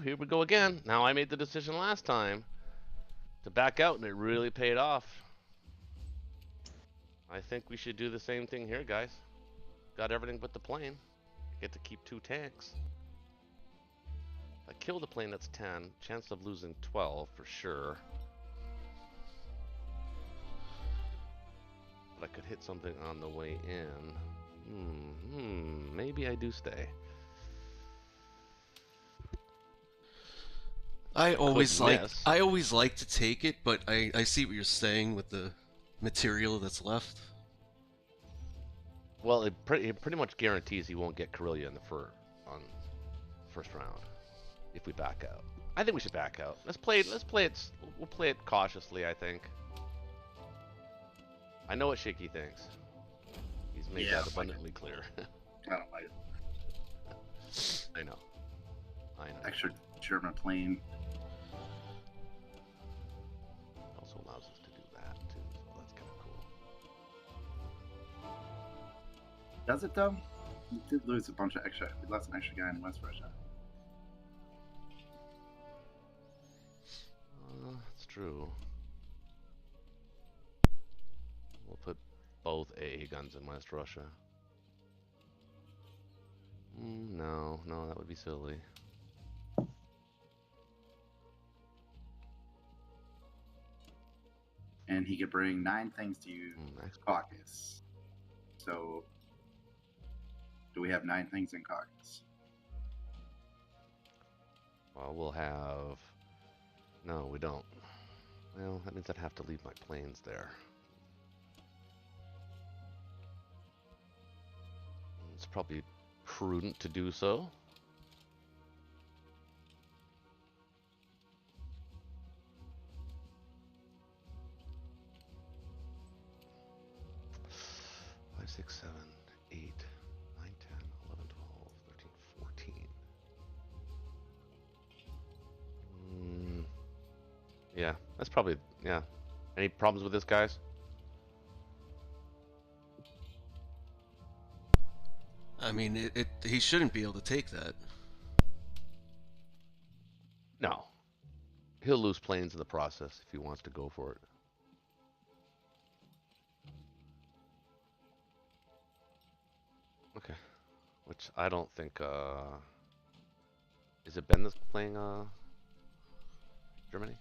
here we go again. Now I made the decision last time to back out, and it really paid off. I think we should do the same thing here, guys. Got everything but the plane. Get to keep 2 tanks. If I kill the plane, that's 10. Chance of losing 12 for sure. But I could hit something on the way in. Maybe I do stay. I always like to take it, but I see what you're saying with the material that's left. Well, it pretty much guarantees he won't get Corellia in the on first round if we back out. I think we should back out. Let's play it. We'll play it cautiously. I think. I know what Shaky thinks. He's made that abundantly clear. I don't like it. I know. Extra German plane. Also allows us to do that too, so that's kind of cool. Does it though? We did lose a bunch of extra. We lost an extra guy in West Russia. That's true. We'll put both AA guns in West Russia. No, that would be silly. And he could bring 9 things to you, Caucus. So, do we have 9 things in Caucus? Well, we'll have... No, we don't. Well, that means I'd have to leave my planes there. It's probably prudent to do so. Five, 6, 7, 8, 9, 10, 11, 12, 13, 14. Yeah, that's probably, yeah. Any problems with this, guys? I mean, he shouldn't be able to take that. No. He'll lose planes in the process if he wants to go for it. Okay. Which I don't think, is it Ben that's playing, Germany?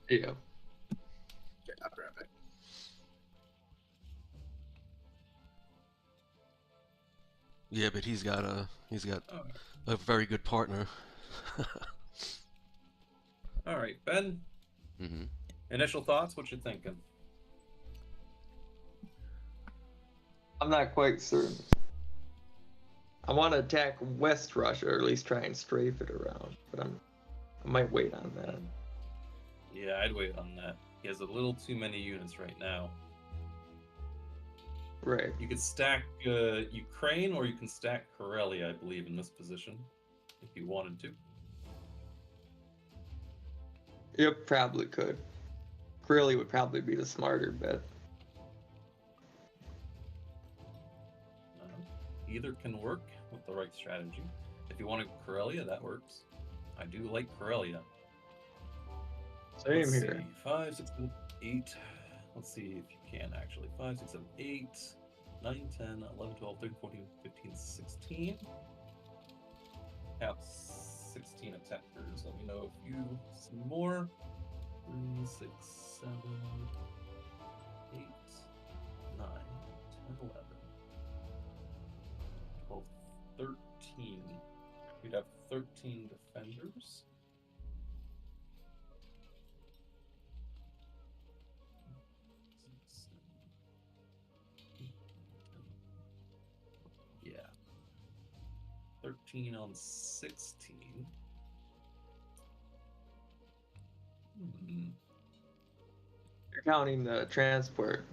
Yeah. Yeah, I'll grab it. Yeah, but he's got a very good partner. All right, Ben. Mm-hmm. Initial thoughts? What you thinking? I'm not quite certain. I want to attack West Russia, or at least try and strafe it around, but I might wait on that. Yeah, I'd wait on that. He has a little too many units right now. Right. You could stack Ukraine, or you can stack Karelia, I believe, in this position, if you wanted to. Yep, probably could. Karelia would probably be the smarter bet. Either can work with the right strategy. If you wanted Karelia, that works. I do like Karelia. Same Let's here. See. 5, 6, 7, 8. Let's see if you can actually. 5, 6, 7, 8, 9, 10, 11, 12, 13, 14, 15, 16. Have 16 attackers. Let me know if you see more. 3, 6, 7, 8, 9, 10, 11, 12, 13. You'd have 13 defenders. Yeah. 13 on 16. You're counting the transport.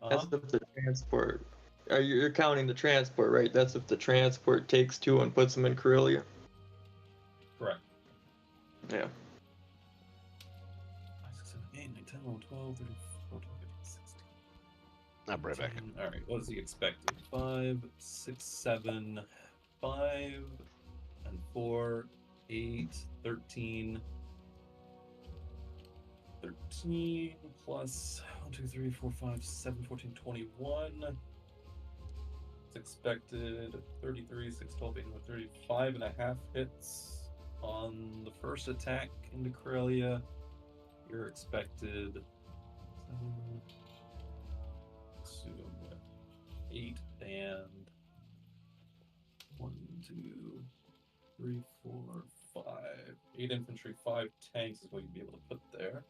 That's if the transport. You're counting the transport, right? That's if the transport takes 2 and puts them in Karelia. Correct. Yeah. 5, 6, 7, 8, 9, 10, 11, 12, 13, 14, 15, 16. I'll be right back. All right, what is he expecting? 5, 6, 7, 5 and 4, 8, 13. 13 plus 1, 2, 3, 4, 5, 7, 14, 21. It's expected 33, 6, 12, 8, 35 and a half hits on the first attack into Corellia. You're expected 8 and 1, 2, 3, 4, 5. 8 infantry, 5 tanks is what you'd be able to put there.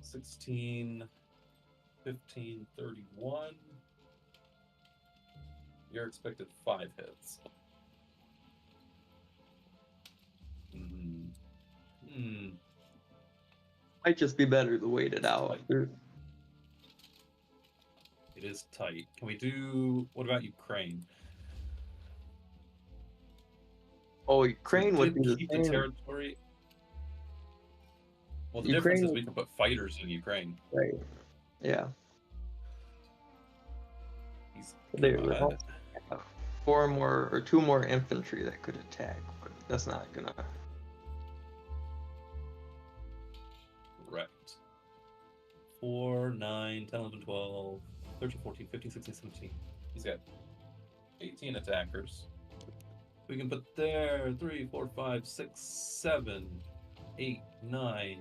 16, 15, 31. You're expected 5 hits. Might just be better to wait it out. It is tight. Can we do... What about Ukraine? Oh, Ukraine would be keep the the same. territory. Well, the Ukraine... difference is we can put fighters in Ukraine. Right. Yeah. They have 4 more or 2 more infantry that could attack, but that's not gonna. Correct. 4, 9, 10, 11, 12, 13, 14, 15, 16, 17. He's got 18 attackers. We can put there 3, 4, 5, 6, 7, 8, 9,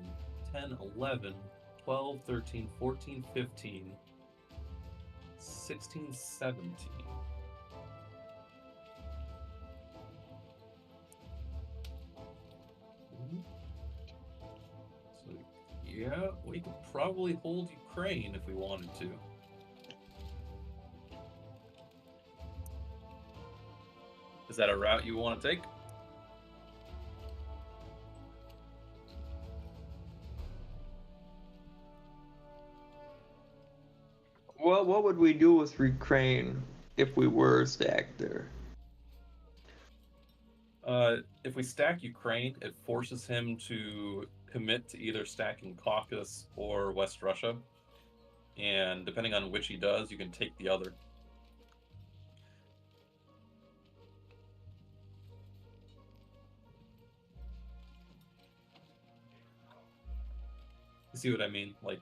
10, 11, 12, 13, 14, 15, 16, 17. So, yeah, we could probably hold Ukraine if we wanted to. Is that a route you want to take? Well, what would we do with Ukraine if we were stacked there? If we stack Ukraine, it forces him to commit to either stacking Caucasus or West Russia. And depending on which he does, you can take the other. You see what I mean? Like,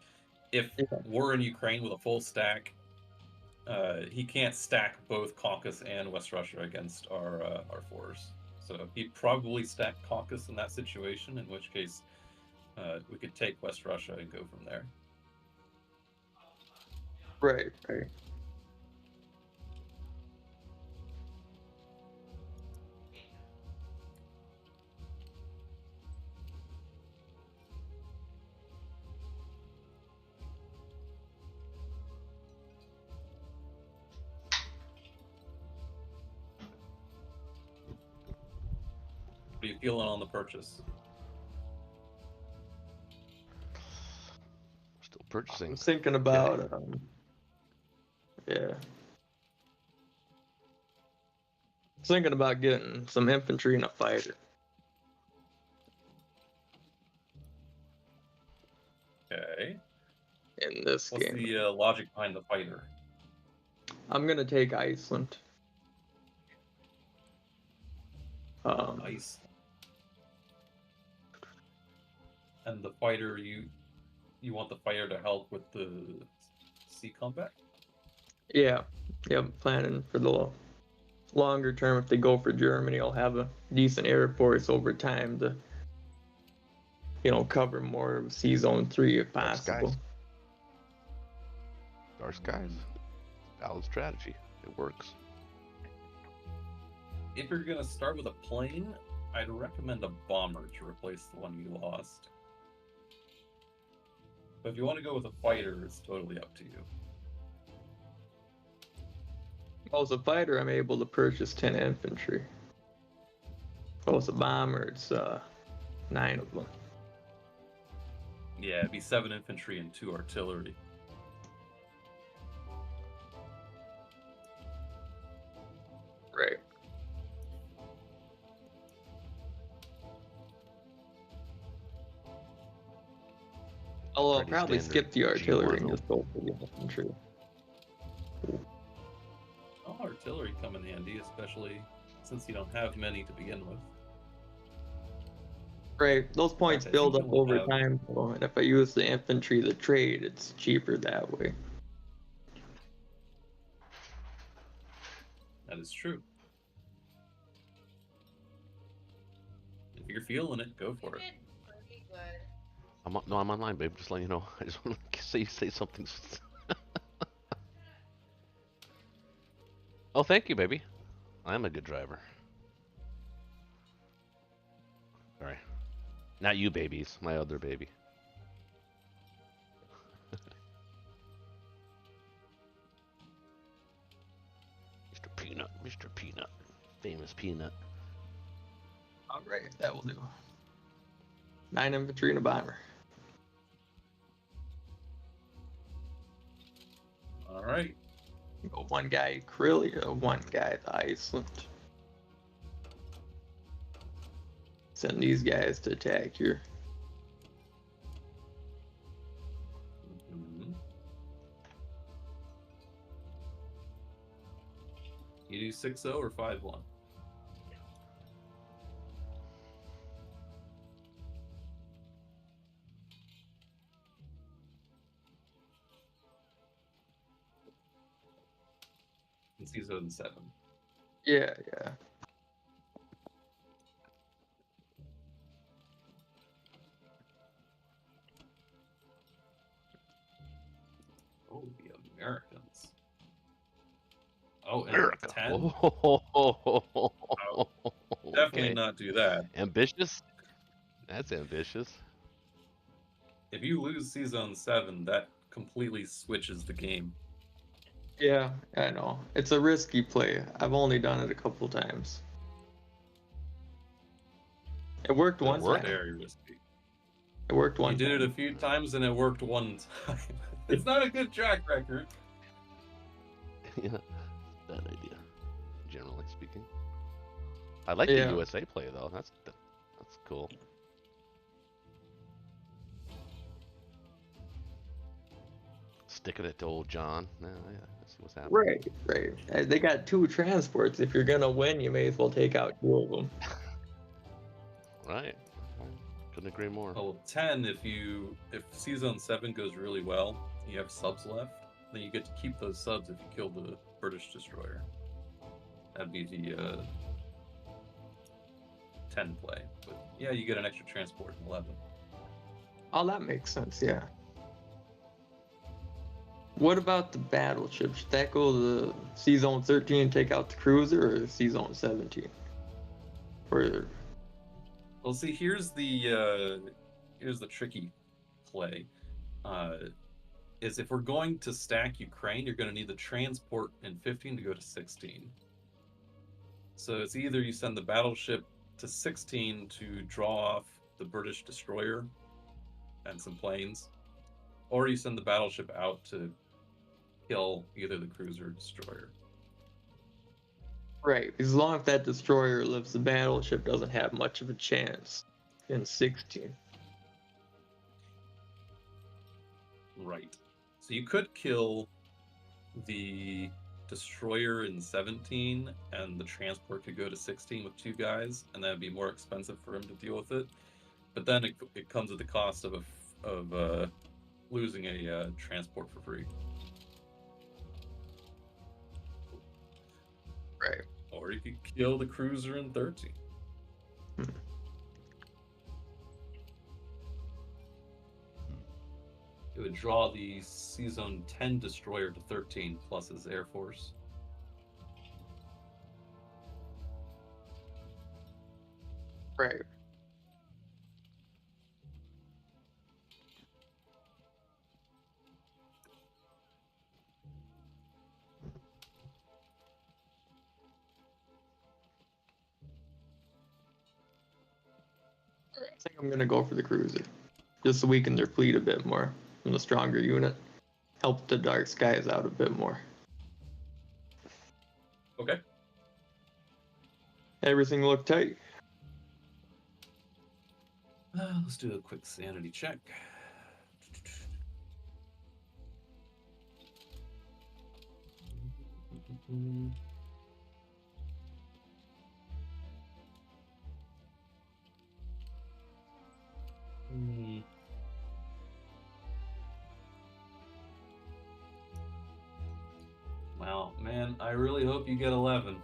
if we're in Ukraine with a full stack, he can't stack both Caucasus and West Russia against our force. So he'd probably stack Caucasus in that situation, in which case we could take West Russia and go from there. Right, right. What are you feeling on the purchase? Still purchasing. I'm thinking about, yeah. Thinking about getting some infantry and a fighter. Okay. In this game. What's the logic behind the fighter? I'm gonna take Iceland. Nice. And the fighter, you want the fighter to help with the sea combat? Yeah, planning for the longer term. If they go for Germany, I'll have a decent air force over time to, cover more of Sea Zone 3 if possible. Dark Skies. Valid strategy. It works. If you're going to start with a plane, I'd recommend a bomber to replace the one you lost. But if you want to go with a fighter, it's totally up to you. Well, as a fighter, I'm able to purchase 10 infantry. Well, as a bomber, it's 9 of them. Yeah, it'd be 7 infantry and 2 artillery. Right. I'll probably skip the artillery and just go for the infantry. artillery come in handy, especially since you don't have many to begin with. Right, those points I build think up you'll over have- time, though, and if I use the infantry to trade, it's cheaper that way. That is true. If you're feeling it, go for it. Pretty good. I'm online, babe. Just letting you know. I just want to say something. Oh, thank you, baby. I'm a good driver. Sorry. Not you, babies. My other baby. Mr. Peanut. Mr. Peanut. Famous Peanut. Alright, that will do. 9 infantry and a bomber. All right. Go one guy Krylia, one guy to Iceland. Send these guys to attack here. Mhm. You do 6-0 or 5-1? It's 7. Yeah. Oh, the Americans. Oh, and America. 10? Oh, Definitely okay. not do that. Ambitious? That's ambitious. If you lose Season 7, that completely switches the game. Yeah, I know. It's a risky play. I've only done it a couple times. It worked one It's time. very risky. It worked one You did time. it a few times and it worked one time. It's not a good track record. Yeah, bad idea. Generally speaking. I like Yeah. the USA play though. That's cool. Sticking it to old John. Yeah, I see what's happening. Right. They got 2 transports. If you're gonna win, you may as well take out 2 of them. Right. Couldn't agree more. Well, 10, if Season 7 goes really well, you have subs left, then you get to keep those subs if you kill the British destroyer. That'd be the 10 play. But yeah, you get an extra transport in 11. Oh, that makes sense, yeah. What about the battleship? Should that go to C-Zone 13 and take out the cruiser, or C-Zone 17? Or Well, see, here's the tricky play. Is if we're going to stack Ukraine, you're going to need the transport in 15 to go to 16. So it's either you send the battleship to 16 to draw off the British destroyer and some planes, or you send the battleship out to kill either the cruiser or destroyer. right, as long as that destroyer lives, the battleship doesn't have much of a chance in 16. Right. So you could kill the destroyer in 17, and the transport could go to 16 with 2 guys, and that would be more expensive for him to deal with it. But then it comes at the cost of losing a transport for free. Right. Or you could kill the cruiser in 13. It would draw the Season 10 destroyer to 13 plus his air force. Right. I think I'm gonna go for the cruiser, just to weaken their fleet a bit more. And the stronger unit, help the dark skies out a bit more. Okay. Everything looked tight. Let's do a quick sanity check. Well, man, I really hope you get 11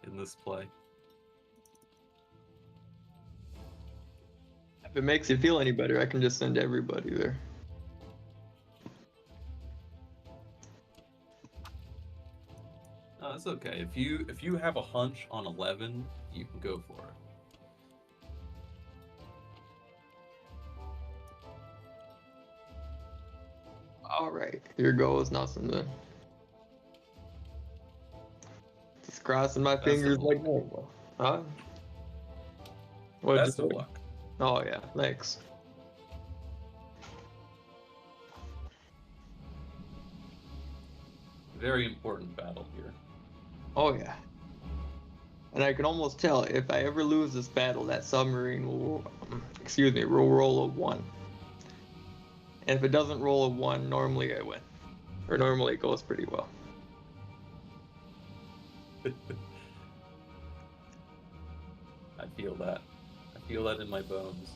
in this play. If it makes you feel any better, I can just send everybody there. No, it's okay. If you have a hunch on 11, you can go for it. All right, here goes nothing then. Just crossing my fingers like normal. Huh? Best of luck. Oh yeah, thanks. Very important battle here. Oh yeah. And I can almost tell if I ever lose this battle, that submarine will, will roll a 1. And if it doesn't roll a 1, normally I win. Or normally it goes pretty well. I feel that. I feel that in my bones.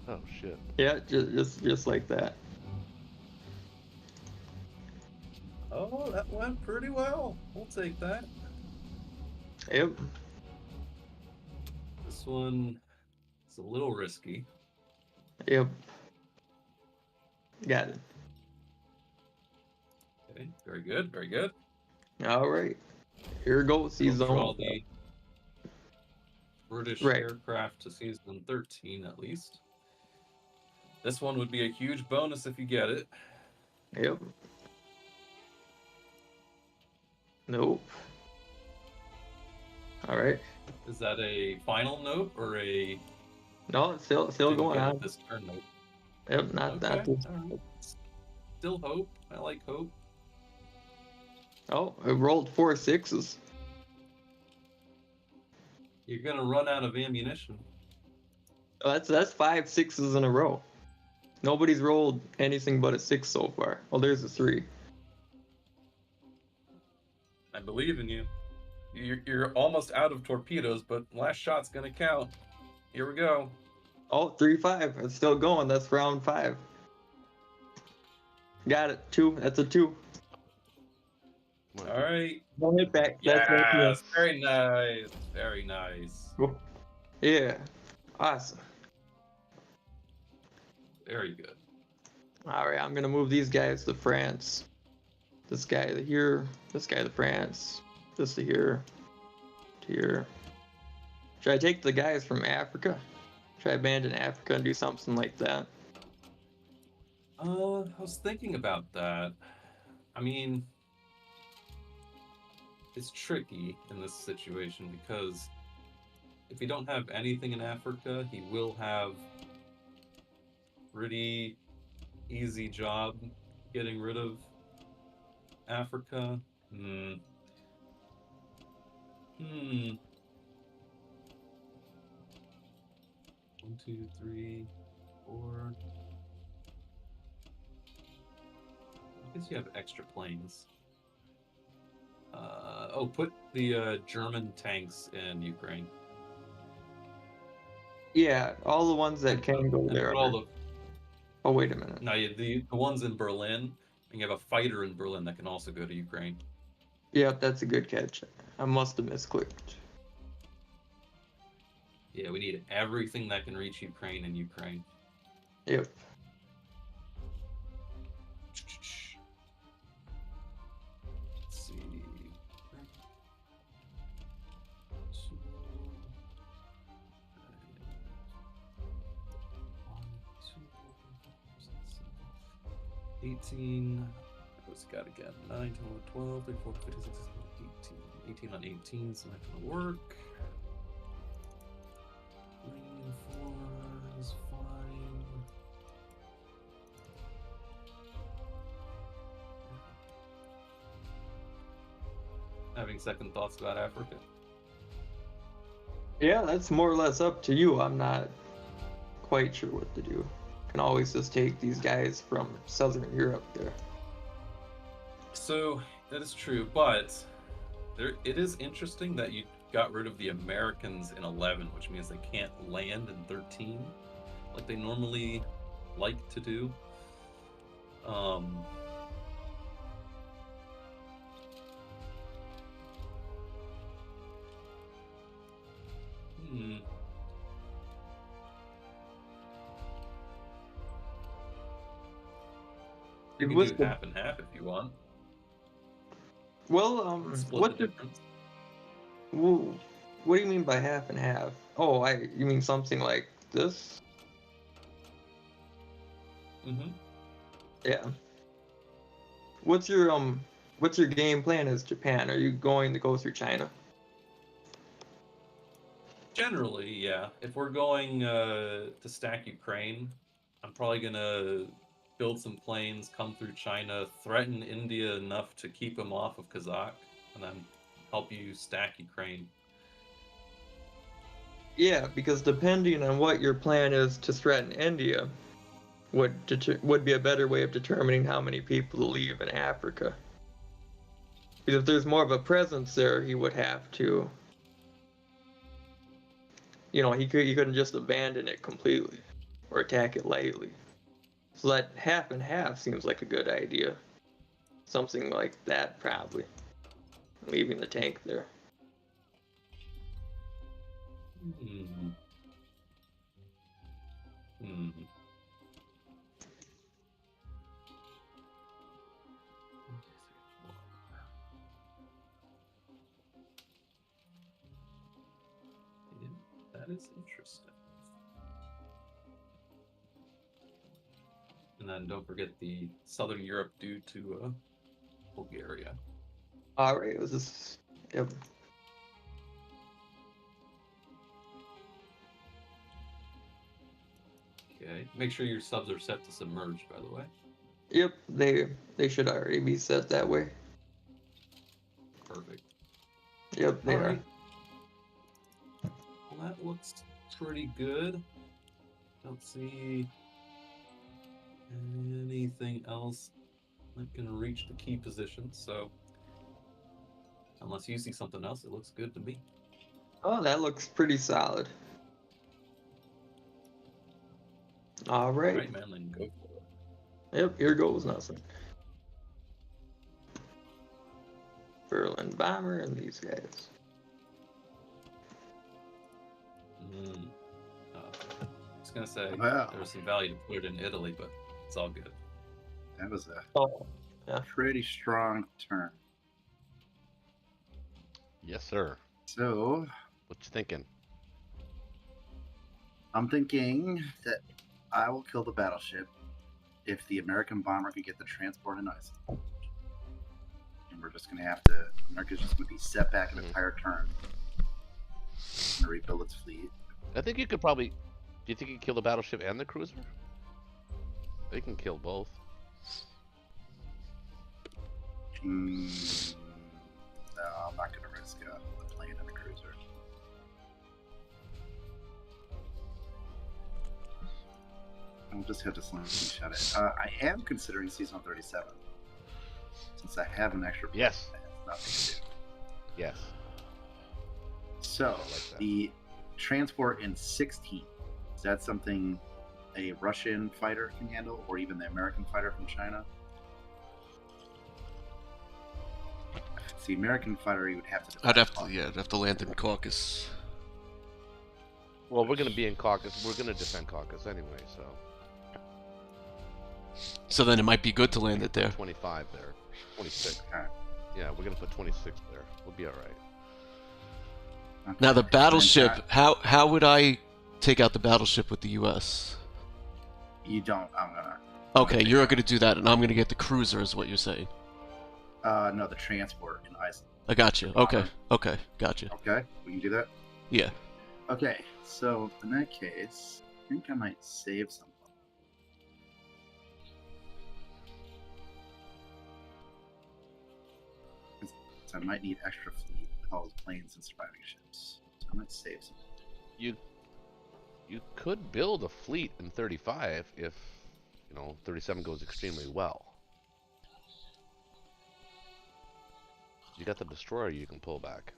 Oh shit. Yeah, just like that. Oh, that went pretty well. We'll take that. Yep. This one is a little risky. Yep. Got it. Okay, very good, very good. All right. Here goes season Draw 1. the British Right. aircraft to season 13 at least. This one would be a huge bonus if you get it. Yep. Nope. All right. Is that a final note or a No, it's still didn't going get it on. this turn note? Yep, not Okay, this. all right. Still hope. I like hope. Oh, I rolled 4 6s. You're gonna run out of ammunition. Oh, that's 5 6s in a row. Nobody's rolled anything but a 6 so far. Oh, there's a 3. I believe in you. You're almost out of torpedoes, but last shot's gonna count. Here we go. Oh, 3 5. It's still going. That's round 5. Got it. 2. That's a 2. All right. Don't hit back. Yes, very nice. Very nice. Yeah. Awesome. Very good. All right, I'm gonna move these guys to France. This guy to here. This guy to France. This to here. To here. Should I take the guys from Africa? Should I abandon Africa and do something like that? I was thinking about that. I mean, it's tricky in this situation because if you don't have anything in Africa, he will have pretty easy job getting rid of Africa. 1, 2, 3, 4. I guess you have extra planes. Put the German tanks in Ukraine. Yeah, all the ones that can go there. Oh, wait a minute. No, the ones in Berlin, and you have a fighter in Berlin that can also go to Ukraine. Yep, that's a good catch. I must have misclicked. Yeah, we need everything that can reach Ukraine in Ukraine. Yep. Let's see. 18. What's it got again? 9, 10, 12, 13, 14, 15, 16, 18. 18 on 18, so that's gonna work. 3 and 4 is fine. Having second thoughts about Africa? Yeah, that's more or less up to you. I'm not quite sure what to do. Can always just take these guys from Southern Europe there. So that is true, but it is interesting that you got rid of the Americans in 11, which means they can't land in 13 like they normally like to do. You can do half and half if you want. Well, Split what the difference. what do you mean by half and half? Oh, you mean something like this? Mm-hmm. Yeah. What's your game plan as Japan? Are you going to go through China? Generally, yeah. If we're going to stack Ukraine, I'm probably gonna build some planes, come through China, threaten India enough to keep them off of Kazakh, and then help you stack Ukraine. Yeah, because depending on what your plan is to threaten India, would be a better way of determining how many people to leave in Africa. Because if there's more of a presence there, he would have to. He couldn't just abandon it completely or attack it lightly. So that half and half seems like a good idea. Something like that, probably. Leaving the tank there. Hmm. Hmm. Yeah, that is interesting. And then don't forget the Southern Europe due to Bulgaria. Alright, it was this. Yep. Okay. Make sure your subs are set to submerge, by the way. Yep, they should already be set that way. Perfect. Yep, they are. Right. Well, that looks pretty good. Don't see anything else that can reach the key position, so unless you see something else, it looks good to me. Oh, that looks pretty solid. All right. All right, man, then go for it. Yep, here goes nothing. Berlin Bomber and these guys. I was gonna say Wow. there was some value to put it in Italy, but it's all good. That was a pretty strong turn. Yes, sir. So, what you thinking? I'm thinking that I will kill the battleship if the American bomber can get the transport in Iceland. And we're just going to have to, America's just going to be set back an entire turn and rebuild its fleet. I think you could probably, do you think you can kill the battleship and the cruiser? They can kill both. No, I'm not going to risk the plane and the cruiser. I'll just have to slingshot it. I am considering season 37. Since I have an extra plane, Yes. that has nothing to do. Yes. So, like that. the transport in 16, is that something a Russian fighter can handle, or even the American fighter from China? If it's the American fighter, you would have to... I'd have to land in Caucasus. Well, we're going to be in Caucasus. We're going to defend Caucasus anyway, so. So then it might be good to land it there. 25 there. 26. Alright. Yeah, we're going to put 26 there. We'll be alright. Okay. Now the battleship, And how would I take out the battleship with the U.S.? you don't, I'm gonna... Okay, you're going to do that, and I'm going to get the cruiser, is what you're saying. No, the transport in Iceland. I got you. Okay, gotcha. Okay, we can do that? Yeah. Okay, so in that case, I think I might save something. I might need extra fleet with all the planes and surviving ships. So I might save some. You could build a fleet in 35 if, 37 goes extremely well. You got the destroyer you can pull back.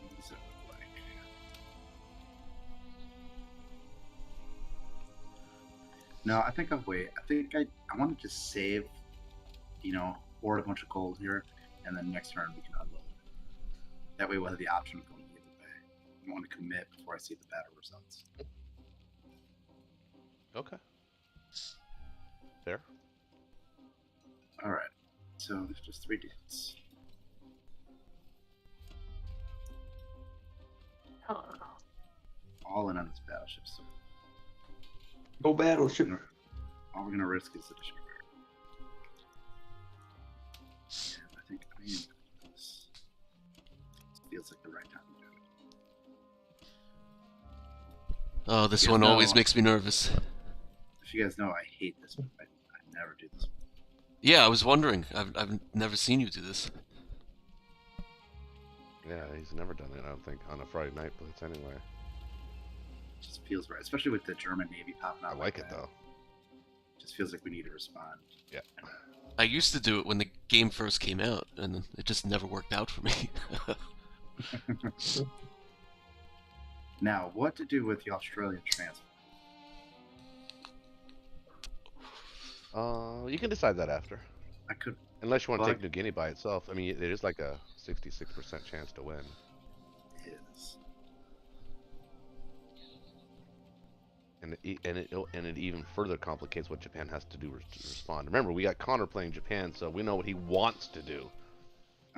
What does it look like? No, I think I'll wait. I think I want to just save, hoard a bunch of gold here, and then next turn we can unload. That way we'll have the option of going either way. I want to commit before I see the battle results. Okay. Fair. All right. So there's just 3 dudes. All in on this battleship. So Go battleship. all we're gonna risk is the destroyer. Yeah, I think this feels like the right time to do it. Oh, this Yeah, one no. always makes me nervous. If you guys know, I hate this one. I never do this one. Yeah, I was wondering. I've never seen you do this. Yeah, he's never done it, I don't think, on a Friday night blitz anyway. It just feels right, especially with the German Navy popping I out. like it, that. though. It just feels like we need to respond. Yeah. I used to do it when the game first came out, and it just never worked out for me. Now, what to do with the Australian transfer? You can decide that after. I could. Unless you want to Well, take New Guinea by itself. I mean, there's like a 66% chance to win. Is And it even further complicates what Japan has to do to respond. Remember, we got Connor playing Japan, so we know what he wants to do.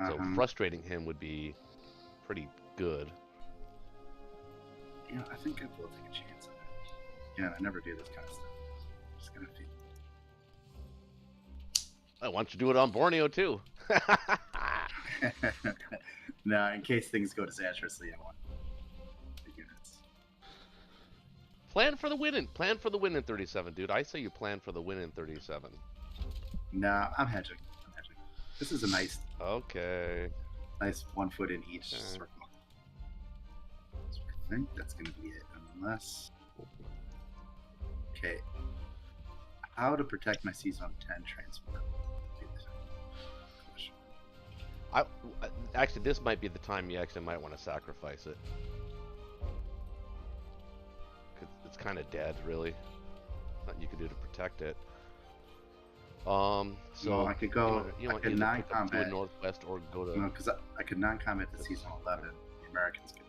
So frustrating him would be pretty good. Yeah, I think I will take a chance on it. Yeah, I never do this kind of stuff. I'm just gonna feel. I want you to do it on Borneo too. No, in case things go disastrously, I want the units. Plan for the win in 37, dude. I say you plan for the win in 37. No, I'm hedging. This is a nice Okay. 1 foot in each Okay. circle. So I think that's gonna be it, unless. Okay. How to protect my Season 10 transport? Actually, this might be the time you actually might want to sacrifice it. 'Cause it's kind of dead, really. Nothing you can do to protect it. So Well, I could go. You I want could either pick up to non-combat. a northwest or go to. No, because I could non-combat the Season 11. The Americans could.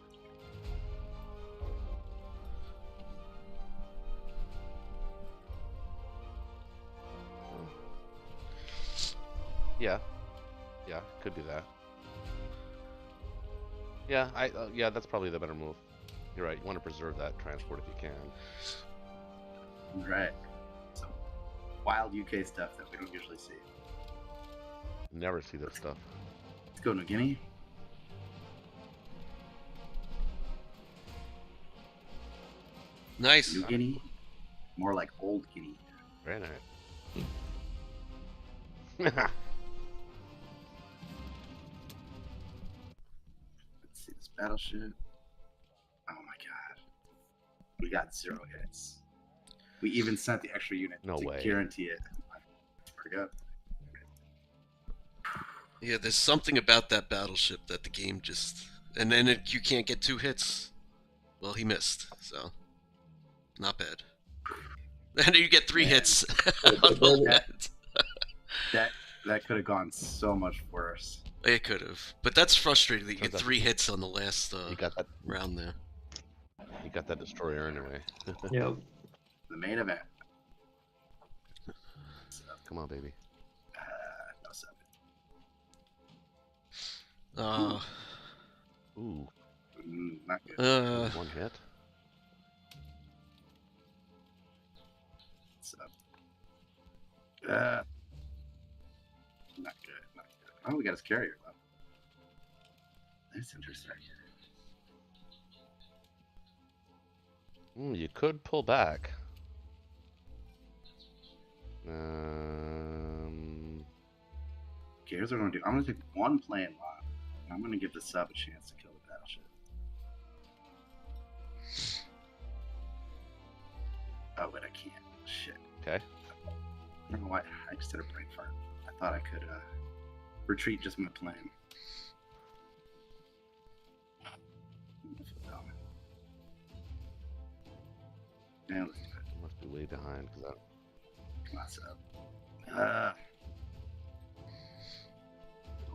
Yeah, could do that. Yeah, yeah, that's probably the better move. You're right. You want to preserve that transport if you can. Right. Some wild UK stuff that we don't usually see. Never see this stuff. Let's go New Guinea. Nice. New Guinea. More like Old Guinea. Very nice. Let's see this battleship. Oh my god. We got 0 hits. We even sent the extra unit No to way. guarantee it. I forgot. Yeah, there's something about that battleship that the game just... And then you can't get 2 hits. Well, he missed, so... Not bad. And you get 3 Man. hits on the land. That could have gone so much worse. It could have. But that's frustrating that you get Turns out- 3 hits on the last You got that. round there. You got that destroyer anyway. Yep. The main event. So, Come on, baby. no 7. Ooh, Not good. 1 hit. So, not good. Not good. Oh, we got his carrier though. That's interesting. You could pull back. Okay, here's what I'm gonna do. I'm gonna take 1 plane lot. And I'm gonna give the sub a chance to kill the battleship. Oh, but I can't. Shit. Okay. I don't know why. I just did a brain fart. I thought I could retreat just my plane. Yeah, let's do it. Must be way behind because Come on, sub.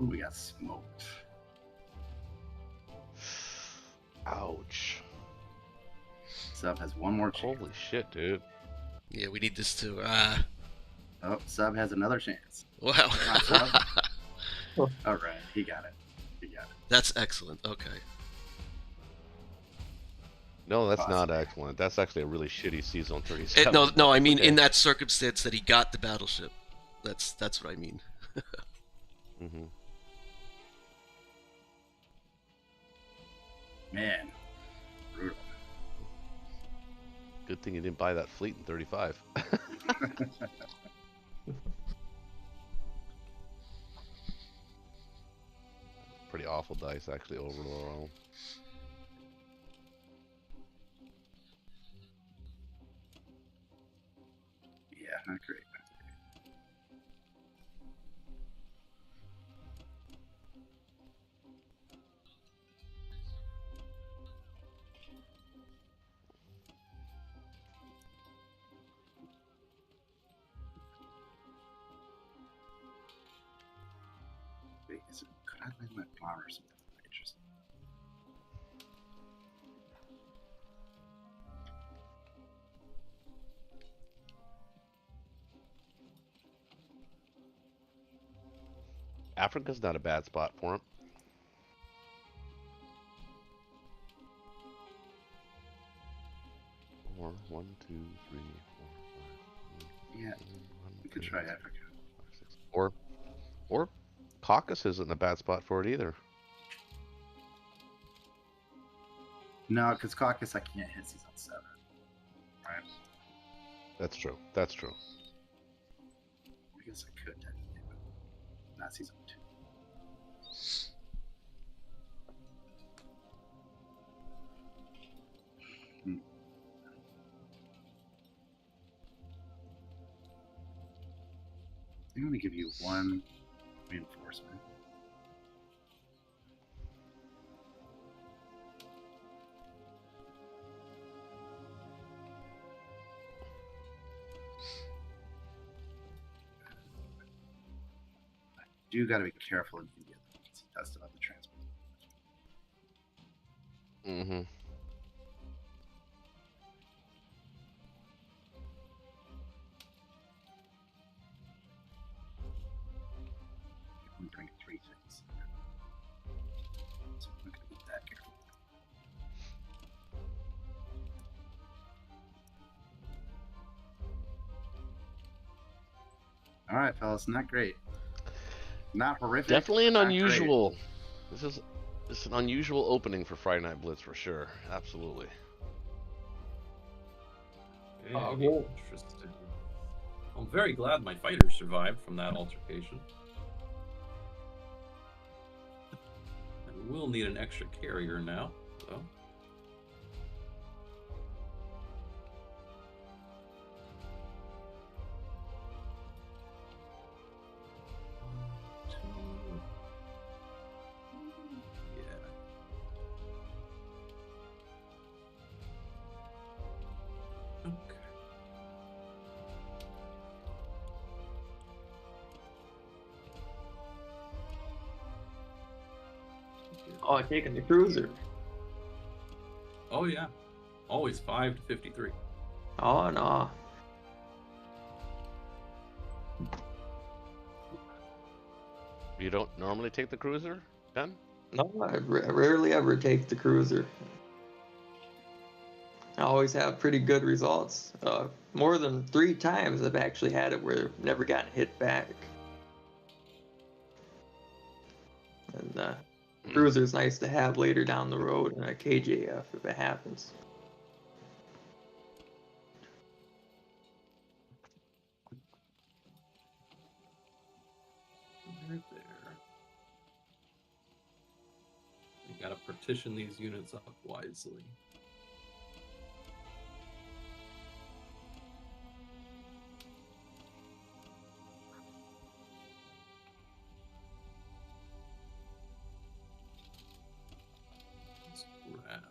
Ooh, we got smoked. ouch. Sub has 1 more chance. Holy shit, dude. Yeah, we need this too. Oh, Sub has another chance. Wow. on, Sub. All right, he got it. He got it. That's excellent. Okay. No, that's Awesome. not excellent. That's actually a really shitty season 37. No, I mean Okay. in that circumstance that he got the battleship. That's what I mean. Mm-hmm. Man, brutal. Good thing you didn't buy that fleet in 35. Pretty awful dice, actually, overall. Yeah, not great. Wait, could I land my bomber or something? Interesting. Africa's not a bad spot for him. Four, 1, 2, 3, 4, 5, 6, Yeah, 7, 1, we could 2, try 3, Africa. 4, 5, 6. Or Caucasus isn't a bad spot for it either. No, because Caucus I can't hit season 7. Right? That's true. That's true. I guess I could technically, but not season 2. I'm going to give you 1 reinforcement. You got to be careful in India because he tested on the transport. Mm-hmm. We bring 3 things. So I'm not going to be that careful. All right, fellas, not great. Not horrific. Definitely an not great. unusual. This is an unusual opening for Friday Night Blitz for sure. Absolutely. Very cool. interesting. I'm very glad my fighters survived from that altercation. I will need an extra carrier now, though. Oh, taking the cruiser. Oh yeah, always 5 to 53. Oh no. You don't normally take the cruiser, Ben? No, I rarely ever take the cruiser. I always have pretty good results. More than 3 times I've actually had it where I've never gotten hit back. And cruiser's nice to have later down the road in a KJF if it happens. Right there. You gotta partition these units up wisely. Let's grab.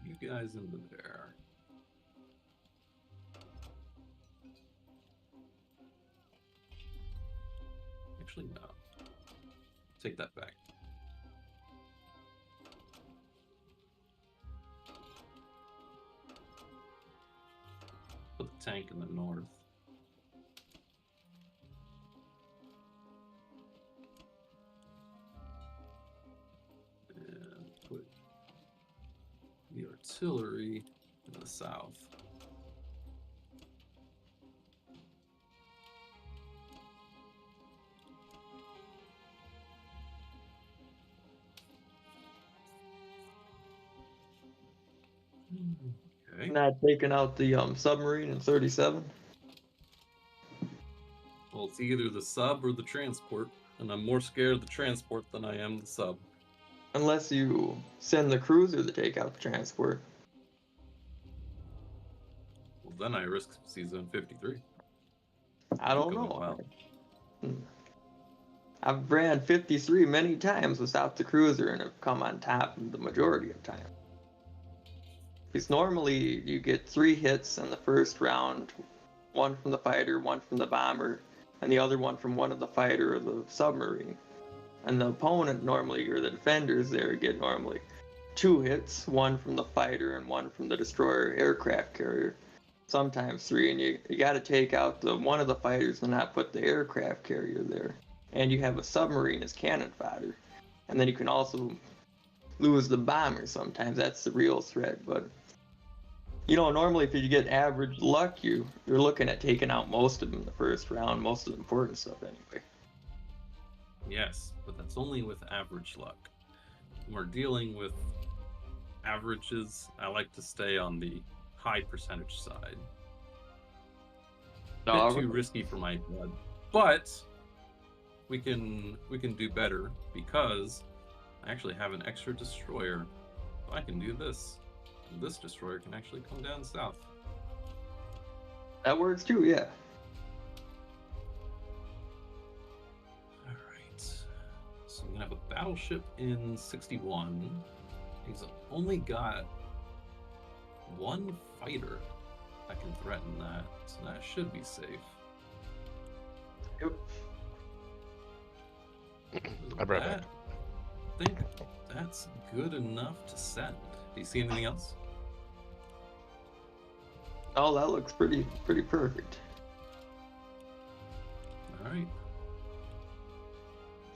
You guys into there. Actually, no. Take that back. tank in the north. And put the artillery in the south. Okay. Not taking out the submarine in 37. Well, it's either the sub or the transport, and I'm more scared of the transport than I am the sub. Unless you send the cruiser to take out the transport. Well, then I risk season 53. I don't Going know. well. I've ran 53 many times without the cruiser and have come on top the majority of time. Because normally you get 3 hits in the first round, 1 from the fighter, 1 from the bomber, and the other 1 from one of the fighter or the submarine. And the opponent normally, or the defenders there, get normally 2 hits, 1 from the fighter and 1 from the destroyer aircraft carrier. Sometimes 3, and you got to take out one of the fighters and not put the aircraft carrier there. And you have a submarine as cannon fodder. And then you can also lose the bomber sometimes. That's the real threat. But normally if you get average luck, you're looking at taking out most of them in the first round, most of the important stuff anyway. Yes, but that's only with average luck. When we're dealing with averages, I like to stay on the high percentage side. A bit too risky for my blood, but we can do better because I actually have an extra destroyer. So I can do this. And this destroyer can actually come down south. That works too, yeah. Alright. So I'm gonna have a battleship in 61. He's only got 1 fighter that can threaten that, so that should be safe. Yep. I'll be right back. I think that's good enough to send. Do you see anything else? Oh, that looks pretty perfect. All right.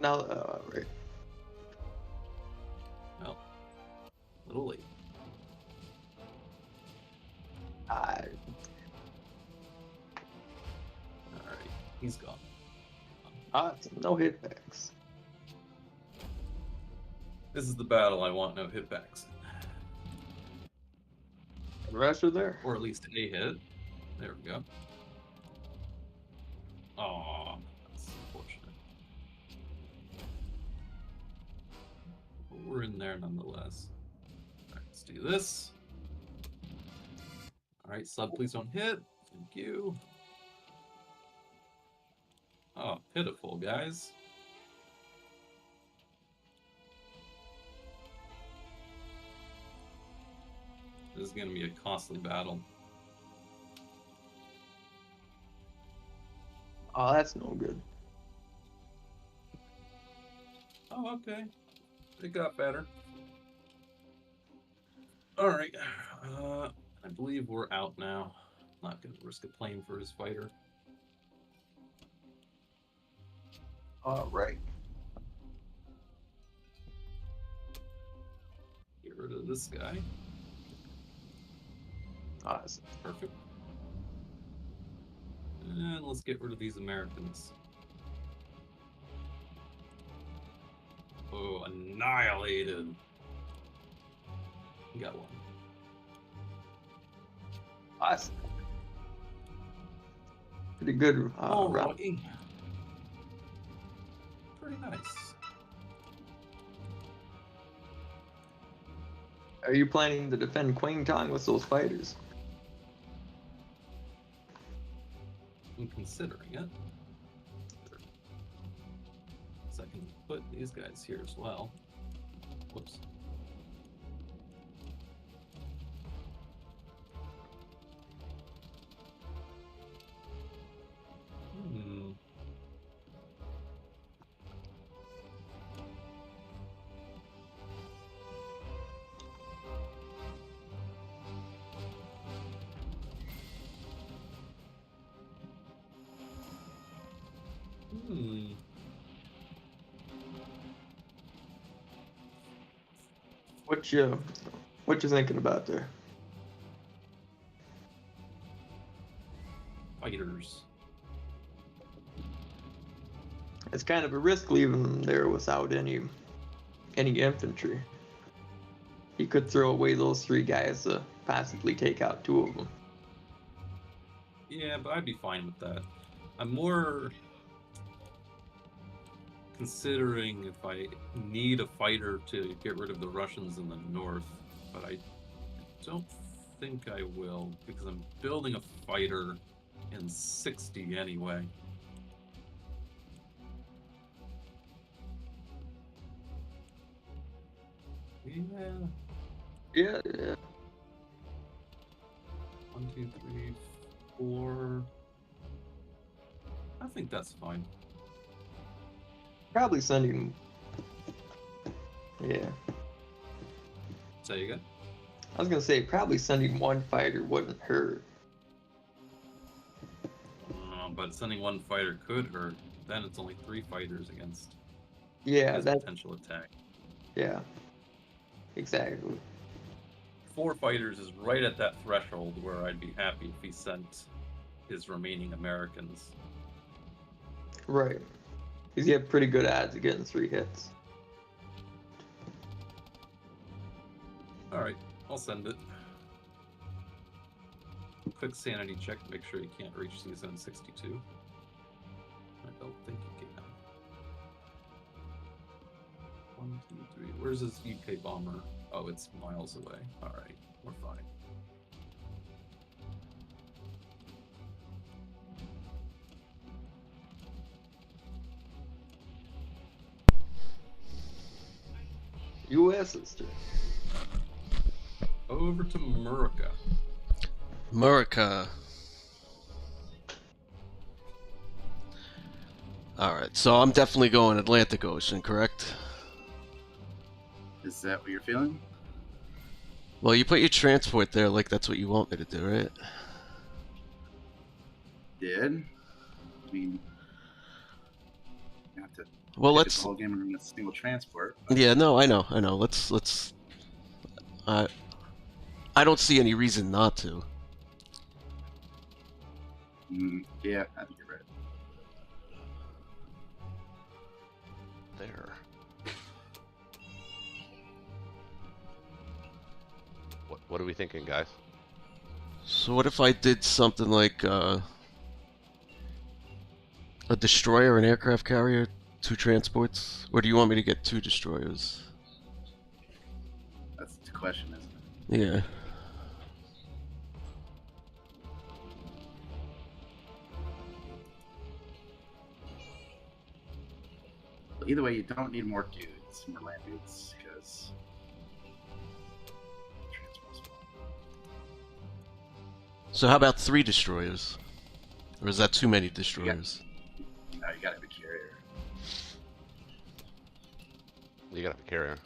Now, right. Well, a little late. All right, he's gone. Awesome. No hitbacks. This is the battle I want no hitbacks. The rest are there. Or at least a hit. There we go. Aw, that's unfortunate. But we're in there nonetheless. Alright, let's do this. Alright, sub, please don't hit. Thank you. Oh, pitiful, guys. This is going to be a costly battle. Oh, that's no good. Oh, okay. It got better. Alright. I believe we're out now. Not going to risk a plane for his fighter. All right. Get rid of this guy. Awesome. Perfect. And let's get rid of these Americans. Oh, annihilated. Got one. Awesome. Pretty good round. Alrighty. Pretty nice. Are you planning to defend Quangtong with those fighters? I'm considering it. So I can put these guys here as well. Whoops. What you thinking about there? Fighters. It's kind of a risk leaving them there without any infantry. He could throw away those 3 guys to possibly take out 2 of them. Yeah, but I'd be fine with that. I'm more considering if I need a fighter to get rid of the Russians in the north, but I don't think I will because I'm building a fighter in 60 anyway. Yeah. 1, 2, 3, 4. I think that's fine. Probably sending. Yeah. Say again? I was gonna say probably sending 1 fighter wouldn't hurt. But sending 1 fighter could hurt. Then it's only 3 fighters against Yeah, his that. potential attack. Yeah. Exactly. 4 fighters is right at that threshold where I'd be happy if he sent his remaining Americans. Right. Because you have pretty good odds of getting 3 hits. Alright, I'll send it. Quick sanity check to make sure you can't reach the zone 62. I don't think you can. 1, 2, 3. Where's this UK bomber? Oh, it's miles away. Alright, we're fine. U.S. is turn. Over to Murica. Murica. Alright, so I'm definitely going Atlantic Ocean, correct? Is that what you're feeling? Well, you put your transport there like that's what you want me to do, right? Did? I mean, you have to Well, pick let's... the whole game in a single transport. Yeah, no, I know. Let's... I don't see any reason not to. Yeah, I think you're right. There. What are we thinking, guys? So what if I did something like a destroyer, an aircraft carrier, 2 transports? Or do you want me to get 2 destroyers? That's the question, isn't it? Yeah. Well, either way, you don't need more dudes, more land dudes, because So how about 3 destroyers? Or is that too many destroyers? no, you gotta have a carrier. You gotta have a carrier.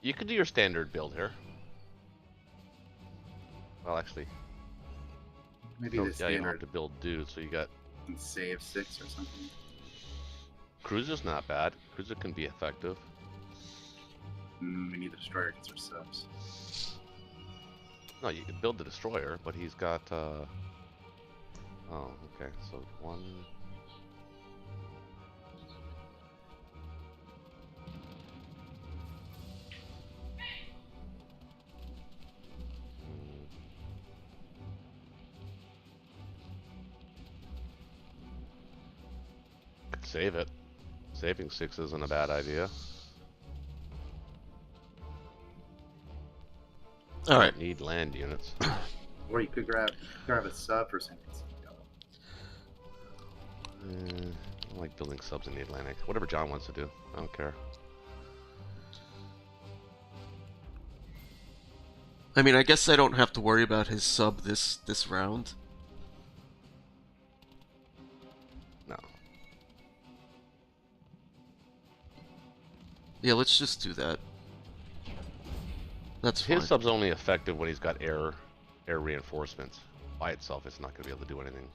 You could do your standard build here. Well, actually, Maybe no, the yeah, you don't standard have to build dudes, so you got can save 6 or something. cruiser's not bad. Cruiser can be effective. We need the destroyer against our subs. No, you can build the destroyer, but he's got. Oh, okay. So 1. Could save it. Saving 6 isn't a bad idea. All right. Need land units. Or you could grab a sub for San Francisco. I don't like building subs in the Atlantic. Whatever John wants to do. I don't care. I mean, I guess I don't have to worry about his sub this round. No. Yeah, let's just do that. That's fine. His sub's only effective when he's got air reinforcements. By itself, it's not going to be able to do anything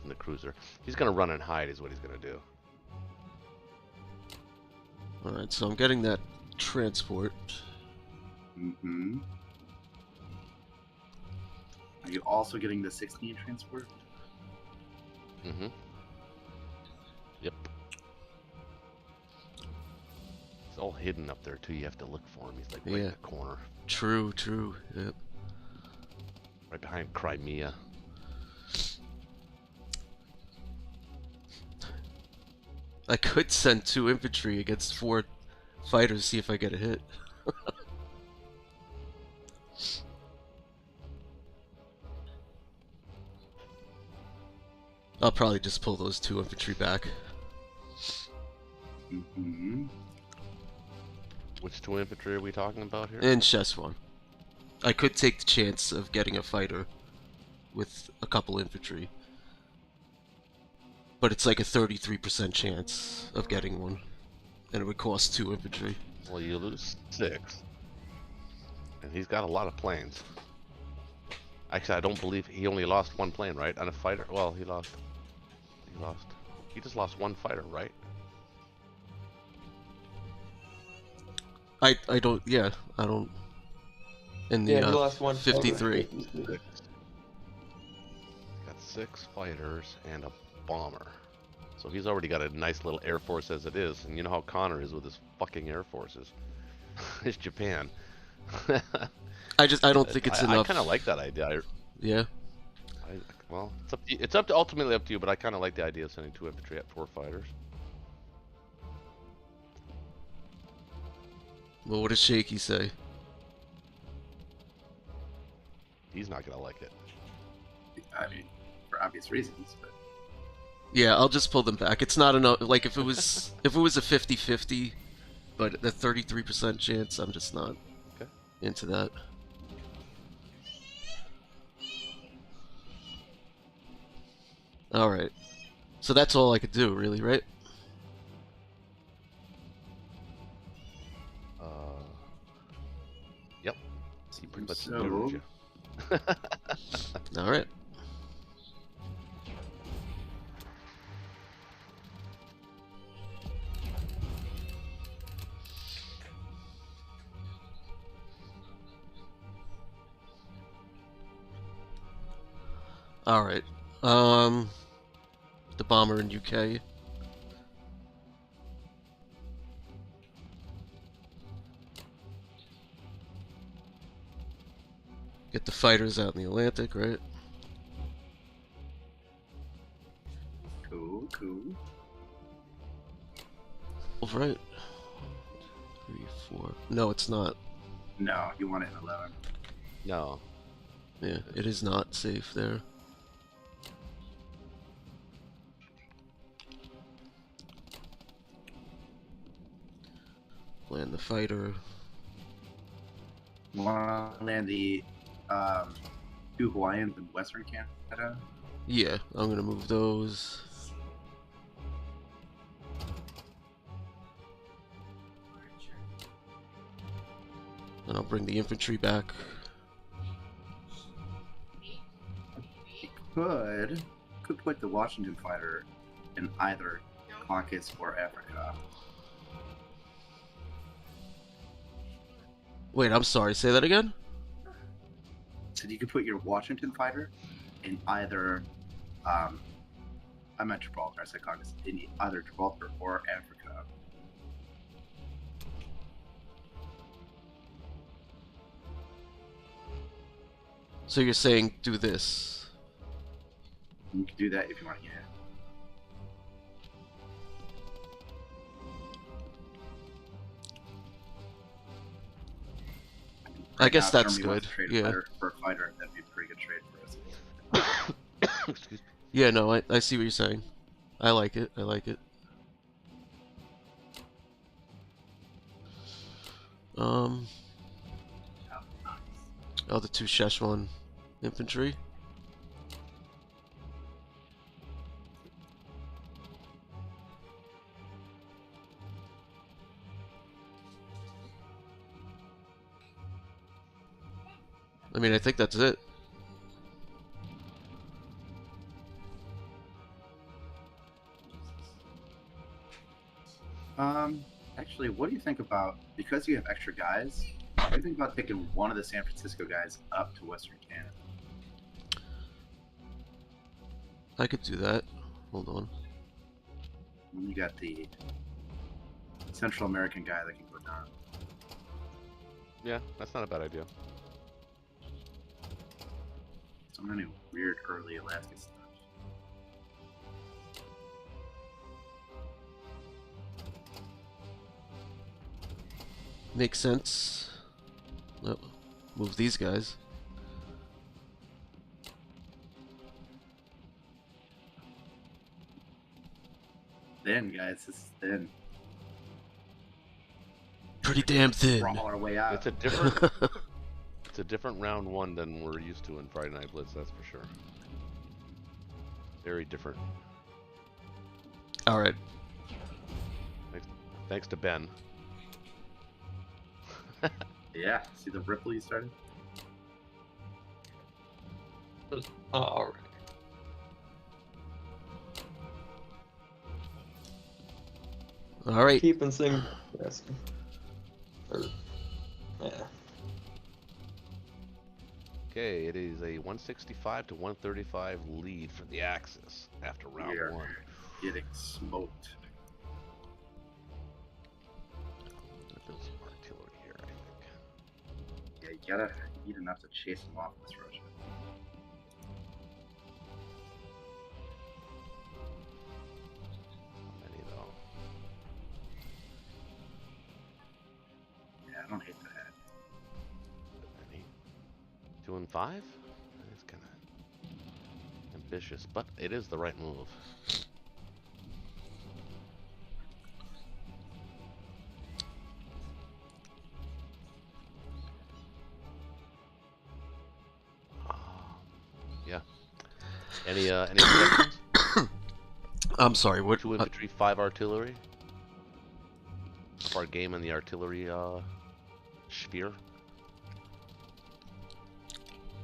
in the cruiser. He's going to run and hide is what he's going to do. Alright, so I'm getting that transport. Mm-hmm. Are you also getting the 16 transport? Mm-hmm. Yep. It's all hidden up there too. You have to look for him. He's like right in Yeah. the corner, True, true. Yep. right behind Crimea. I could send 2 infantry against 4 fighters, see if I get a hit. I'll probably just pull those 2 infantry back. Mm-hmm. Which 2 infantry are we talking about here? And Cheswan. I could take the chance of getting a fighter with a couple infantry. But it's like a 33% chance of getting one. And it would cost 2 infantry. Well, you lose 6. And he's got a lot of planes. Actually, I don't believe he only lost 1 plane, right? On a fighter. Well, he just lost 1 fighter, right? I don't, yeah, I don't. In the Yeah, he lost 1 fighter. 53. Got 6 fighters and a bomber. So he's already got a nice little air force as it is. And you know how Connor is with his fucking air forces. It's Japan. I don't think it's enough. I kind of like that idea. Yeah. Well, it's up to ultimately up to you, but I kind of like the idea of sending 2 infantry at 4 fighters. Well, what does Shaky say? He's not gonna like it. I mean, for obvious reasons, but Yeah, I'll just pull them back. It's not enough. Like if it was a 50-50, but the 33% chance, I'm just not Okay. into that. All right. So that's all I could do, really, right? Yep. He pretty much So- neutered you. All right. All right. The bomber in UK. Get the fighters out in the Atlantic, right? cool, cool. All right. 3, 4. No, it's not. No, you want it in 11. No. Yeah, it is not safe there. Land the fighter. You want to land the 2 Hawaiians in Western Canada? Yeah, I'm gonna move those. And I'll bring the infantry back. Could put the Washington fighter in either Caucasus or Africa. Wait, I'm sorry, say that again? So you could put your Washington fighter in either I meant Gibraltar, I said Caucasus, in either Gibraltar or Africa. So you're saying do this? You can do that if you want, yeah. I guess now, that's Germany wants good, to trade yeah. a fighter for a fighter, that'd be a pretty good trade for us. Excuse me. Yeah, no, I see what you're saying. I like it. I like it. Oh, the 2 Szechuan infantry. I mean, I think that's it. Actually, what do you think about, because you have extra guys, what do you think about taking one of the San Francisco guys up to Western Canada? I could do that. Hold on. And you got the Central American guy that can go down. Yeah, that's not a bad idea. So many weird early Alaska stuff. Makes sense. Oh, move these guys. Thin, guys. This is thin. Pretty damn thin. Crawl our way out. It's a different it's a different round one than we're used to in Friday Night Blitz, that's for sure. Very different. All right. Thanks to Ben. Yeah. See the ripple you started? All right. All right. Keeping things. Yes. Yeah. Okay, it is a 165 to 135 lead for the Axis after round We are one. getting smoked. Let's build some artillery here, I think. Yeah, you need enough to chase them off this Russia. How many though? Yeah, I don't hate that. Any? 2 and 5? It's kind of ambitious, but it is the right move. Yeah. Any objections? I'm sorry. What? 2 infantry, 5 artillery. Up our game in the artillery sphere.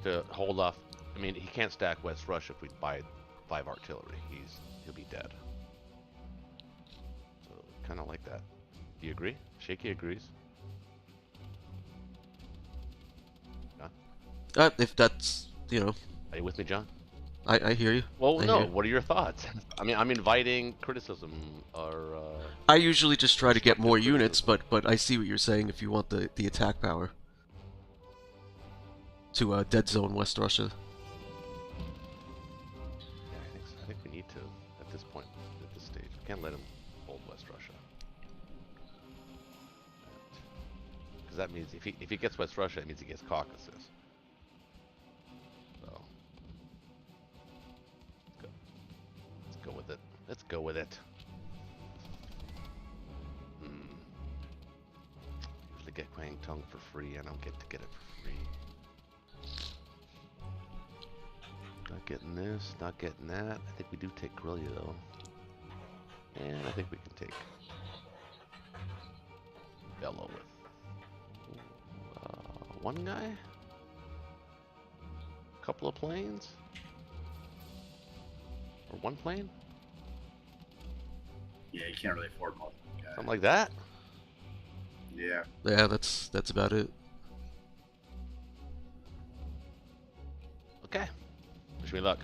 To hold off. I mean, he can't stack West Russia if we buy 5 artillery. He'll be dead. So kind of like that. Do you agree? Shaky agrees. If that's, you know, Are you with me, John? I hear you. Well, I no. hear. What are your thoughts? I mean, I'm inviting criticism or. I usually just try to get more Constructive units, but I see what you're saying. If you want the attack power to dead zone West Russia. Yeah, I think we need to at this point, at this stage. We can't let him hold West Russia. Because that means if he gets West Russia, it means he gets Caucasus. So let's go with it. Let's go with it. Usually get Kwang Tung for free. I don't get to get it for free. Not getting this, not getting that. I think we do take Guerrilla though. And I think we can take Bello with one guy? Couple of planes? Or one plane? Yeah, you can't really afford multiple guys. Something like that? Yeah. Yeah, that's about it. Okay. Wish me luck.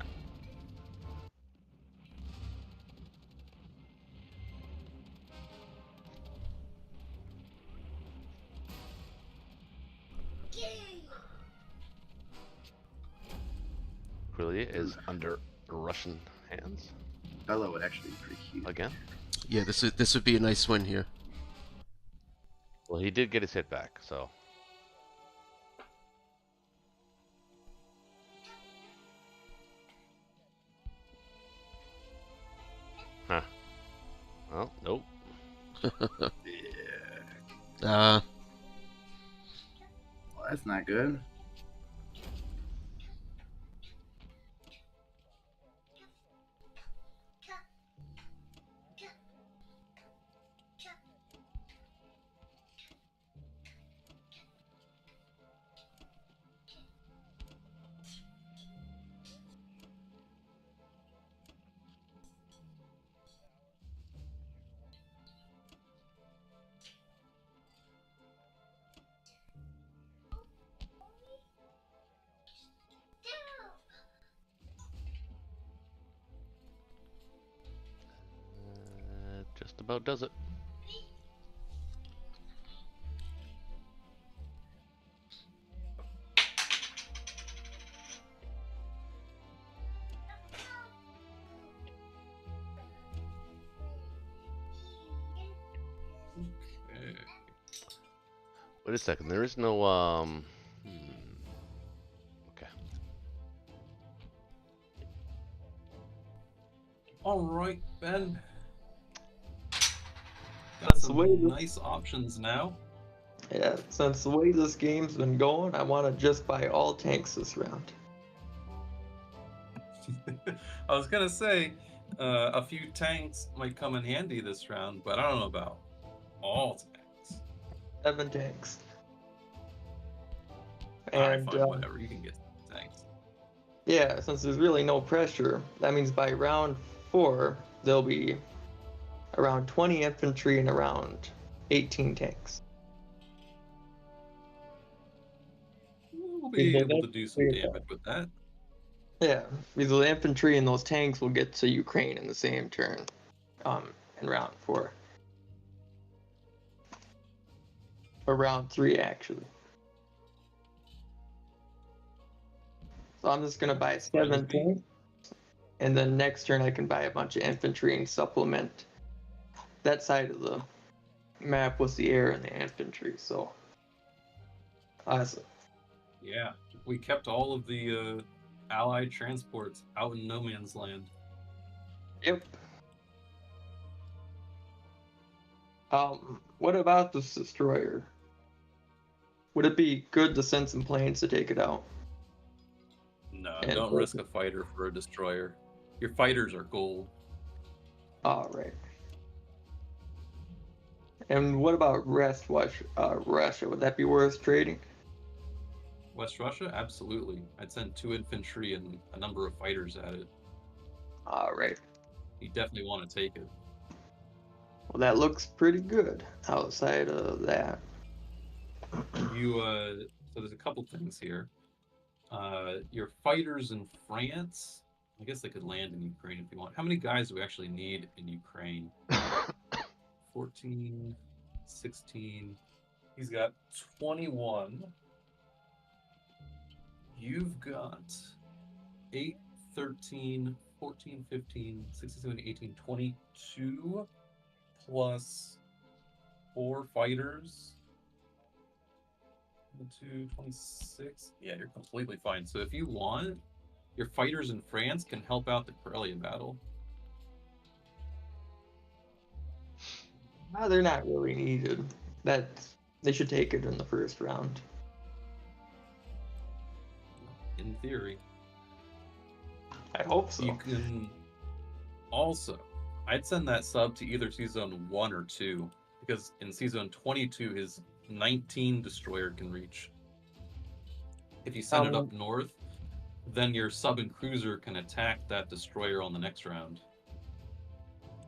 Guerrilla is under Russian hands Bello would actually be pretty cute. again. Yeah, this would be a nice win here. Well, he did get his hit back, so. Huh. Well, nope. Yeah. Well, that's not good. about does it. Okay. Wait a second. There is no Okay. All right, Ben. Got That's the some way this- nice options now. Yeah, since the way this game's been going, I want to just buy all tanks this round. I was gonna say a few tanks might come in handy this round, but I don't know about all tanks. 7 tanks. Alright, And fine, whatever. You can get tanks. yeah, since there's really no pressure, that means by round 4 there'll be around 20 infantry and around 18 tanks. We'll be Yeah, able to that's do some pretty damage with that. Yeah, because the infantry and those tanks will get to Ukraine in the same turn, in round 4. Or round 3, actually. So I'm just gonna buy 7 tanks, and then next turn I can buy a bunch of infantry and supplement that side of the map with the air and the infantry. So, awesome. Yeah, we kept all of the Allied transports out in no man's land. Yep. What about this destroyer? Would it be good to send some planes to take it out? No, And don't risk a fighter for a destroyer. Your fighters are gold. All right. And what about Russia? Would that be worth trading? West Russia? Absolutely. I'd send 2 infantry and a number of fighters at it. All right. You definitely want to take it. Well, that looks pretty good outside of that. So there's a couple things here. Your fighters in France, I guess they could land in Ukraine if you want. How many guys do we actually need in Ukraine? 14, 16. He's got 21. You've got 8, 13, 14, 15, 16, 17, 18, 22 plus 4 fighters. 2, 26. Yeah, you're completely fine. So if you want, your fighters in France can help out the Karelia battle. They're not really needed. They should take it in the first round. In theory. I hope so. You can also, I'd send that sub to either Season 1 or 2, because in Season 22, his 19 destroyer can reach. If you send it up north, then your sub and cruiser can attack that destroyer on the next round.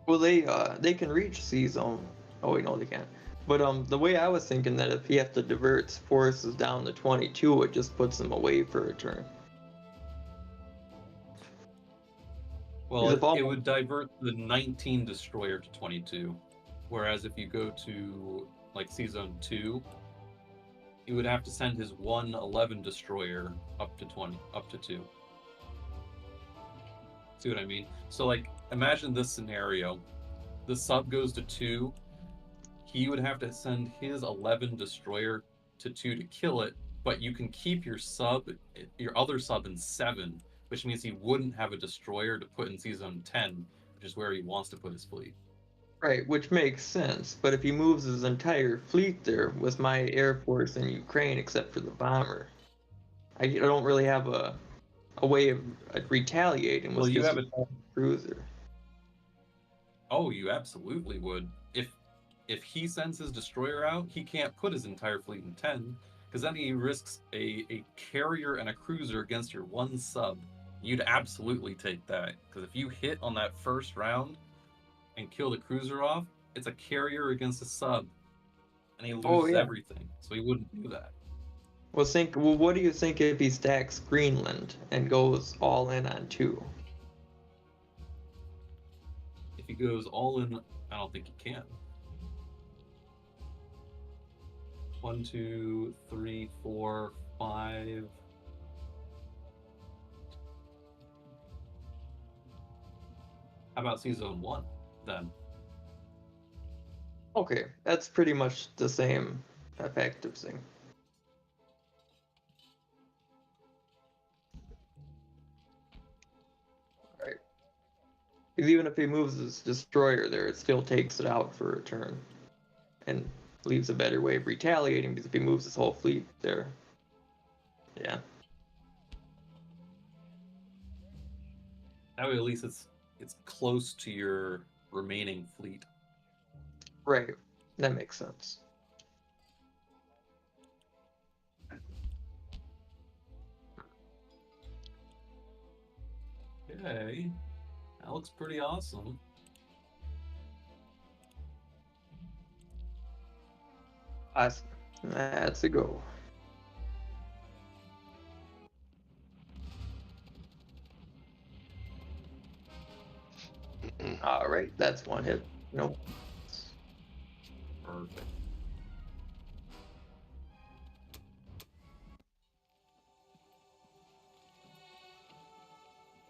Well, they can reach C zone. Oh wait, no, they can't. But the way I was thinking that if he has to divert forces down to 22, it just puts them away for a turn. Well, it would divert the 19 destroyer to 22, whereas if you go to like Season 2, he would have to send his 111 destroyer up to 2. See what I mean? So like, imagine this scenario: the sub goes to 2. He would have to send his 11 destroyer to 2 to kill it, but you can keep your other sub in 7, which means he wouldn't have a destroyer to put in Season 10, which is where he wants to put his fleet. Right, which makes sense. But if he moves his entire fleet there with my air force in Ukraine, except for the bomber, I don't really have a way of retaliating with you just have a cruiser. Oh, you absolutely would. If he sends his destroyer out, he can't put his entire fleet in 10, because then he risks a carrier and a cruiser against your 1 sub. You'd absolutely take that, because if you hit on that first round and kill the cruiser off, it's a carrier against a sub, and he loses everything. So he wouldn't do that. Well, what do you think if he stacks Greenland and goes all in on 2? If he goes all in I don't think you can. 1, 2, 3, 4, 5. How about Sea Zone 1 then? Okay, that's pretty much the same effective thing. Alright. Because even if he moves his destroyer there, it still takes it out for a turn. And leaves a better way of retaliating, because if he moves his whole fleet there. Yeah. That way, at least it's close to your remaining fleet. Right. That makes sense. Okay. That looks pretty awesome. Awesome. That's a go. Alright, that's one hit. Nope. Perfect.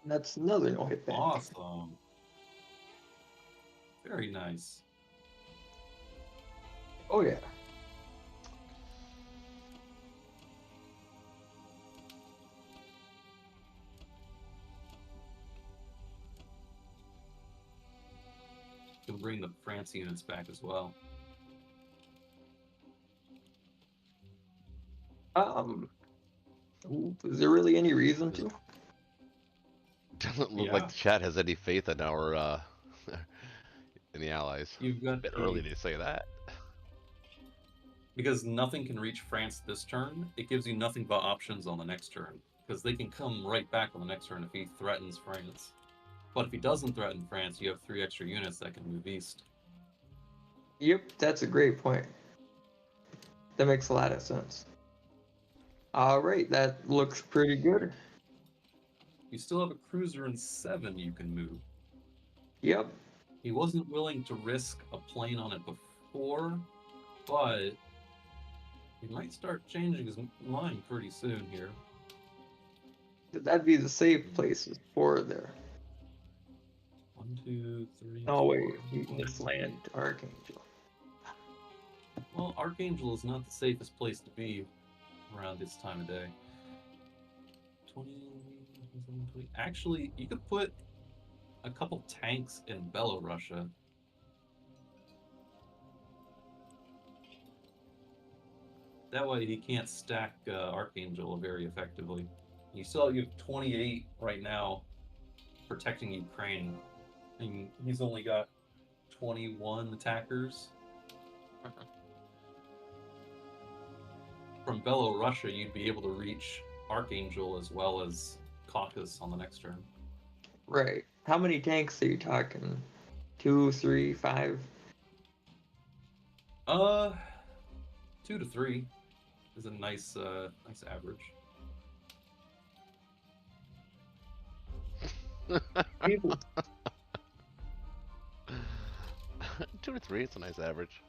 That's another no hit back. Awesome. Very nice. Oh yeah. Can bring the France units back as well. Is there really any reason to? Doesn't look Yeah. like the chat has any faith in our in the Allies. You've got A bit the- early to say that. Because nothing can reach France this turn, it gives you nothing but options on the next turn. Because they can come right back on the next turn if he threatens France. But if he doesn't threaten France, you have 3 extra units that can move east. Yep, that's a great point. That makes a lot of sense. Alright, that looks pretty good. You still have a cruiser in 7 you can move. Yep. He wasn't willing to risk a plane on it before, but he might start changing his mind pretty soon here. That'd be the safe places for there. 1, 2, 3. No way, 4, you 5. just land Archangel. Well, Archangel is not the safest place to be around this time of day. 20. Actually, you could put a couple tanks in Belorussia. That way he can't stack Archangel very effectively. You have 28 right now protecting Ukraine, and he's only got 21 attackers. From Belorussia, you'd be able to reach Archangel as well as Caucasus on the next turn. Right. How many tanks are you talking? 2, 3, 5? 2 to 3 is a nice average. People. 2 to 3, it's a nice average.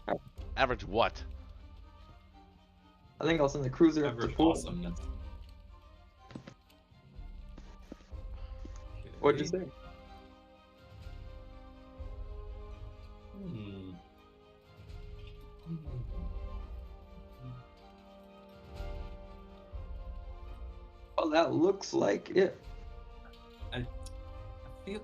Oh. Average what? I think I'll send the cruiser up to Average 4. awesomeness. What'd you say? Hmm. Well, that looks like it. I feel.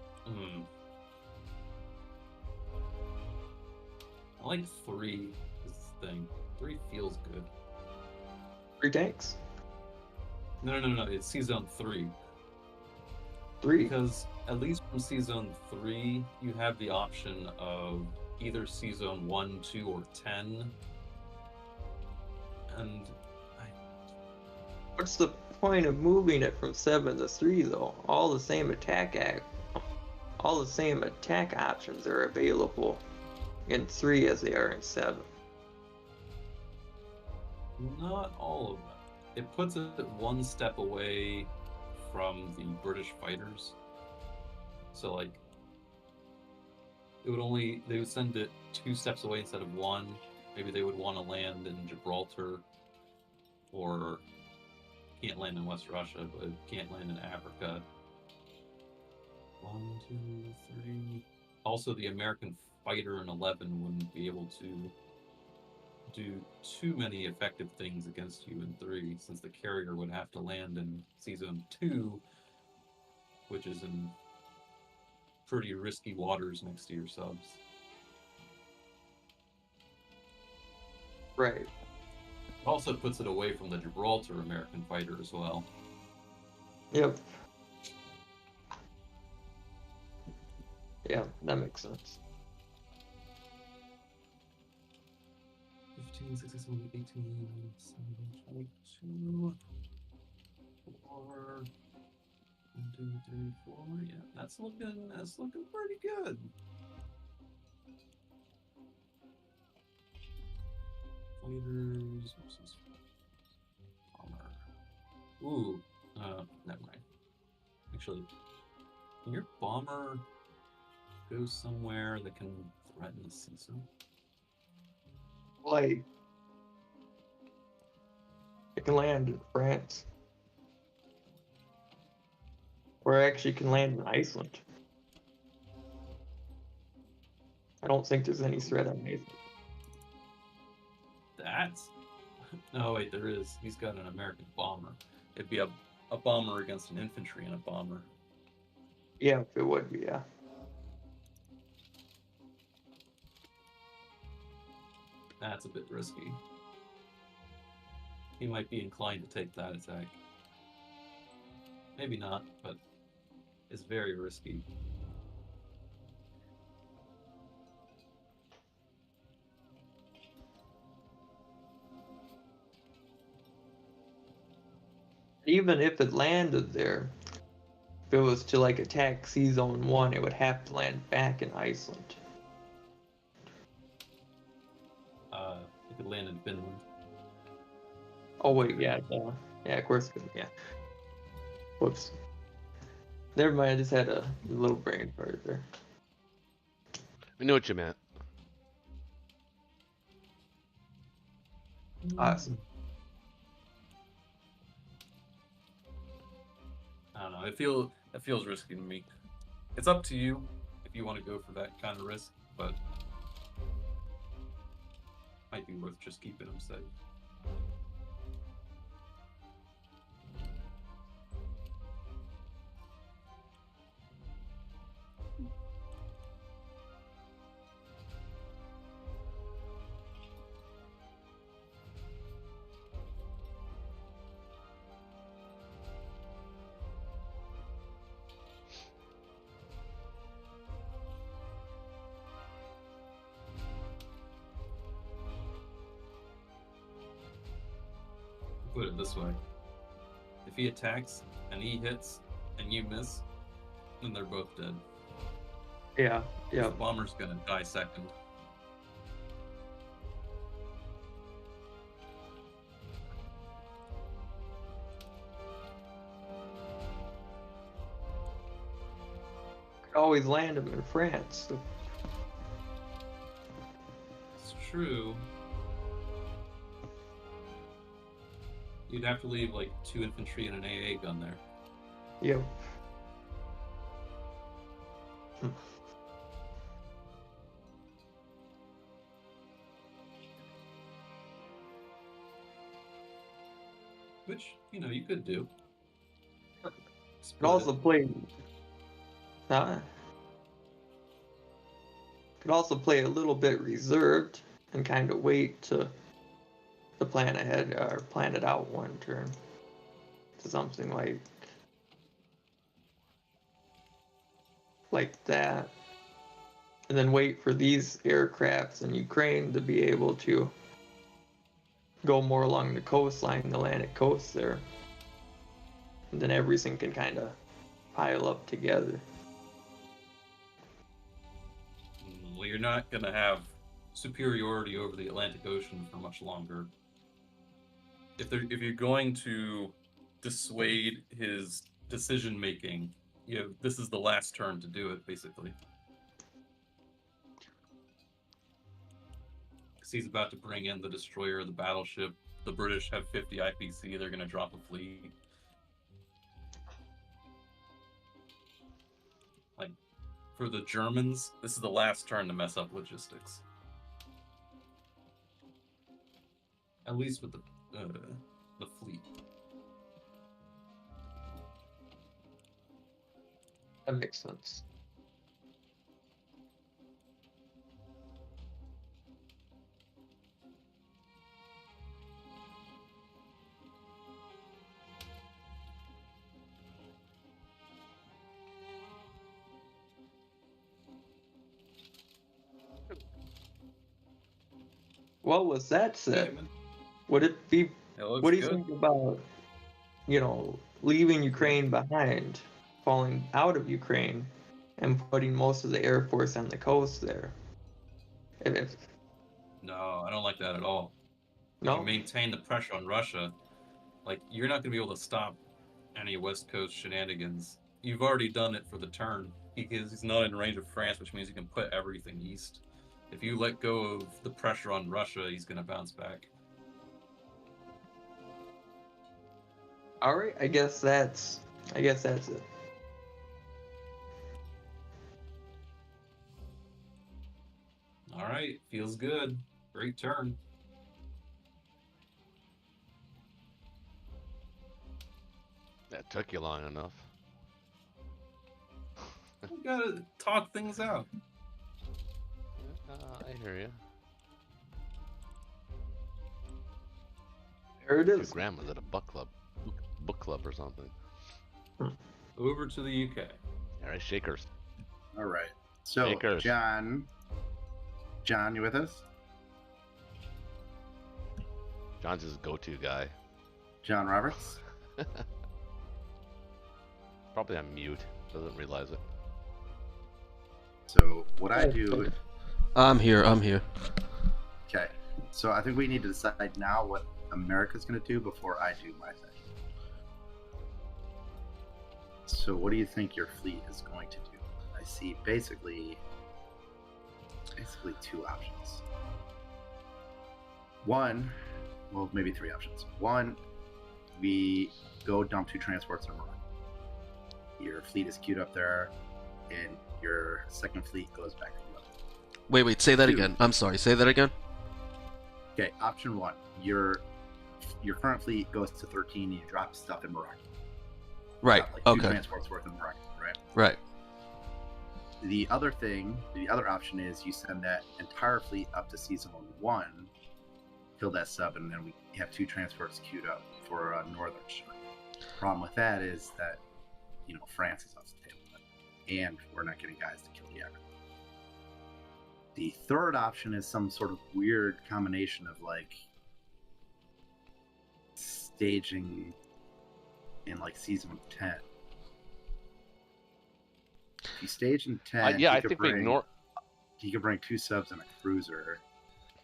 I like 3. This thing. 3 feels good. 3 tanks? No. It's Sea Zone 3. 3. Because at least from Sea Zone 3, you have the option of either Sea Zone 1, 2, or 10. And What's the point of moving it from 7 to 3 though? All the same attack options are available in 3 as they are in 7. not all of them. It puts it one step away from the British fighters. So, like, they would send it 2 steps away instead of 1. Maybe they would want to land in Gibraltar, or can't land in West Russia, but can't land in Africa. 1, 2, 3. Also, the American fighter in 11 wouldn't be able to do too many effective things against you in 3, since the carrier would have to land in Sea Zone 2, which is in pretty risky waters next to your subs. Right. It also puts it away from the Gibraltar American fighter as well. Yep. Yeah, that makes sense. 15, 16, 17, 18, 17, 22, 4, 1, 2, 3, 4. Yeah, that's looking pretty good. Fighters versus bomber. Ooh, never mind. Actually, can your bomber go somewhere that can threaten the sea zone? Like, it can land in France. Or actually can land in Iceland. I don't think there's any threat on Iceland. That's... No, wait, there is. He's got an American bomber. It'd be a bomber against an infantry and a bomber. Yeah, it would be, yeah. That's a bit risky. He might be inclined to take that attack. Maybe not, but it's very risky. Even if it landed there, if it was to like attack Sea Zone 1, it would have to land back in Iceland. It could land in Finland. Oh wait, yeah, yeah, of course, yeah. Whoops. Never mind, I just had a little brain fart there. We know what you meant. Awesome. I don't know. It feels risky to me. It's up to you if you want to go for that kind of risk, but might be worth just keeping them safe. Put it this way. If he attacks and he hits and you miss, then they're both dead. Yeah, yeah. The bomber's gonna die second. Could always land him in France. So. It's true. You'd have to leave like 2 infantry and an AA gun there. Yep. Which, you could do. Could also play. Could also play a little bit reserved and kind of wait to plan ahead or plan it out one turn to something like that, and then wait for these aircrafts in Ukraine to be able to go more along the coastline, the Atlantic coast there, and then everything can kind of pile up together. Well, you're not going to have superiority over the Atlantic Ocean for much longer. If you're going to dissuade his decision making, this is the last turn to do it, basically. because he's about to bring in the destroyer, the battleship. The British have 50 IPC. They're going to drop a fleet. Like, for the Germans, this is the last turn to mess up logistics. At least with the fleet. That makes sense. Well, with that said, would it be? It looks What do you good. think about, leaving Ukraine behind, falling out of Ukraine, and putting most of the Air Force on the coast there? If No, I don't like that at all. If no, you maintain the pressure on Russia, like, you're not going to be able to stop any West Coast shenanigans. You've already done it for the turn. He's not in range of France, which means you can put everything east. If you let go of the pressure on Russia, he's going to bounce back. all right, I guess that's it. All right, feels good. Great turn. That took you long enough. You gotta talk things out. I hear you. There it Your is. grandma's at a book club or something. Over to the UK. All right, shakers. All right. So, Shakers. John, you with us? John's his go-to guy. John Roberts? Probably on mute. Doesn't realize it. So, what I do... I'm here. Okay. So, I think we need to decide now what America's going to do before I do my thing. So, what do you think your fleet is going to do? I see basically two options. One, well, maybe three options. One, we go dump 2 transports in Morocco. Your fleet is queued up there, and your second fleet goes back to Europe. Wait, say that Two. again. I'm sorry, say that again. Okay, option one, your current fleet goes to 13 and you drop stuff in Morocco. Right, Like 2 okay. transports worth in Morocco, right? Right. The other option is you send that entire fleet up to Sea Zone 1, kill that sub, and then we have 2 transports queued up for Northern Shark. Problem with that is that, France is off the table, and we're not getting guys to kill the aggro. The third option is some sort of weird combination of, like, staging in, like, Season 10. If you stage in 10, Yeah, I think we ignore. he could bring 2 subs and a cruiser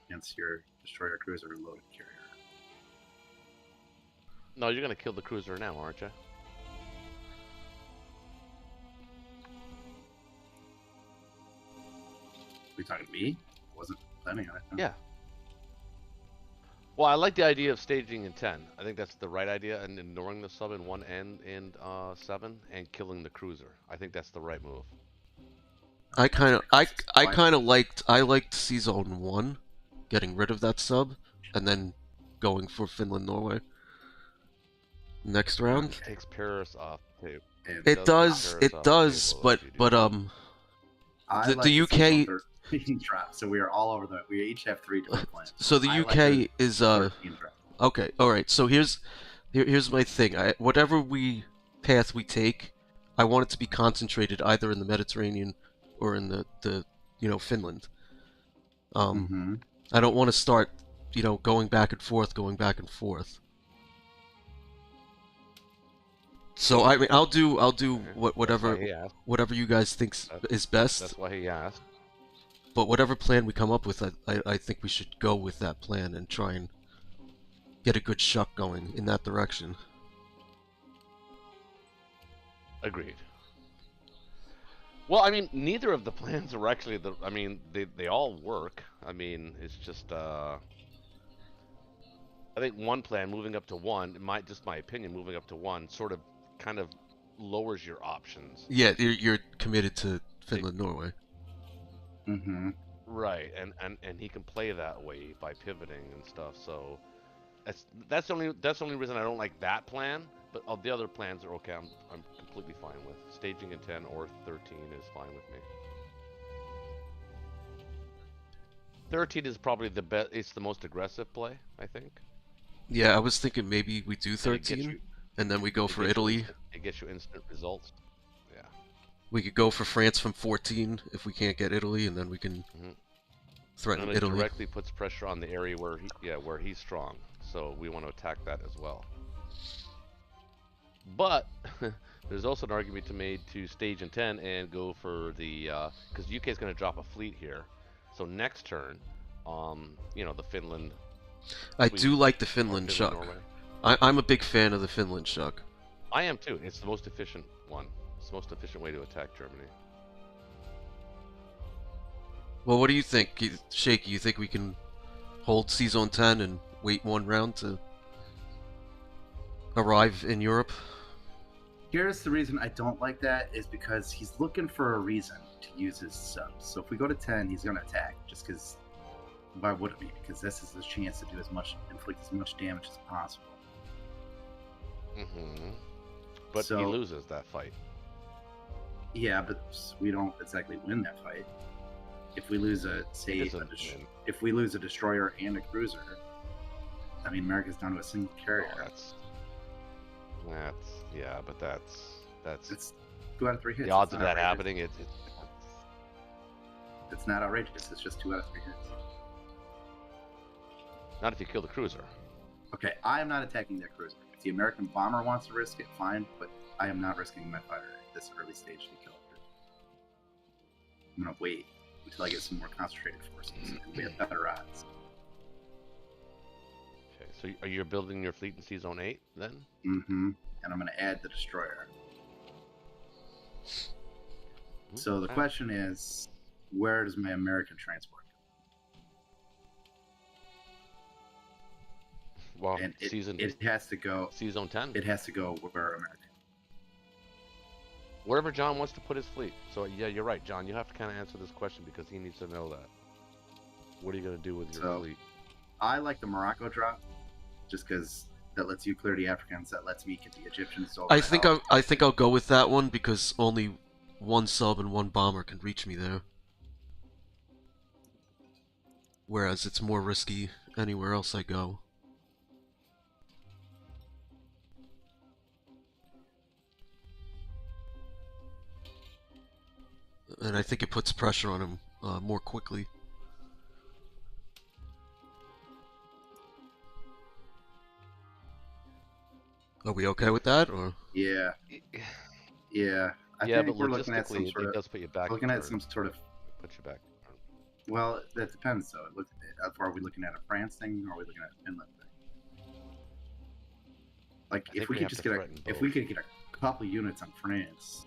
against your destroyer cruiser and loaded carrier. No, you're gonna kill the cruiser now, aren't you? Are you talking to me? I wasn't planning on it. Yeah. Well, I like the idea of staging in 10. I think that's the right idea, and ignoring the sub in 1 and 7, and killing the cruiser. I think that's the right move. I liked Sea Zone 1, getting rid of that sub, and then going for Finland, Norway. Next round. It takes Paris off too. And It does, but I the like UK Season 13 drop, so we are all over we each have 3 different plans. So the I UK like the is 13 drop. okay. All right. So here's my thing. Whatever path we take, I want it to be concentrated either in the Mediterranean or in the Finland. I don't want to start going back and forth. So I mean, I'll do whatever you guys think is best. That's why he asked. But whatever plan we come up with, I think we should go with that plan and try and get a good shuck going in that direction. Agreed. Well, I mean, neither of the plans are actually the. I mean, they all work. I mean, it's just. I think one plan moving up to one, just my opinion, moving up to one sort of kind of lowers your options. Yeah, you're committed to Finland, Norway. Mm-hmm. Right, and he can play that way by pivoting and stuff. So that's the only reason I don't like that plan. But all the other plans are okay. I'm completely fine with staging in 10 or 13 is fine with me. 13 is probably the best. It's the most aggressive play, I think. Yeah, I was thinking maybe we do And it 13, and then we go for gets you Italy. it gets you instant results. Yeah. We could go for France from 14 if we can't get Italy, and then we can threaten And it Italy. directly puts pressure on the area where he's strong. So we want to attack that as well. But there's also an argument to made to stage in 10 and go for the because UK is going to drop a fleet here. So next turn, the Finland. I Sweden, do like the or Finland Shuck. Norway. I'm a big fan of the Finland Shuck. I am too. It's the most efficient one. It's the most efficient way to attack Germany. Well, what do you think, Shaky? You think we can hold C-Zone 10 and wait one round to arrive in Europe? Here's the reason I don't like that is because he's looking for a reason to use his subs. So if we go to 10, he's going to attack just because. Why would it be? Because this is his chance to do inflict as much damage as possible. But So- he loses that fight. Yeah, but we don't exactly win that fight. If we lose He doesn't win. if we lose a destroyer and a cruiser, I mean America's down to a single carrier. Oh, but that's It's 2 out of 3 hits. the odds It's of not that outrageous. happening. It's not outrageous. It's just 2 out of 3 hits. Not if you kill the cruiser. Okay, I am not attacking that cruiser. If the American bomber wants to risk it, fine, but I am not risking my fighter at this early stage to kill it. I'm gonna wait until I get some more concentrated forces and we have better odds. Okay, so are you building your fleet in C-Zone 8 then? Mm-hmm. And I'm gonna add the destroyer. So the Okay. question is, where does my American transport go? Well, And it has to go. C-Zone 10. It has to go where American. Wherever John wants to put his fleet. So yeah, you're right, John. You have to kind of answer this question because he needs to know that. What are you going to do with your So- fleet? I like the Morocco drop, just because that lets you clear the Africans. That lets me get the Egyptians over. I the think help. I think I'll go with that one because only one sub and one bomber can reach me there. Whereas it's more risky anywhere else I go. And I think it puts pressure on him more quickly. Are we okay with that, or? Yeah, yeah. I Yeah, think but we're looking at some logistically, sort it of does put you back. looking at third. some sort of. Put you back. Well, that depends. Though. Are we looking at a France thing, or are we looking at a Finland thing? Like, I think if we we could have just to get threaten if we both. could get a couple units on France.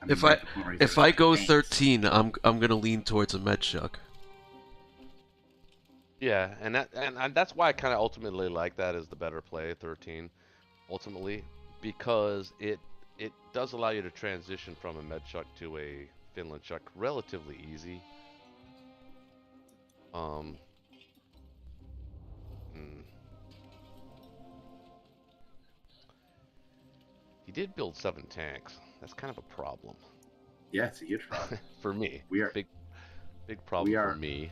I If we're I- at the point where he's If like, I go "Thanks." 13, I'm gonna lean towards a med shuck. Yeah, and that's why I kind of ultimately like that as the better play, 13, ultimately, because it does allow you to transition from a med shuck to a Finland shuck relatively easy. Hmm. He did build 7 tanks. That's kind of a problem Yeah, it's a huge problem. for me. We are big problem are- for me.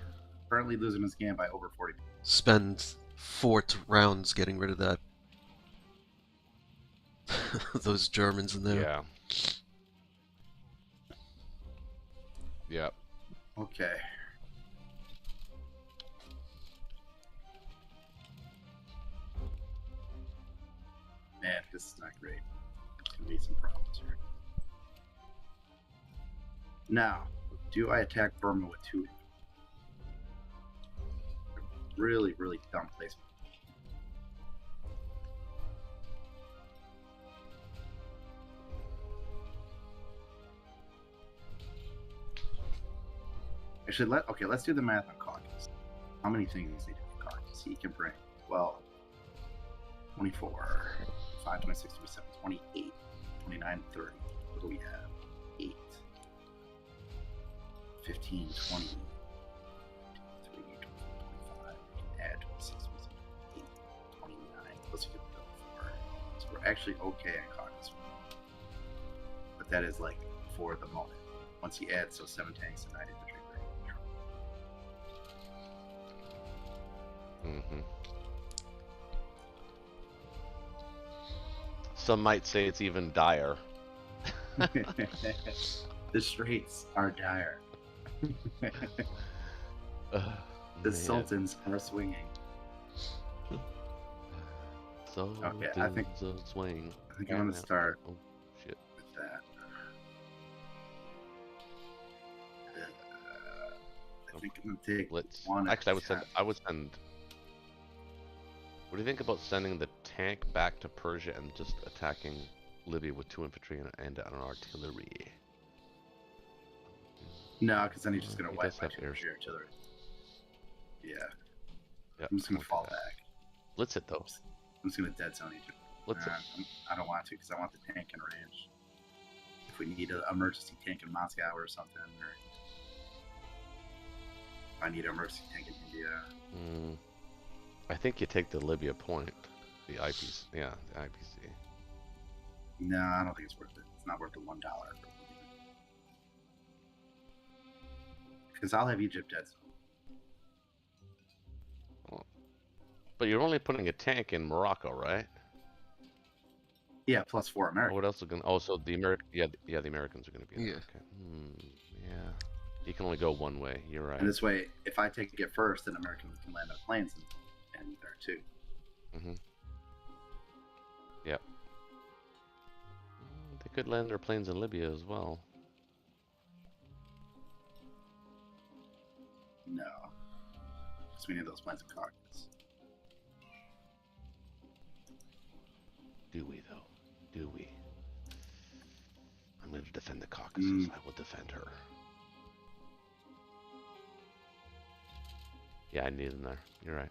currently losing this game by over 40. Spend 4 rounds getting rid of that. Those Germans in there. Yeah. Yep. Okay. Man, this is not great. There's gonna be some problems here. Now, do I attack Burma with 2? Really, really dumb placement. Actually, let's do the math on Caucus. How many things does he do for Caucus? He can bring, well, 24, 5, 26, 27, 28, 29, 30. What do we have? 8, 15, 20, 3, 25. Add 26, 8, 29. Let's get the 4. So we're actually okay on Caucus. But that is like for the moment. Once he adds, so 7 tanks and 9 infantry. Mm-hmm. Some might say it's even dire. The straits are dire. The Man. sultans are swinging. Sultans I think- of swing. I think I'm gonna start Oh shit! with that. I think I'm gonna take Let's. one. Actually, I would send. What do you think about sending the tank back to Persia and just attacking Libya with 2 infantry and an artillery? No, because then he's just gonna He wipe does my have air. artillery. Yeah, Yeah, I'm just gonna look at fall that. back. Blitz it though. I'm just gonna dead zone Egypt. Blitz it. I don't want to because I want the tank in range. If we need an emergency tank in Moscow or something, or if I need an emergency tank in India. I think you take the Libya point. The IPC. Yeah, the IPC. No, I don't think it's worth it. It's not worth the $1. Because I'll have Egypt dead zone. But you're only putting a tank in Morocco, right? Yeah, plus 4 Or Americans. what else is going to... Oh, so the the Americans are going to be in there. Yeah. Okay. Yeah. You can only go one way. You're right. And this way, if I take it first, then Americans can land their planes and there too. Mm-hmm. Yep. They could land their planes in Libya as well. No. Because we need those planes in Caucasus. Do we, though? Do we? I'm going to defend the Caucasus. I will defend her. Yeah, I need them there. You're right.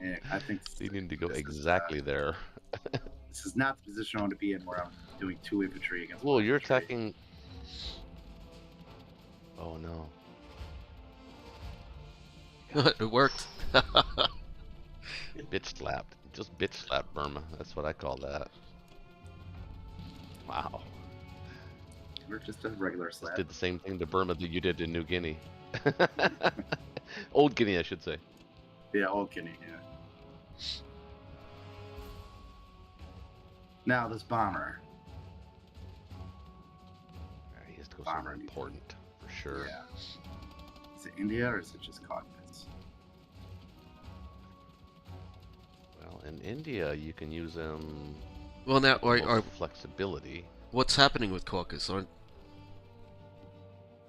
And I think You need to go this is, exactly there. This is not the position I want to be in where I'm doing 2 infantry against Well, 1 you're infantry. attacking... Oh, no. It worked. Bitch slapped. Just bitch slapped Burma. That's what I call that. Wow. We're just a regular slap. Did the same thing to Burma that you did in New Guinea. Old Guinea, I should say. Yeah, Old Guinea, yeah. Now, this bomber. He has to go Bomber somewhere needs- important, for sure. Yeah. Is it India or is it just Caucasus? Well, in India, you can use them Well, now, for flexibility. what's happening with Caucus? Aren't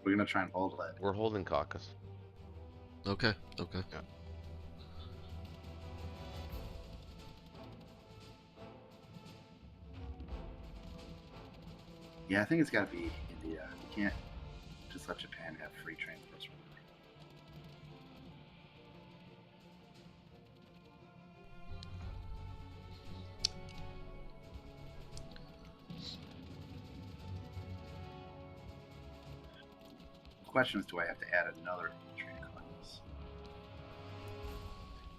We're going to try and hold it. We're holding Caucasus. okay. Yeah, I think it's got to be India. You can't just let Japan have free transports. The question is, do I have to add another train class?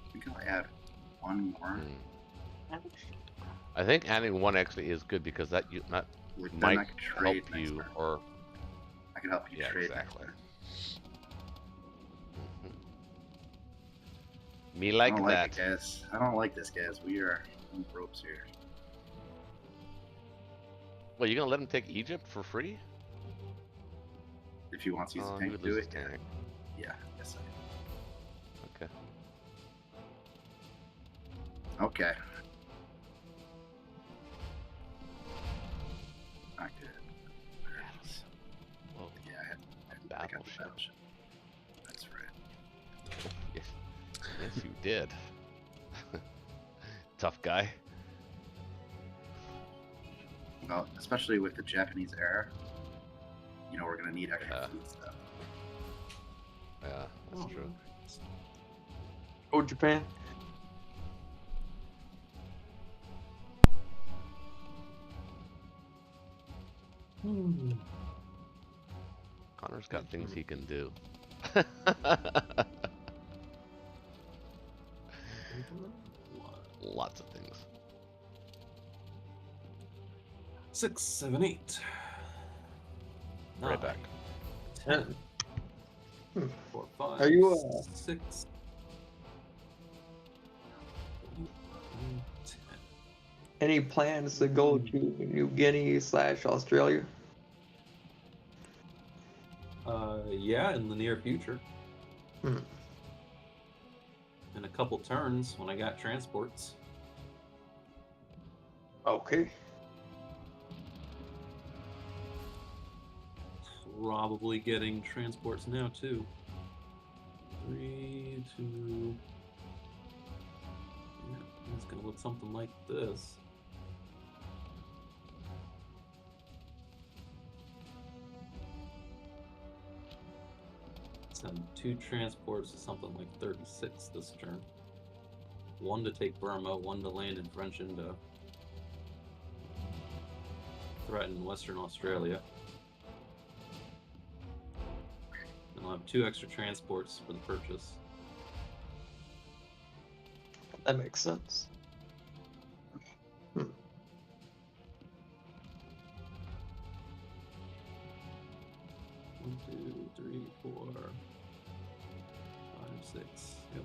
I think I'll add one more. I think adding one actually is good because that Then might I could help trade next you, turn. or I can help you yeah, trade exactly. next turn. Me like I don't that. like it, guys. I don't like this, guys. We are on the ropes here. Well, you gonna let him take Egypt for free? If he wants to use Oh, a he tank would to do lose it, his tank. yeah, yes, Okay. okay. Not good. There it is. Well, Yeah, I got the battleship. battleship. That's right. Yes, yes, you did. Tough guy. Well, especially with the Japanese era, we're gonna need extra Yeah. food stuff. Yeah, that's true. Oh, Japan. Hmm. Connor's got things he can do. Lots of things. 6, 7, 8. Right back. 10. Hmm. 4, 5. Are you, 6. 9, 10. Any plans to go to New Guinea / Australia? Yeah, in the near future. Hmm. In a couple turns when I got transports. Okay. Probably getting transports now too. 3, 2. Yeah, it's gonna look something like this. Send 2 transports to something like 36 this turn. 1 to take Burma, 1 to land in French Indo. Threaten Western Australia. And I'll have 2 extra transports for the purchase. That makes sense. 1, 2, 3, 4, 5, 6. Yep.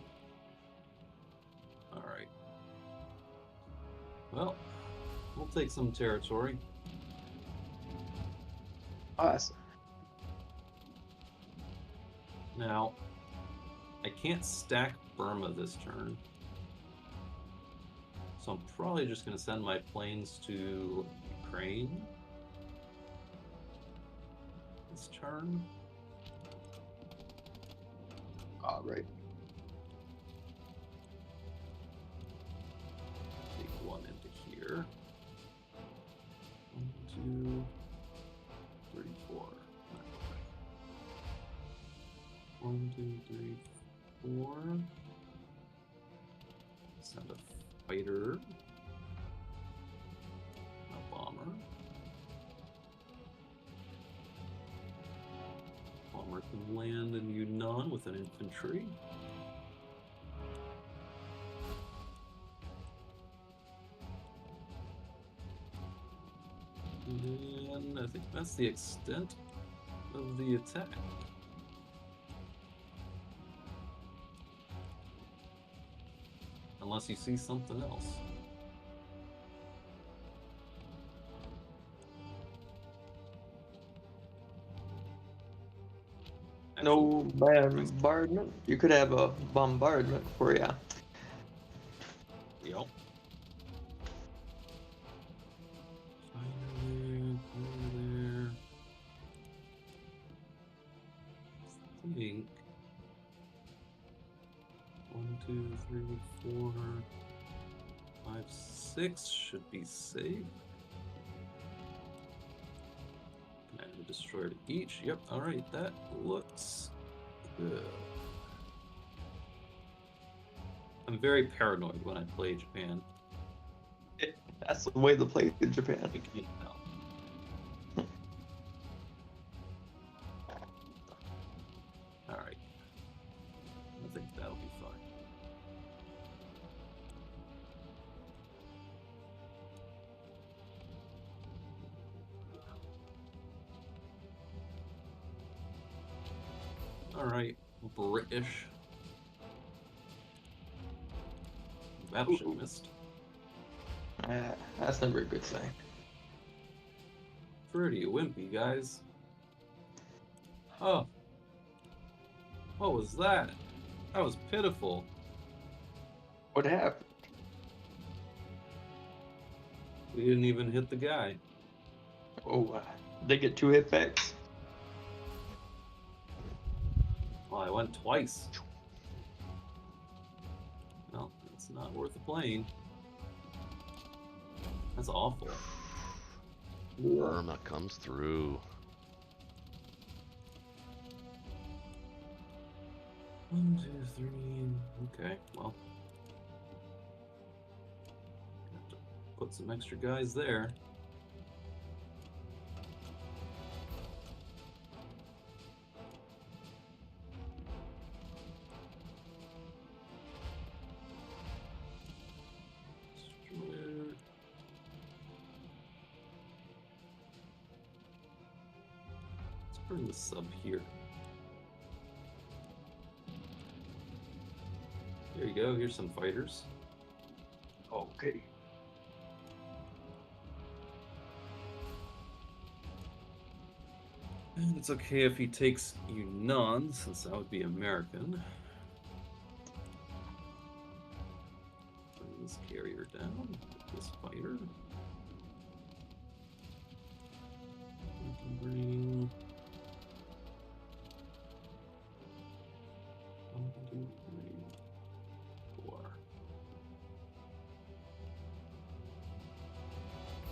Alright. Well, we'll take some territory. Awesome. Now, I can't stack Burma this turn. So I'm probably just going to send my planes to Ukraine this turn. All right. Take 1 into here. 1, 2, 3, 4. 1, 2, 3, 4. Send a fighter. A bomber. Bomber can land in Yunnan with an infantry. And I think that's the extent of the attack. Unless you see something else. No bombardment. You could have a bombardment for you. Yep. Fire there. I think 1, 2, 3, 4, 5, 6 should be safe. And a destroyer to each. Yep. All right. That looks good. I'm very paranoid when I play Japan. That's the way to play in Japan. You can tell. All right. I think that'll be fine. All right, British. Battleship missed. That's never a good sign. Pretty wimpy, guys. Oh. What was that? That was pitiful. What happened? We didn't even hit the guy. Oh, they get 2 hit backs. Well, I went twice. Well, it's not worth a plane. That's awful. Burma comes through. 1, 2, 3. Okay, well. Have to put some extra guys there. Destroyer. Let's bring the sub here. There you go, here's some fighters. Okay. And it's okay if he takes Yunnan, since that would be American. Bring this carrier down, this fighter. We can bring... 1, 2, 3, 4.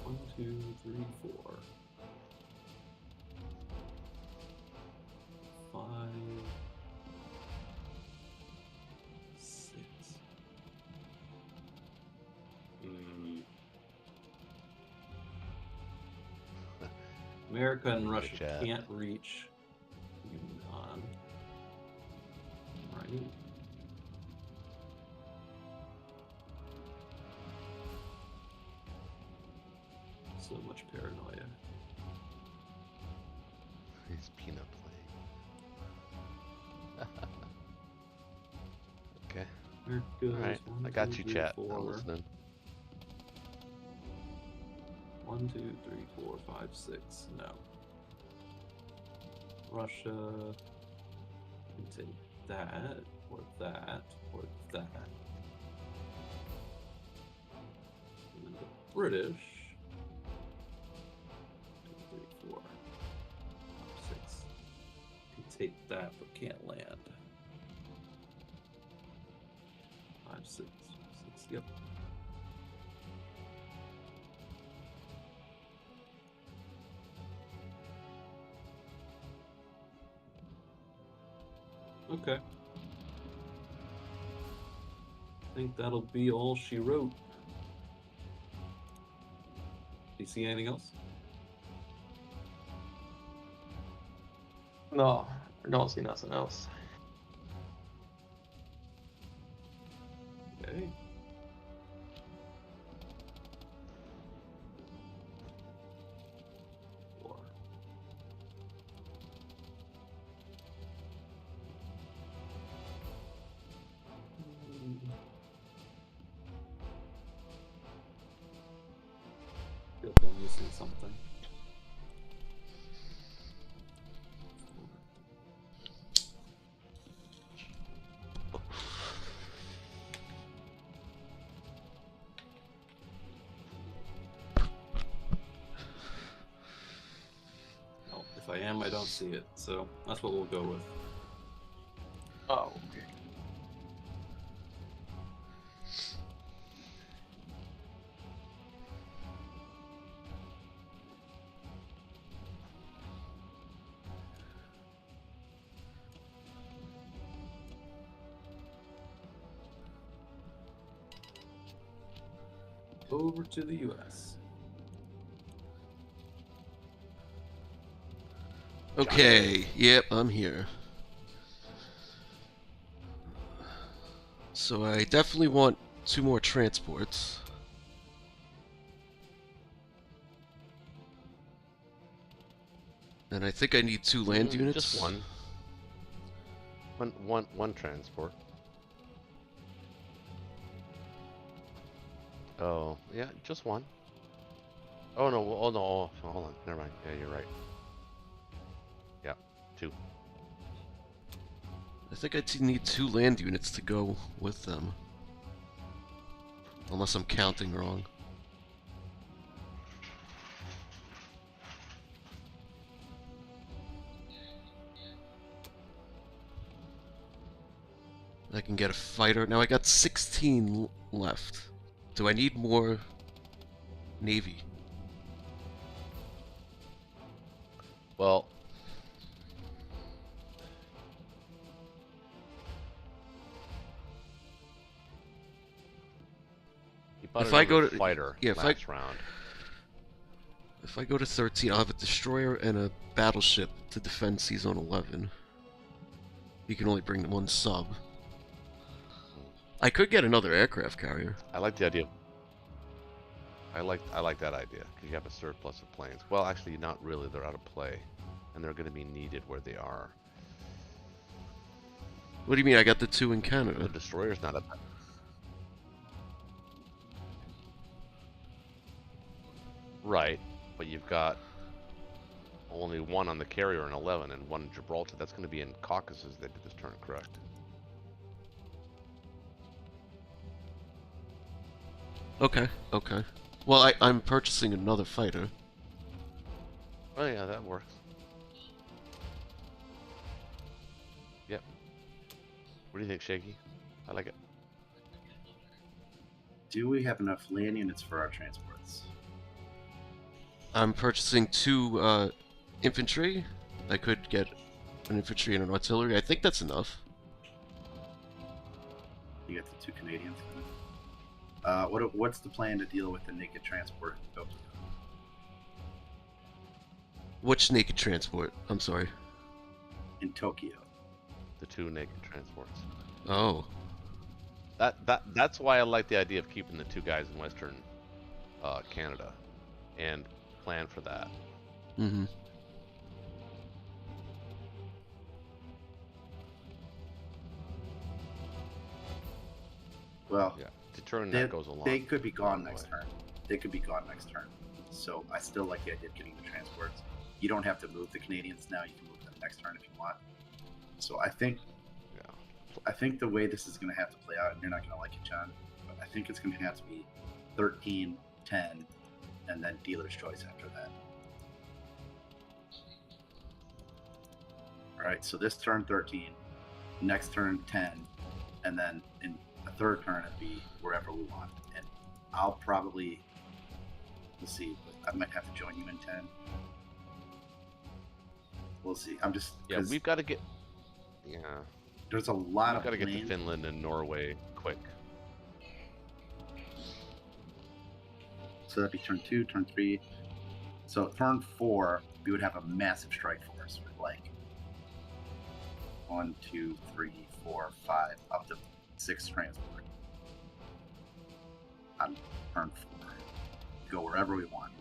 1, 2, 3, 4. 5, 6. America and Russia chat. can't reach Yunnan. Right. So much paranoia. He's peanut playing. Okay. America. Alright. I got you, chat. I'm listening. 1, 2, 3, 4, 5, 6. No. Russia can take that, or that, or that. And then the British. 2, 3, 4, 5, 6. Can take that, but can't land. 5, 6, 6. Yep. Okay. I think that'll be all she wrote. Do you see anything else? No, I don't see nothing else. Okay. Four. Feel like I'm missing something. Well, if I am, I don't see it, so that's what we'll go with. Oh, okay. Over to the US. Okay, yep, I'm here. So I definitely want 2 more transports. And I think I need 2 land units. Just one. One transport. Oh, yeah, just one. Oh no, oh no, oh, hold on, never mind. Yeah, you're right. Yeah, 2. I think I need 2 land units to go with them. Unless I'm counting wrong. I can get a fighter. Now I got 16 left. Do I need more navy? Well, About If I go another to- fighter yeah, if I- last round. If I go to 13, I'll have a destroyer and a battleship to defend C-Zone 11. You can only bring one sub. I could get another aircraft carrier. I like the idea. I like that idea because you have a surplus of planes. Well, actually, not really. They're out of play, and they're going to be needed where they are. What do you mean? I got the 2 in The Canada. destroyer's not a. Right, but you've got only 1 on the carrier in 11 and 1 in Gibraltar. That's going to be in Caucasus that did this turn, correct? Okay, okay. Well, I'm purchasing another fighter. Oh yeah, that works. Yep. What do you think, Shaky? I like it. Do we have enough land units for our transports? I'm purchasing 2 infantry. I could get an infantry and an artillery. I think that's enough. You got the 2 Canadians. What's the plan to deal with the naked transport in Tokyo? Which naked transport? I'm sorry. In Tokyo. The 2 naked transports. Oh. That's why I like the idea of keeping the 2 guys in Western Canada, and plan for that. Mm-hmm. Well, Yeah, deterring they, that goes along. they could be gone the next way. turn. They could be gone next turn. So I still like the idea of getting the transports. You don't have to move the Canadians now. You can move them next turn if you want. So I think the way this is going to have to play out, and you're not going to like it, John, but I think it's going to have to be 13, 10, and then dealer's choice after that. All right, so this turn 13, next turn 10, and then in a third turn it'd be wherever we want. And I'll probably, let's see, I might have to join you in 10. We'll see. I'm just, Yeah, 'cause we've got to get. Yeah, there's a lot we've of got to get to land. Finland and Norway quick. So that'd be turn 2, turn 3. So turn 4, we would have a massive strike force with like 1, 2, 3, 4, 5, up to 6 transport. On turn 4, go wherever we want.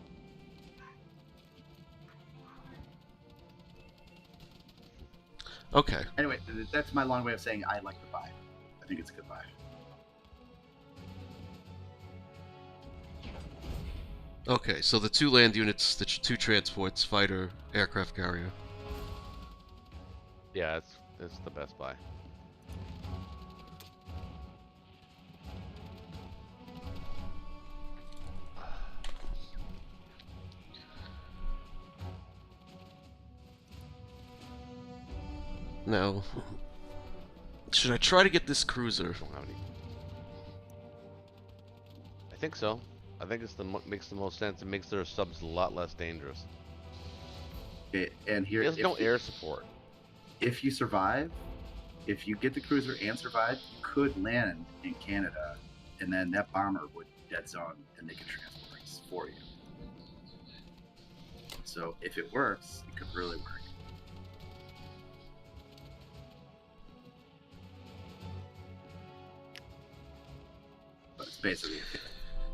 Okay. Anyway, that's my long way of saying I like the buy. I think it's a good buy. Okay, so the 2 land units, the 2 transports, fighter, aircraft carrier. Yeah, it's the best buy. Now, should I try to get this cruiser? Don't have any. I think so. I think it's makes the most sense. It makes their subs a lot less dangerous. Okay, and here, He has no air support. if you survive, if you get the cruiser and survive, you could land in Canada, and then that bomber would dead zone and they could transport for you. So if it works, it could really work. But it's basically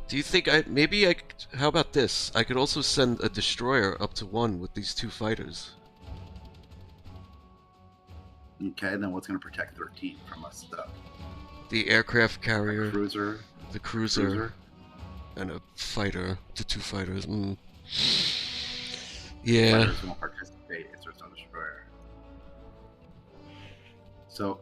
Do you think how about this? I could also send a destroyer up to 1 with these 2 fighters. okay. Then what's going to protect 13 from us? The aircraft The carrier, cruiser, the cruiser, and a fighter. The 2 fighters. Yeah. Fighters won't participate if there's no destroyer. So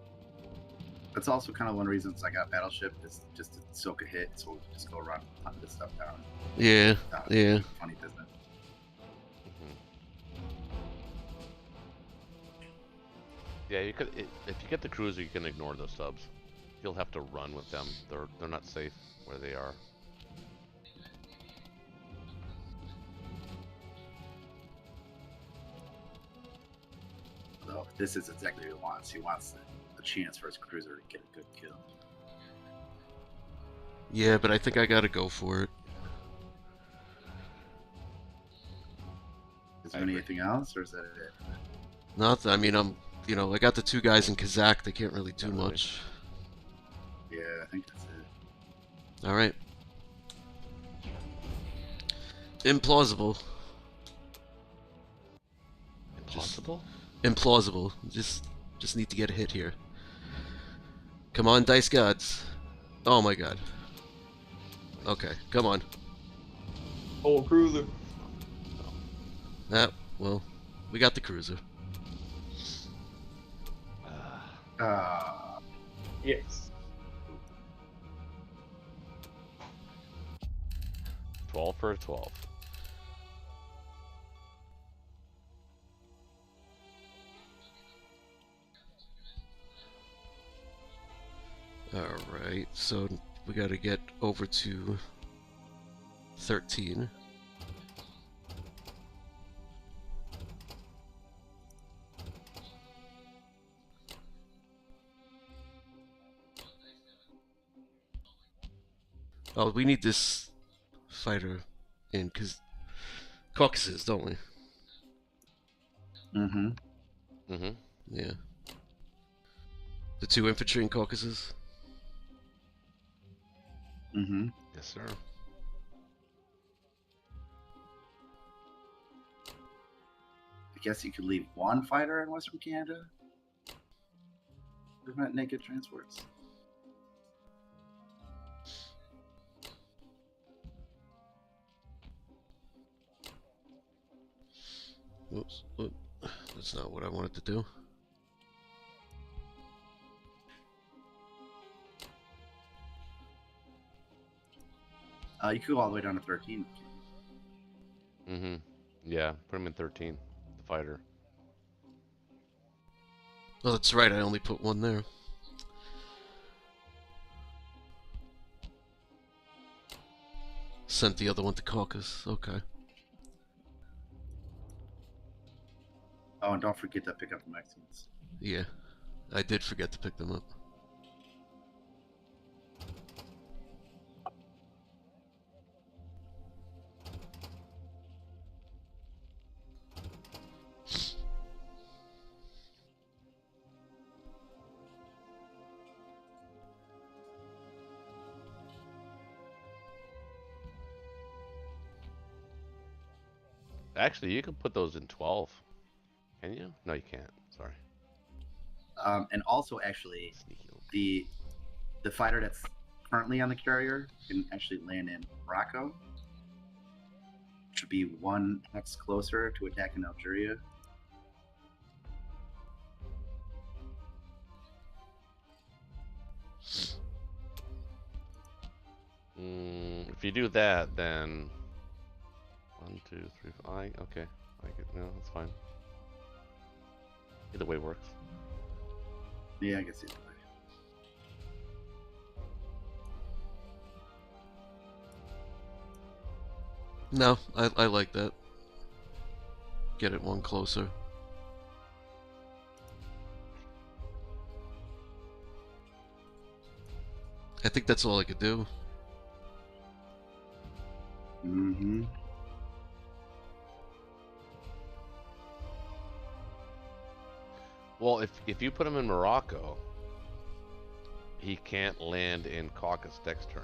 that's also kind of one of the reasons I got Battleship is just to soak a hit, so we can just go run hunt this stuff down. Yeah. Yeah. Funny business. Yeah, you could. If you get the cruiser, you can ignore those subs. You'll have to run with them. They're not safe where they are. So this is exactly what he wants. He wants the chance for his cruiser to get a good kill. Yeah, but I think I gotta go for it. Is there anything else, or is that it? Not, I mean, I got the two guys in Kazakh. They can't really do Not really. much. Yeah, I think that's it. All right. Implausible. Impossible? Implausible. Just need to get a hit here. Come on, dice gods. Oh my god. Okay, come on. Oh, cruiser. Well, we got the cruiser. Yes. 12 for a 12. Alright, so we gotta get over to 13. Oh, we need this fighter in Caucasus, don't we? Mm-hmm. Mm-hmm. Yeah. The 2 infantry in Caucasus? Mm-hmm. Yes, sir. I guess you could leave one fighter in Western Canada. Prevent naked transports. Oops. That's not what I wanted to do. You could go all the way down to 13. Mm-hmm. Yeah, put him in 13. The fighter. Oh, that's right, I only put 1 there. Sent the other one to Caucasus, okay. Oh, and don't forget to pick up the Mexicans. Yeah, I did forget to pick them up. Actually, you can put those in 12. Can you? No, you can't. Sorry. And also, actually, Sneaky little- the fighter that's currently on the carrier can actually land in Morocco. Should be 1 hex closer to attacking Algeria. If you do that, then 1, 2, 3, 4. Okay. No, that's fine. Either way works. Yeah, I guess either way. No, I like that. Get it 1 closer. I think that's all I could do. Mm-hmm. Well, if you put him in Morocco, he can't land in Caucasus next turn.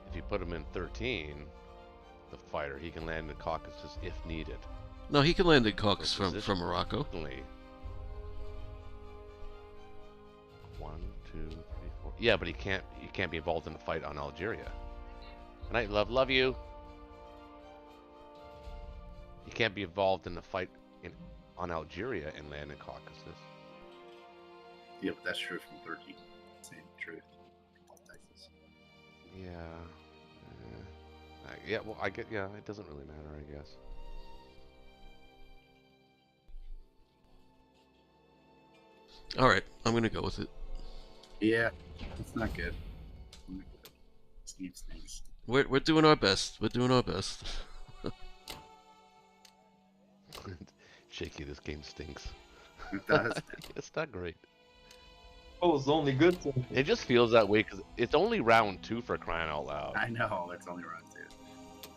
If you put him in 13, the fighter, he can land in Caucasus if needed. No, he can land in Caucasus For from Morocco. Only 1, 2, 3, 4. Yeah, but he can't be involved in the fight on Algeria. Good night, love you. He can't be involved in the fight on Algeria and land in Caucasus. Yep, that's true from 13. Same truth. All Texas. Yeah. Yeah, well, yeah, it doesn't really matter, I guess. Alright, I'm gonna go with it. Yeah, it's not good. This game stinks. We're doing our best. We're doing our best. Shaky, this game stinks. It does. It's not great. Oh, it's the only good thing. It just feels that way because it's only round 2 for crying out loud. I know it's only round 2,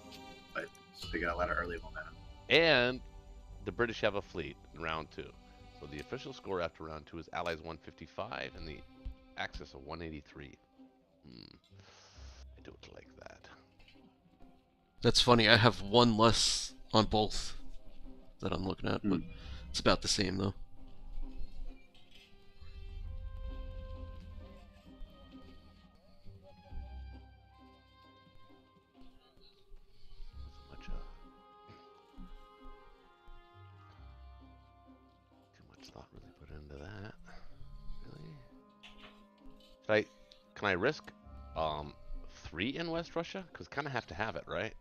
but they got a lot of early momentum. And the British have a fleet in round 2. So the official score after round 2 is Allies 155 and the Axis of 183. I don't like that. That's funny. I have one less on both that I'm looking at, but Hmm. it's about the same though. Too much thought really put into that. Really? Can I risk 3 in West Russia? Because kind of have to have it, right?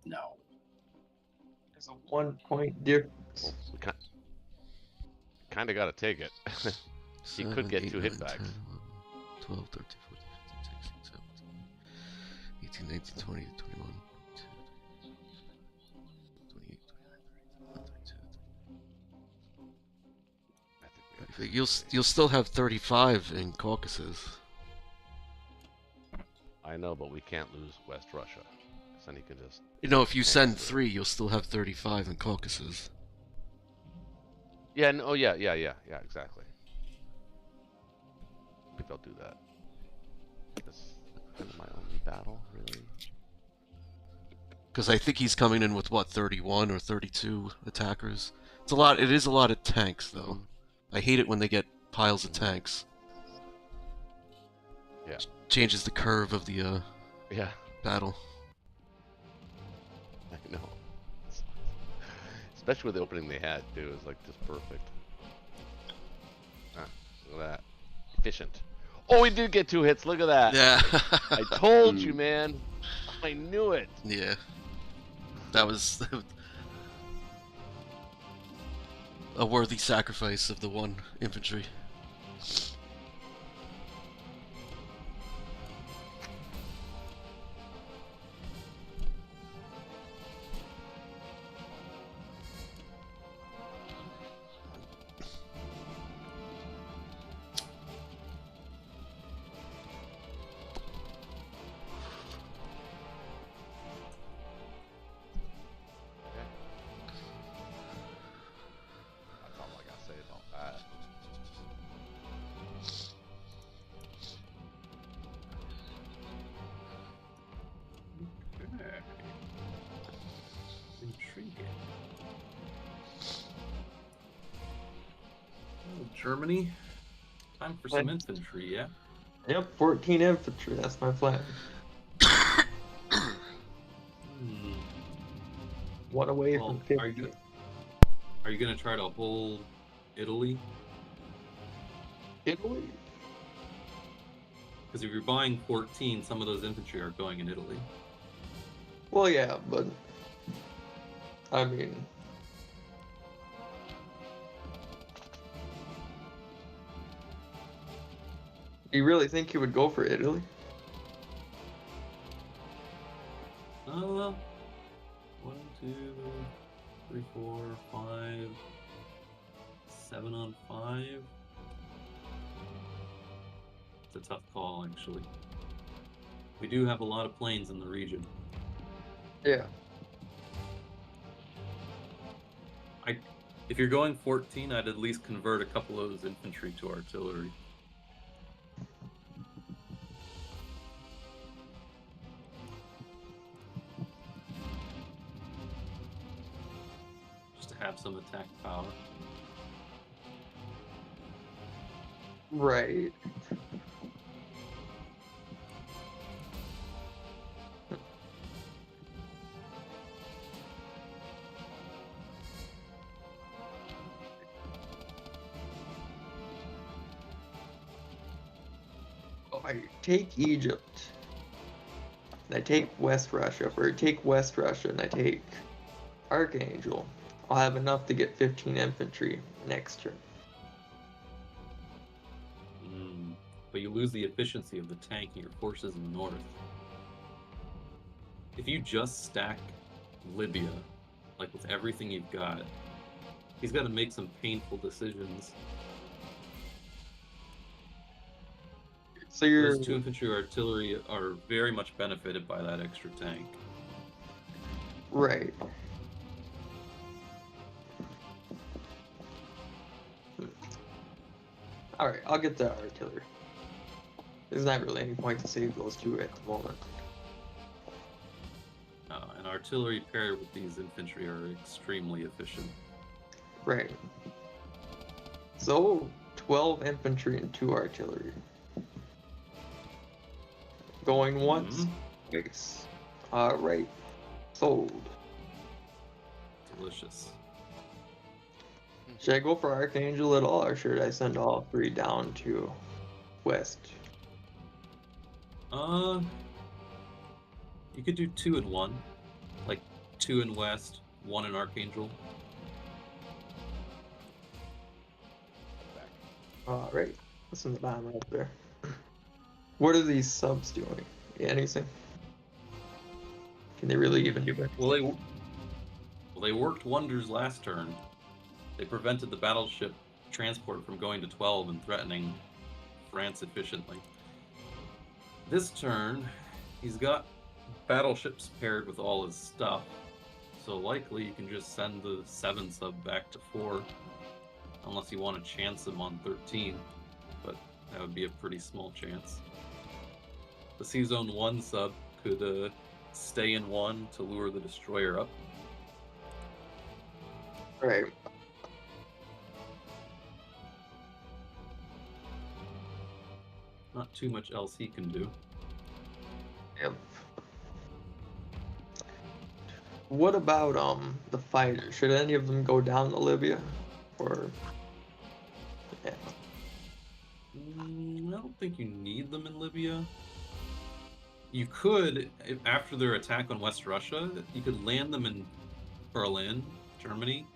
No. There's a 1 point difference. Well, we kind of got to take it. He could get 2 hit backs. 12, 13, 14, 15, 16, 17, 18, 19, 20, 21, 28, 29, 30, 32. I think we have You'll still have 35 in Caucasus. I know, but we can't lose West Russia. Because then he can just... You know, if you send 3, you'll still have 35 in Caucasus. Yeah, no, yeah, exactly. I think I'll do that. This is my only battle, really. Because I think he's coming in with, what, 31 or 32 attackers? It's a lot. It is a lot of tanks, though. I hate it when they get piles of tanks. Yeah. Changes the curve of the Yeah, battle. I know. Especially with the opening they had, too. It was like just perfect. Ah, look at that. Efficient. Oh, we did get 2 hits. Look at that. Yeah. I told you, man. I knew it. Yeah. That was a worthy sacrifice of the 1 infantry. That's all I gotta say about that. Okay. Intriguing. Oh, Germany. Time for some infantry, yeah? Yep, 14 infantry. That's my plan. Hmm. 1 away Well, from 50. Are you gonna try to hold Italy? Italy? Because if you're buying 14, some of those infantry are going in Italy. Well, yeah, but I mean, do you really think he would go for Italy? 1, 2, 3, 4, 5, 7 on 5. It's a tough call, actually. We do have a lot of planes in the region. Yeah. If you're going 14, I'd at least convert a couple of those infantry to artillery. Just to have some attack power. Right. Oh, I take Egypt. And I take West Russia, or take West Russia, and I take Archangel. I'll have enough to get 15 infantry next turn. But you lose the efficiency of the tank and your forces in the north. If you just stack Libya, like with everything you've got, he's got to make some painful decisions. So you're Those 2 infantry artillery are very much benefited by that extra tank. right. All right, I'll get the artillery. There's not really any point to save those 2 at the moment. And artillery paired with these infantry are extremely efficient. Right. So 12 infantry and 2 artillery. Going once. Twice. All right. Sold. Delicious. Should I go for Archangel at all, or should I send all 3 down to west? You could do 2 in 1, like 2 in west, 1 in Archangel. All right. What's in the bottom right there? What are these subs doing? Anything? Can they really even do it? Well, they worked wonders last turn. They prevented the battleship transport from going to 12 and threatening France efficiently. This turn, he's got battleships paired with all his stuff, so likely you can just send the 7 sub back to 4, unless you want to chance him on 13, but that would be a pretty small chance. The Sea Zone 1 sub could stay in 1 to lure the destroyer up. Right. Not too much else he can do. Yep. What about the fighters? Should any of them go down to Libya, or? Yeah. I don't think you need them in Libya. You could, after their attack on West Russia, you could land them in Berlin, Germany.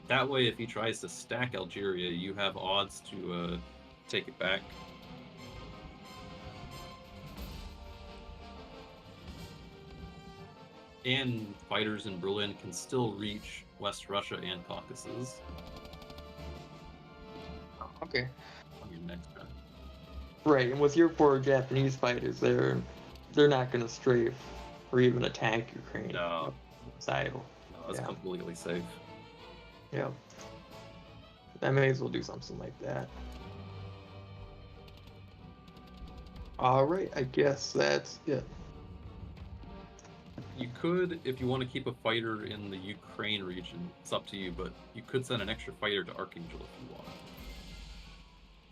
That way, if he tries to stack Algeria, you have odds to take it back. And fighters in Berlin can still reach West Russia and Caucasus Okay. on your next turn. Right, and with your 4 Japanese fighters, they're not gonna strafe or even attack Ukraine. No. Side. No, it's Yeah. completely safe. Yeah. I may as well do something like that. Alright, I guess that's it. You could, if you want to keep a fighter in the Ukraine region, it's up to you, but you could send an extra fighter to Archangel if you want.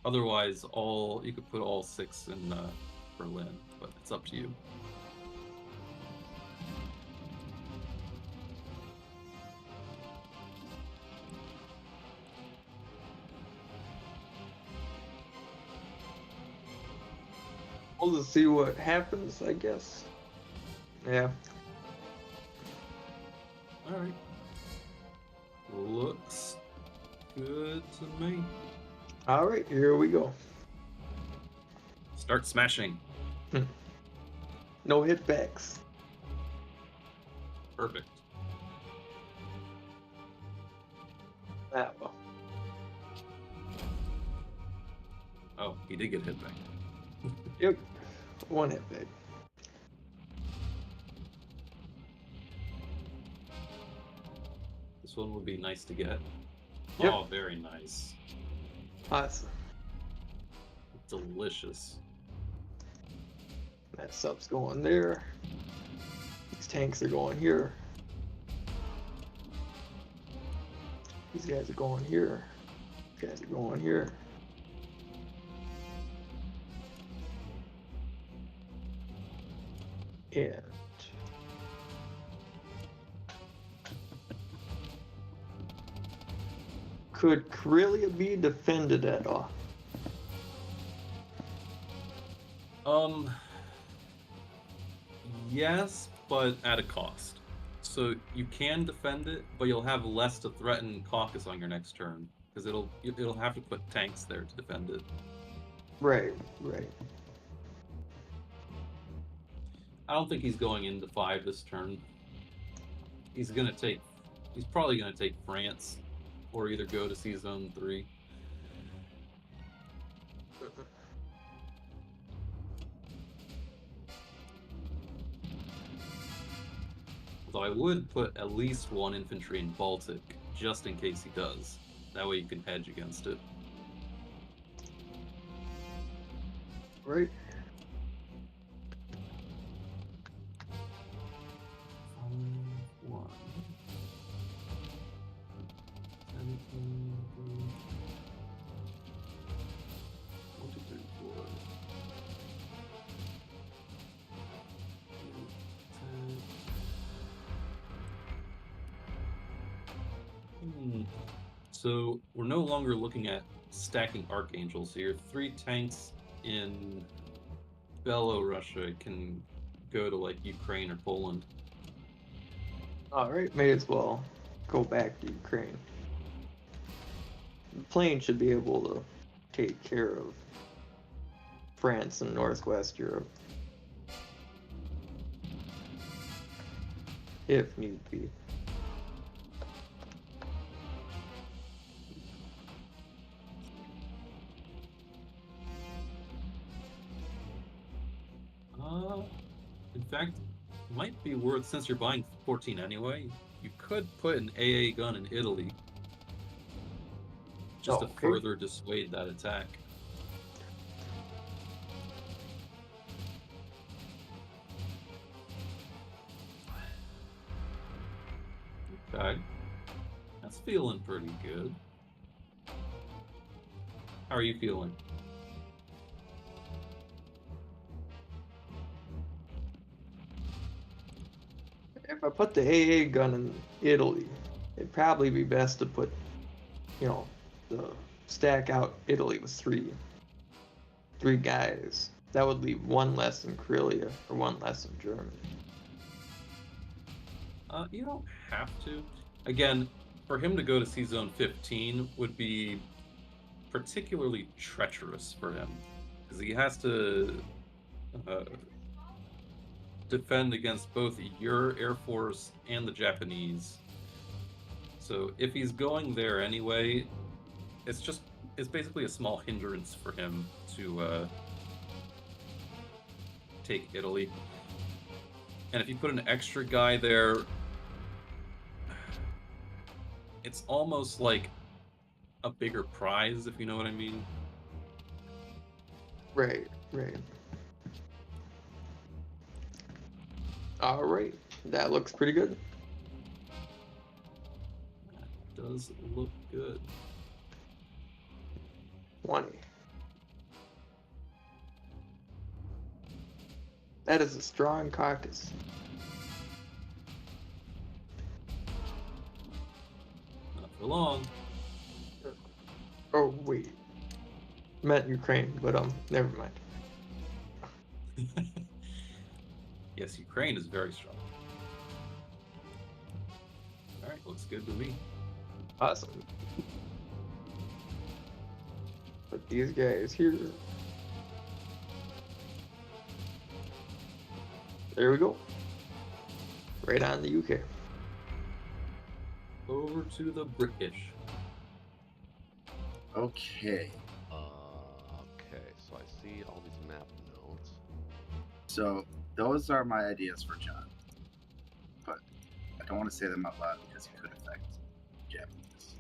Otherwise, you could put all 6 in Berlin, but it's up to you. We'll just see what happens, I guess. Yeah. Alright. Looks good to me. Alright, here we go. Start smashing. No hitbacks. Perfect. That well. Oh, he did get hit back. Yep. 1 hitback. This one would be nice to get. Yep. Oh, very nice. Awesome. Delicious. That sub's going there. These tanks are going here. These guys are going here. These guys are going here. And could Karelia be defended at all? Yes, but at a cost. So you can defend it, but you'll have less to threaten Caucasus on your next turn, because it'll have to put tanks there to defend it. Right, right. I don't think he's going into 5 this turn. He's probably gonna take France, or either go to Sea Zone 3. So I would put at least 1 infantry in Baltic, just in case he does. That way you can hedge against it. Right. One. 17, 1, 2, 3, 4. 10. So we're no longer looking at stacking Archangels here. 3 tanks in Belorussia can go to like Ukraine or Poland. Alright, may as well go back to Ukraine. The plane should be able to take care of France and Northwest Europe. If need be. In fact, it might be worth, since you're buying 14 anyway, you could put an AA gun in Italy just to Okay. further dissuade that attack. Okay. That's feeling pretty good. How are you feeling? If I put the AA gun in Italy, it'd probably be best to put, the stack out Italy with three guys. That would leave 1 less in Karelia or 1 less in Germany. You don't have to. Again, for him to go to Sea Zone 15 would be particularly treacherous for him, because he has to defend against both your Air Force and the Japanese. So if he's going there anyway, it's basically a small hindrance for him to take Italy. And if you put an extra guy there, it's almost like a bigger prize, if you know what I mean. Right. Alright, that looks pretty good. That does look good. 20. That is a strong caucus. Not for long. Oh, wait. Meant Ukraine, but never mind. Yes, Ukraine is very strong. Alright, looks good to me. Awesome. Put these guys here. There we go. Right on the UK. Over to the British. Okay. Okay, so I see all these map notes. So those are my ideas for John, but I don't want to say them out loud because it could affect Japanese.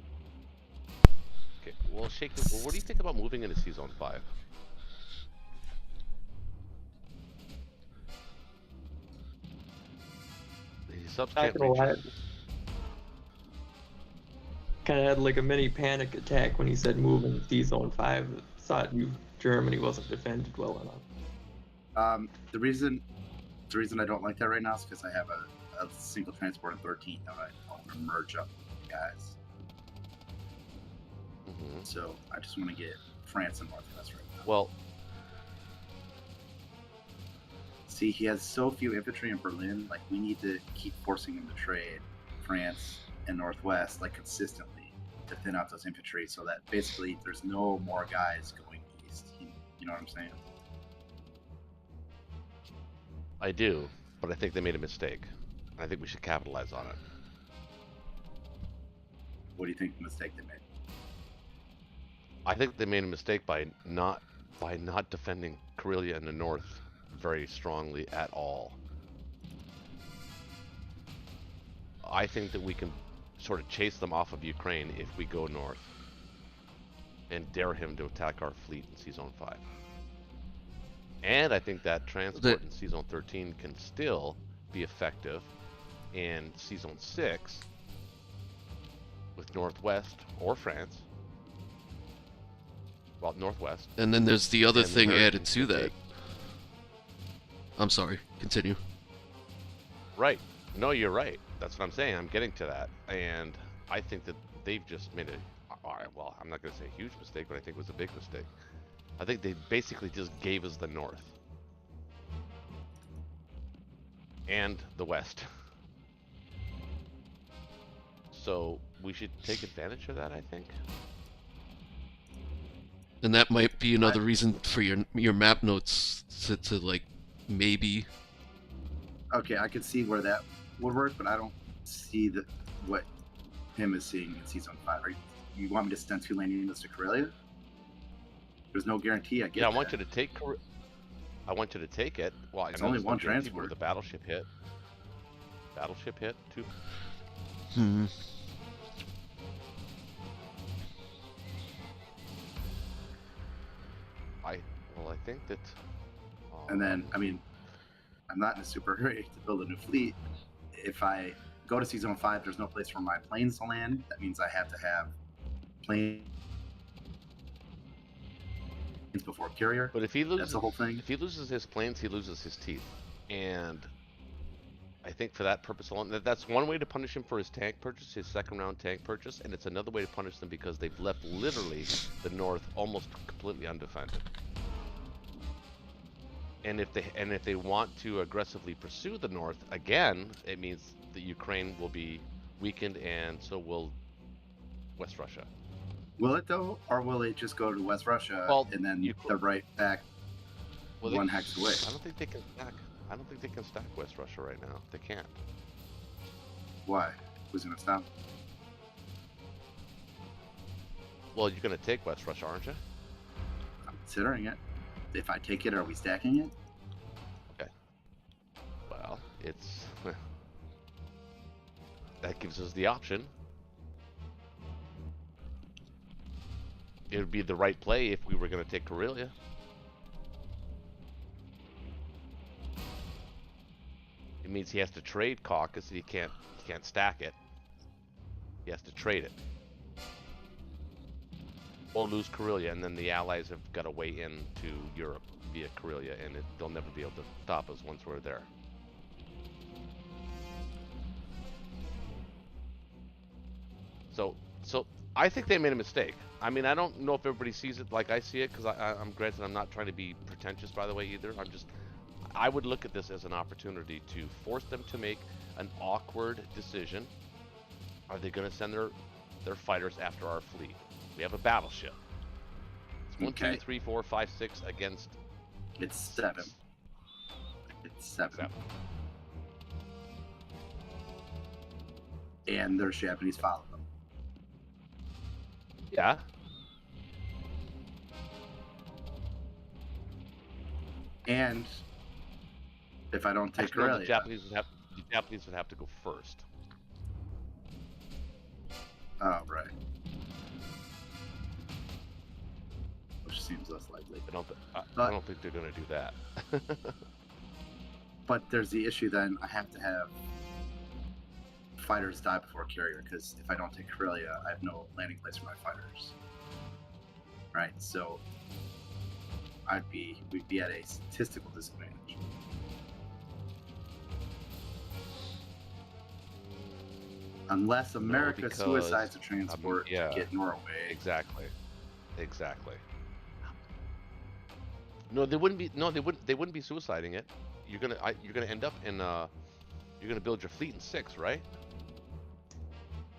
Okay, well, Shake, what do you think about moving into Sea Zone 5? The subs Not can't gonna reach lie. it. Kind of had like a mini panic attack when he said move in T-Zone 5. Thought Germany wasn't defended well enough. The reason I don't like that right now is because I have a single transport in 13 that I want to merge up with the guys. Mhm. So I just want to get France and Northwest right now. Well, See, he has so few infantry in Berlin. Like, we need to keep forcing him to trade France and Northwest, like, consistently to thin out those infantry so that basically there's no more guys going east. You know what I'm saying? I do, but I think they made a mistake. I think we should capitalize on it. What do you think the mistake they made? I think they made a mistake by not defending Karelia in the north very strongly at all. I think that we can sort of chase them off of Ukraine if we go north and dare him to attack our fleet in Sea Zone 5. And I think that transport in Sea Zone 13 can still be effective in Sea Zone 6 with Northwest or France. Well, Northwest. And then there's the other And the thing added Americans to can that. take- I'm sorry, continue. Right. No, you're right. That's what I'm saying. I'm getting to that. And I think that they've just made well, I'm not going to say a huge mistake, but I think it was a big mistake. I think they basically just gave us the North. And the West. So we should take advantage of that, I think. And that might be another reason for your map notes to like maybe. Okay, I could see where that would work, but I don't see what him is seeing in Sea Zone 5. You want me to send 2 landing units to Karelia? There's no guarantee I get Yeah, I that. want you to take. I want you to take it. Well, It's I know only there's no one guarantee, but transport. with the battleship hit. Battleship hit too. Hmm. I think that. And then, I mean, I'm not in a super hurry to build a new fleet. If I go to Sea Zone 5, there's no place for my planes to land. That means I have to have planes before carrier. But if he loses, That's the whole thing. if he loses his planes, he loses his teeth. And I think for that purpose alone, that's one way to punish him for his tank purchase, his second round tank purchase, and it's another way to punish them because they've left literally the North almost completely undefended. And if they want to aggressively pursue the North again, it means that Ukraine will be weakened, and so will West Russia. Will it though, or will it just go to West Russia Well, and then you- they're right back Well, one hex away? I don't think they can stack. I don't think they can stack West Russia right now. They can't. Why? Who's gonna stop? Well, you're gonna take West Russia, aren't you? I'm considering it. If I take it, are we stacking it? Well, it's that gives us the option. It would be the right play if we were going to take Karelia. It means he has to trade Caucasus. He can't stack it. He has to trade it. Or lose Karelia, and then the Allies have got a way into Europe via Karelia, and they'll never be able to stop us once we're there. So I think they made a mistake. I mean, I don't know if everybody sees it like I see it, because I'm granted I'm not trying to be pretentious, by the way, either. I would look at this as an opportunity to force them to make an awkward decision. Are they going to send their fighters after our fleet? We have a battleship. It's 1, Okay. 2, 3, 4, 5, 6 against It's 7. It's 7. 7. And there's Japanese follow them. Yeah. And if I don't take Actually, no, Karelia, the Japanese would have to go first. oh right, which seems less likely. I don't think they're going to do that. But there's the issue then. I have to have fighters die before carrier, because if I don't take Karelia, I have no landing place for my fighters. Right, so we'd be at a statistical disadvantage. Unless America because, suicides a transport yeah. to get Norway. Exactly. No, they wouldn't be. No, they wouldn't be suiciding it. You're gonna end up in. You're gonna build your fleet in 6, right?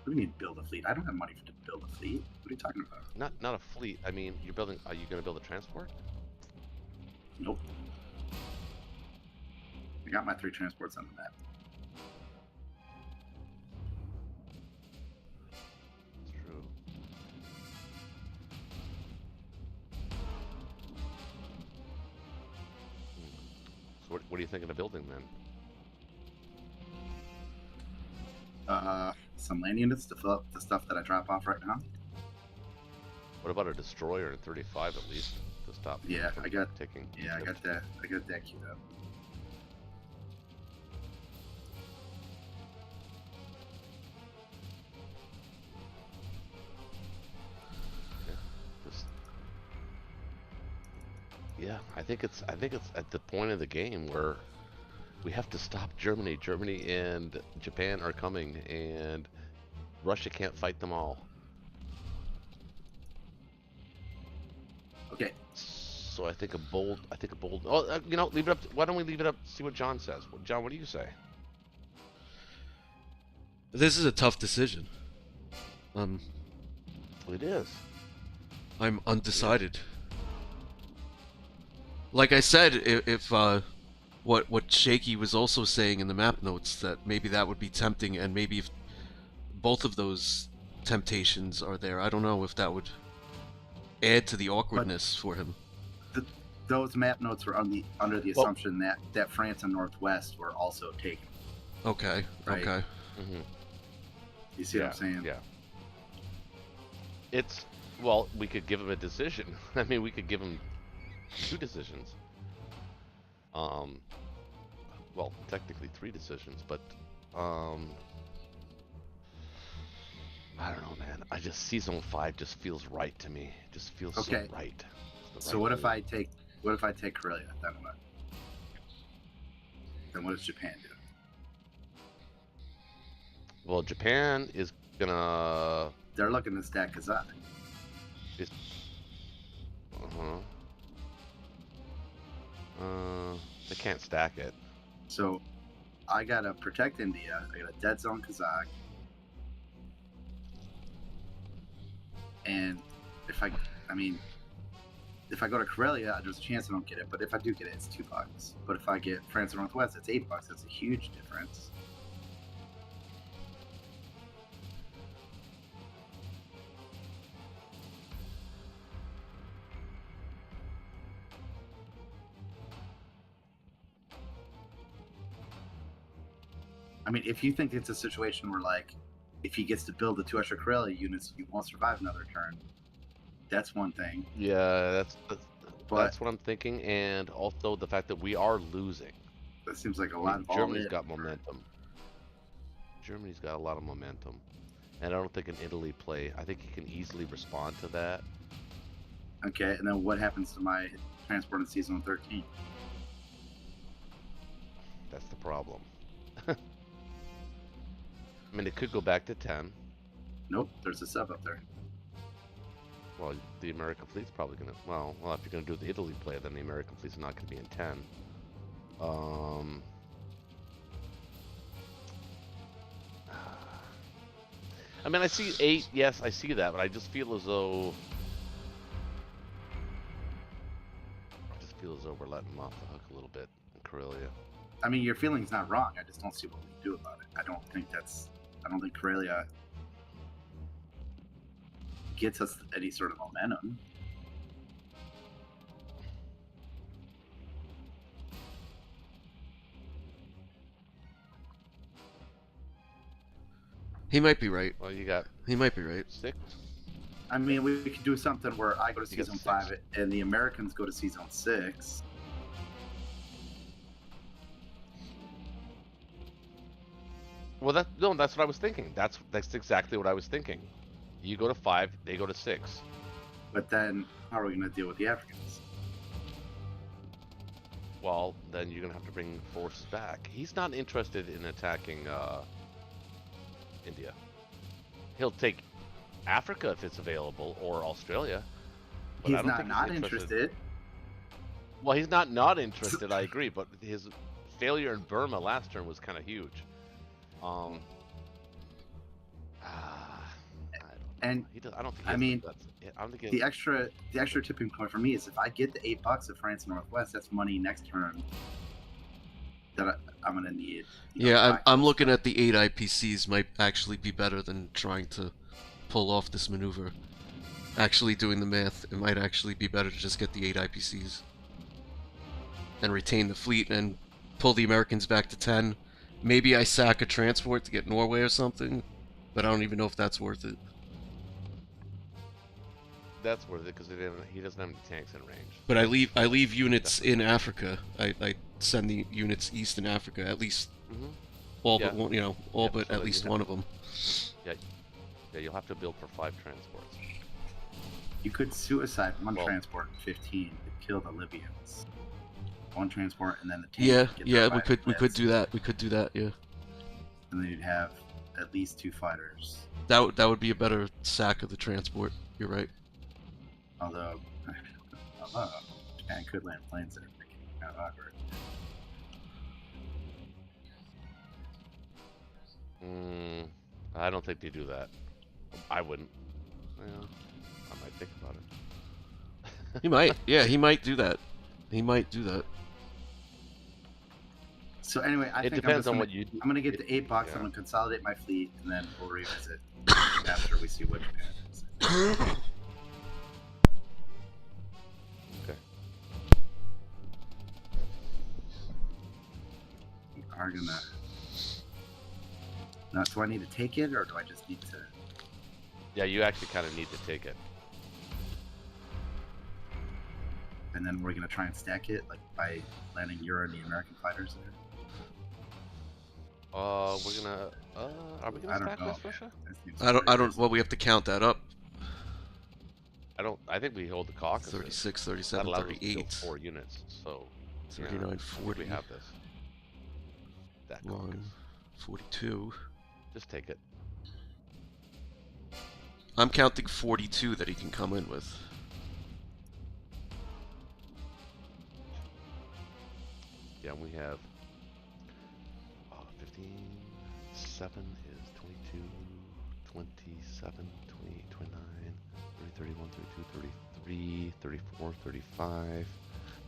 What do you mean build a fleet? I don't have money to build a fleet. What are you talking about? Not a fleet. I mean, you're building. Are you gonna build a transport? Nope. I got my 3 transports on the map. It's true. So what are you thinking of building then? Some land units to fill up the stuff that I drop off right now. What about a destroyer in 35 at least to stop? Yeah, from I got. taking. Yeah, I got that. I got that queued up. Just, yeah, I think it's at the point of the game where we have to stop Germany. Germany and Japan are coming, and Russia can't fight them all. Okay. So I think a bold. Oh, you know, leave it up. Why don't we leave it up? See what John says. John, what do you say? This is a tough decision. It is. I'm undecided. Like I said, if what Shaky was also saying in the map notes, that maybe that would be tempting, and maybe if both of those temptations are there, I don't know if that would add to the awkwardness for him. Those map notes were under the assumption that France and Northwest were also taken. Okay. Right. Okay. Mm-hmm. You see what I'm saying? Yeah. It's, well, we could give him a decision. I mean, we could give him 2 decisions. Well, technically 3 decisions, but I don't know, man. I just Season 5 just feels right to me. It just feels Okay. so right. So what if I take Karelia? Then what? Then what does Japan do? Well, Japan is gonna. They're looking to stack Kazakh. They can't stack it. So I gotta protect India. I got a dead zone Kazakh. And if I go to Karelia, there's a chance I don't get it. But if I do get it, it's $2. But if I get France and Northwest, it's $8. That's a huge difference. I mean, if you think it's a situation where, like, if he gets to build the 2 extra Karelia units, you won't survive another turn. That's one thing. Yeah, that's what I'm thinking, and also the fact that we are losing. That seems like a lot of Germany's got momentum. Germany's got a lot of momentum, and I don't think an Italy play. I think he can easily respond to that. Okay, and then what happens to my transport in Season 13? That's the problem. I mean, it could go back to 10. Nope, there's a sub up there. Well, the American fleet's probably gonna. Well, if you're gonna do the Italy play, then the American fleet's not gonna be in 10. I mean, I see 8. Yes, I see that, but I just feel as though we're letting him off the hook a little bit in Karelia. I mean, your feeling's not wrong. I just don't see what we can do about it. I don't think Karelia gets us any sort of momentum. He might be right. Well, you got He might be right. 6. I mean, we could do something where I go to You got Season 6. 5 and the Americans go to Season 6. Well, that's what I was thinking. That's exactly what I was thinking. You go to 5, they go to 6. But then, how are we going to deal with the Africans? Well, then you're gonna have to bring forces back. He's not interested in attacking India. He'll take Africa if it's available, or Australia. But He's I don't think not interested. Well, he's not interested. I agree, but his failure in Burma last turn was kind of huge. And I don't think. I mean, I don't think the extra tipping point for me is if I get the $8 of France and Northwest, that's money next turn that I'm gonna need. Yeah, I'm looking at the 8 IPCs might actually be better than trying to pull off this maneuver. Actually doing the math, it might actually be better to just get the 8 IPCs and retain the fleet and pull the Americans back to 10, Maybe I sack a transport to get Norway or something, but I don't even know if that's worth it. That's worth it because he doesn't have any tanks in range. But I leave units in Africa. I send the units east in Africa, at least Mm-hmm. all Yeah. but one, all Yeah, but so at that least you one of them. Yeah, you'll have to build for 5 transports. You could suicide one Well- transport in 15 to kill the Libyans. One transport and then the tank. Yeah, would get yeah, the we could blitz, do that. We could do that. Yeah, And then you'd have at least 2 fighters. that would be a better sack of the transport. You're right. Although Japan could land planes there. Kind of awkward. I don't think they do that. I wouldn't. Well, I might think about it. He might. Yeah, he might do that. He might do that. So anyway, I It think depends I'm on just what you. I'm gonna get the 8 box. Yeah. I'm gonna consolidate my fleet, and then we'll revisit after we see what Japan is. Okay. We are gonna. Now, do I need to take it, or do I just need to? Yeah, you actually kind of need to take it. And then we're gonna try and stack it, like by landing Euro and the American fighters there. We're gonna. Are we I gonna don't stack know. West Russia? That seems I don't. crazy. Well, we have to count that up. I think we hold the Caucasus. 36, That 37, allows us to build 38, 4 units. So. 39, I think 40, we have this. That 1, Caucasus. 42. Just take it. I'm counting 42 that he can come in with. Yeah, we have 15, 7 is 22, 27, 28, 29, 30, 31, 32, 33, 34, 35,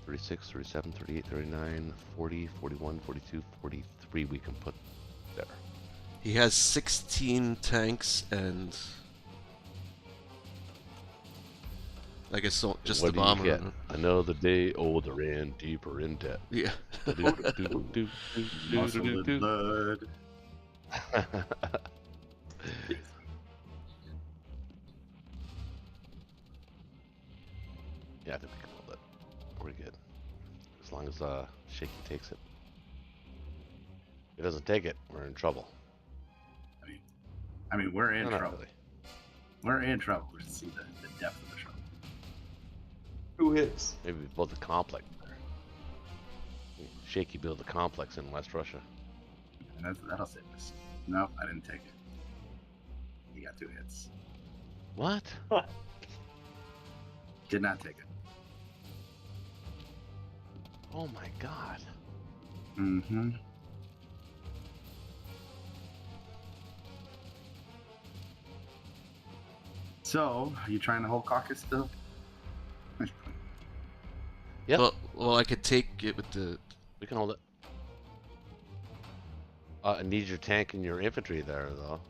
36, 37, 38, 39, 40, 41, 42, 43 we can put there. He has 16 tanks and I guess so, just What the do you bomber. get? Another day older and deeper in debt. Yeah. Muscle and blood. Yeah, I think we can hold it. We're good. As long as Shaky takes it. If he doesn't take it, we're in trouble. I mean, we're in No, not trouble. really. We're in trouble. We see the depth of the trouble. Who hits? Maybe we build a complex there. Shaky build a complex in West Russia. And that'll save us. Nope, I didn't take it. He got 2 hits. What? Did not take it. Oh my god. Mm-hmm. So, are you trying to hold caucus still? Yep. Well, I could take it with the. We can hold it. I need your tank and your infantry there, though.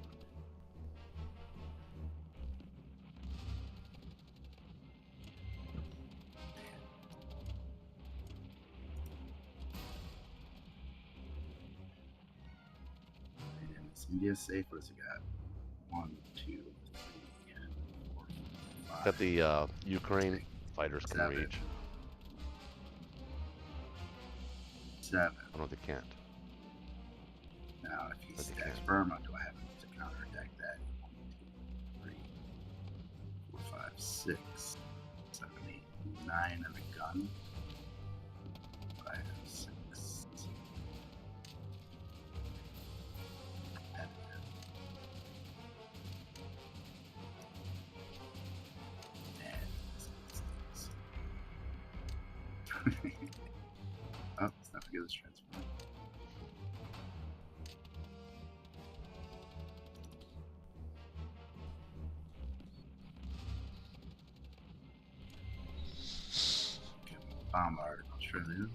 India's safe. What has he got? 1, 2, 3, 4, 5. That the Ukraine fighters can 7. reach. 7. I don't think they can't. Now, if he But they stacks can. Burma, do I have to counterattack that? 1, 2, 3, 4, 5, 6, 7, 8, 9 of a gun. 5, 6. Oh, let's not forget this transfer. Bombard Australia.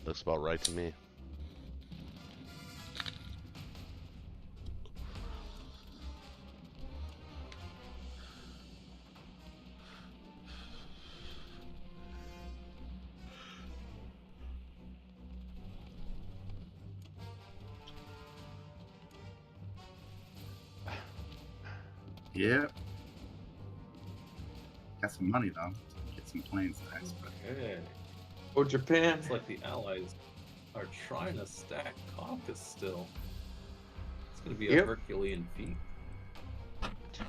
Looks about right to me. Yep. Got some money though. Get some planes next. But Okay. Oh, Japan. It's like the Allies are trying to stack Caucasus still. It's going to be a Yep. Herculean feat. 1, 2,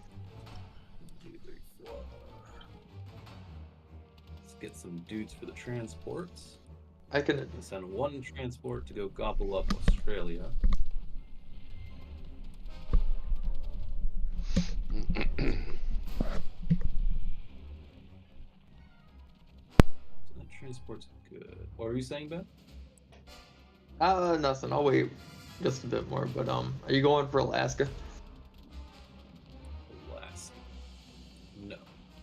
3, 4. Let's get some dudes for the transports. I can. We'll send one transport to go gobble up Australia. So that transport's good. What were you saying, Ben? Nothing. I'll wait just a bit more. But are you going for Alaska? Alaska. No,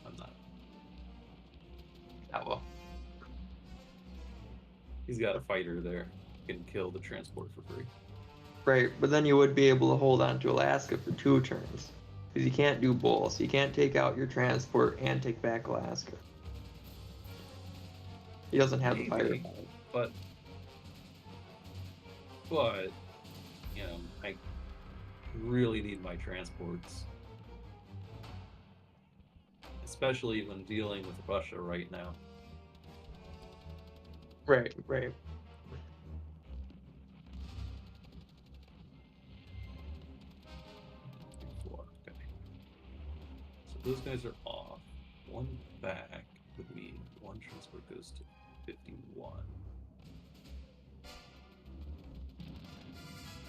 I'm not. Oh well. He's got a fighter there. He can kill the transport for free. Right, but then you would be able to hold on to Alaska for 2 turns. Because you can't do both. You can't take out your transport and take back Alaska. He doesn't have the fighter. Maybe, but you know, I really need my transports, especially when dealing with Russia right now. Right, right. Okay. So those guys are off. One back would mean one transport goes to 51.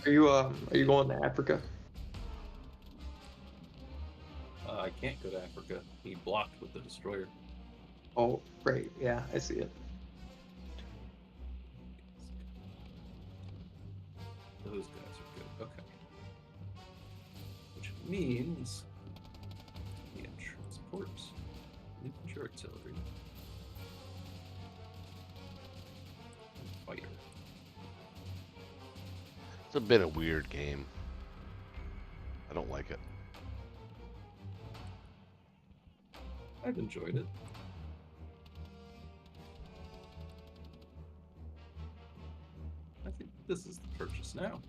Are you going to Africa? I can't go to Africa. He blocked with the destroyer. Oh, right. Yeah, I see it. Those guys are good. Okay. Which means we have transports, infantry artillery, and fighter. It's been a weird game. I don't like it. I've enjoyed it. I think this is the purchase now.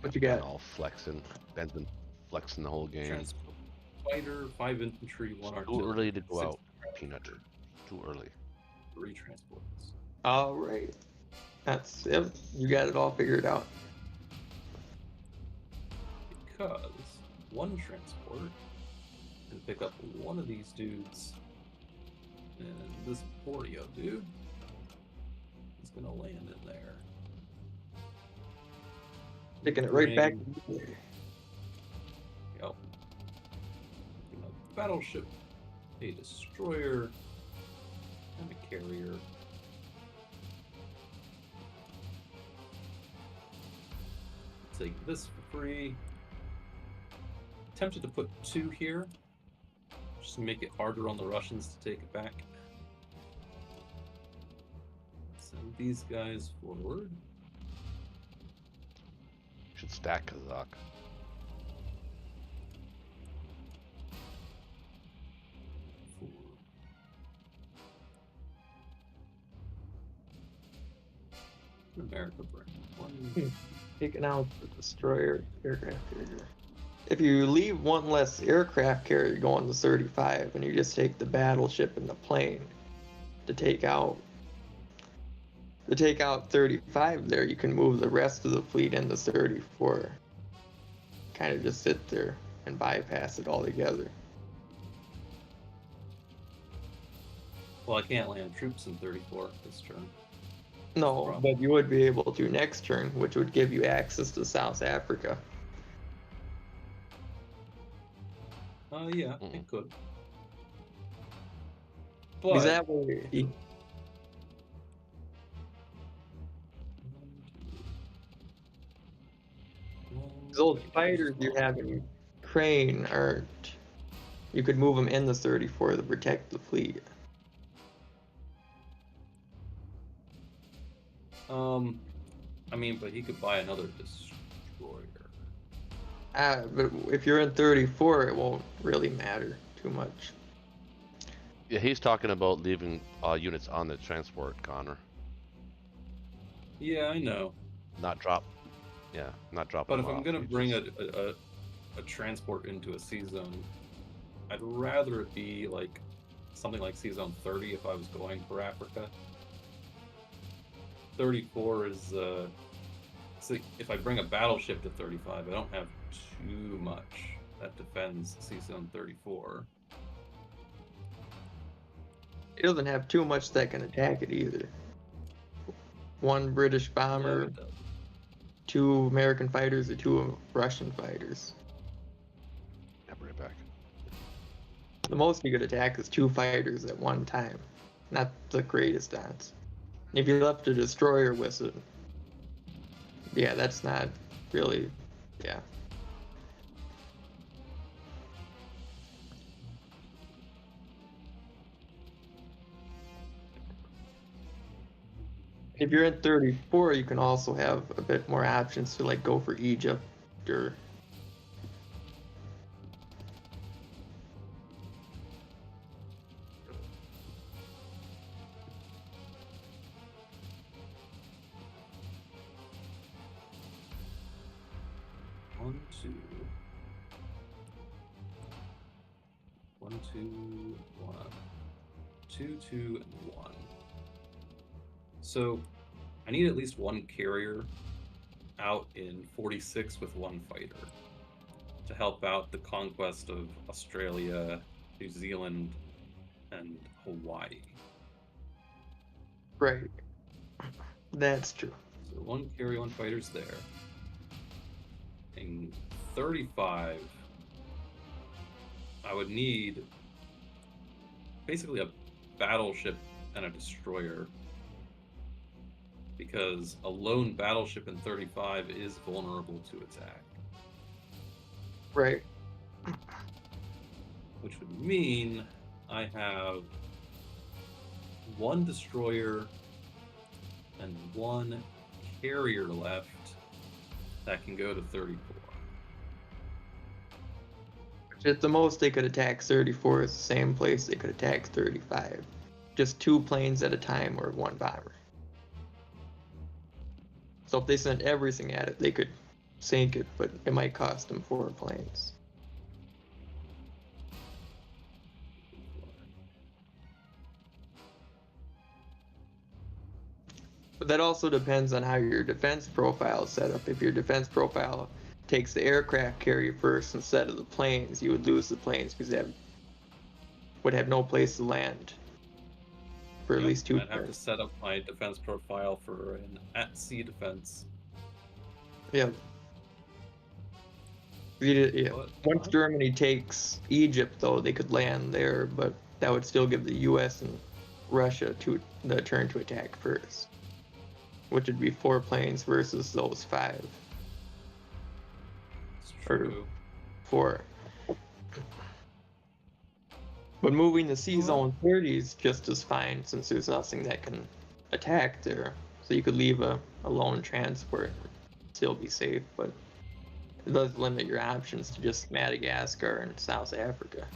What you got? All flexing. Ben's been flexing the whole game. Transport, fighter, 5 infantry, 1 Too artillery. early to go 6 out, Peanut. Too early. 3 transports. All right. That's yep. You got it all figured out. Because 1 transport can pick up one of these dudes, and this Portio dude is gonna land in there. Taking it right back. Yep. A battleship, a destroyer, and a carrier. Take this for free. Tempted to put 2 here, just to make it harder on the Russians to take it back. Send these guys forward. Should stack Kazakh. America bring 1. Taking out the destroyer aircraft carrier. If you leave one less aircraft carrier going to 35, and you just take the battleship and the plane to take out 35 there, you can move the rest of the fleet into 34. Kind of just sit there and bypass it altogether. Well, I can't land troops in 34 this turn. No, Problem. but you would be able to next turn, which would give you access to South Africa. Yeah, Mm-mm. it could. Because But that way, those fighters you have in Ukraine aren't. You could move them in the 34 to protect the fleet. I mean, but he could buy another destroyer. But if you're in 34, it won't really matter too much. Yeah, he's talking about leaving units on the transport, Connor. Yeah, I know. Not drop. Yeah, not dropping. But if them I'm off. gonna You bring just- a transport into a C zone, I'd rather it be like something like C zone 30 if I was going for Africa. 34 is see, if I bring a battleship to 35, I don't have too much that defends C zone 34. It doesn't have too much that can attack it either. One British bomber, Yeah, 2 American fighters, or 2 Russian fighters. I'll be right back. The most you could attack is 2 fighters at one time. Not the greatest odds. If you left a destroyer with it, yeah, that's not really, yeah. If you're in 34, you can also have a bit more options to like go for Egypt or One, two, one. 2, 2, and 1. So I need at least 1 carrier out in 46 with 1 fighter to help out the conquest of Australia, New Zealand, and Hawaii. right. That's true. So 1 carrier, 1 fighter's there. In 35, I would need basically a battleship and a destroyer, because a lone battleship in 35 is vulnerable to attack. Right. Which would mean I have 1 destroyer and 1 carrier left that can go to 34. At the most they could attack 34 is the same place they could attack 35. Just 2 planes at a time or 1 bomber. So if they sent everything at it, they could sink it, but it might cost them 4 planes. But that also depends on how your defense profile is set up. If your defense profile takes the aircraft carrier first instead of the planes, you would lose the planes because they would have no place to land for at least 2 I'd have to turns. set up my defense profile for an at-sea defense. Yeah. Yeah. But Once Germany takes Egypt, though, they could land there, but that would still give the U.S. and Russia the turn to attack first, which would be 4 planes versus those 5 it's or true. 4. But moving the C zone 30 is just as fine since there's nothing that can attack there. So you could leave a lone transport and still be safe, but it does limit your options to just Madagascar and South Africa.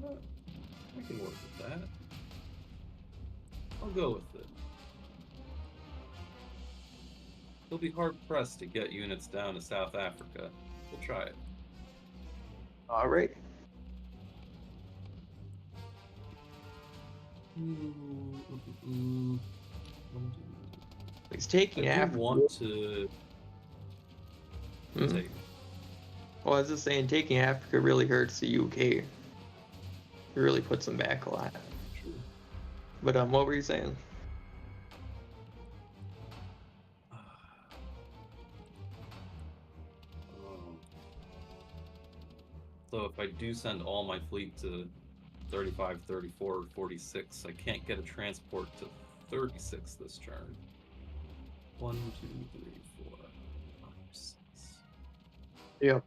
I can work with that. I'll go with it. It'll be hard pressed to get units down to South Africa. We'll try it. All right. He's taking I do Africa. want to Mhm. take. Well, I was just saying, taking Africa really hurts the UK. It really puts them back a lot. True. But what were you saying? So if I do send all my fleet to 35, 34, or 46, I can't get a transport to 36 this turn. 1, 2, 3, 4, 5, 6. Yep.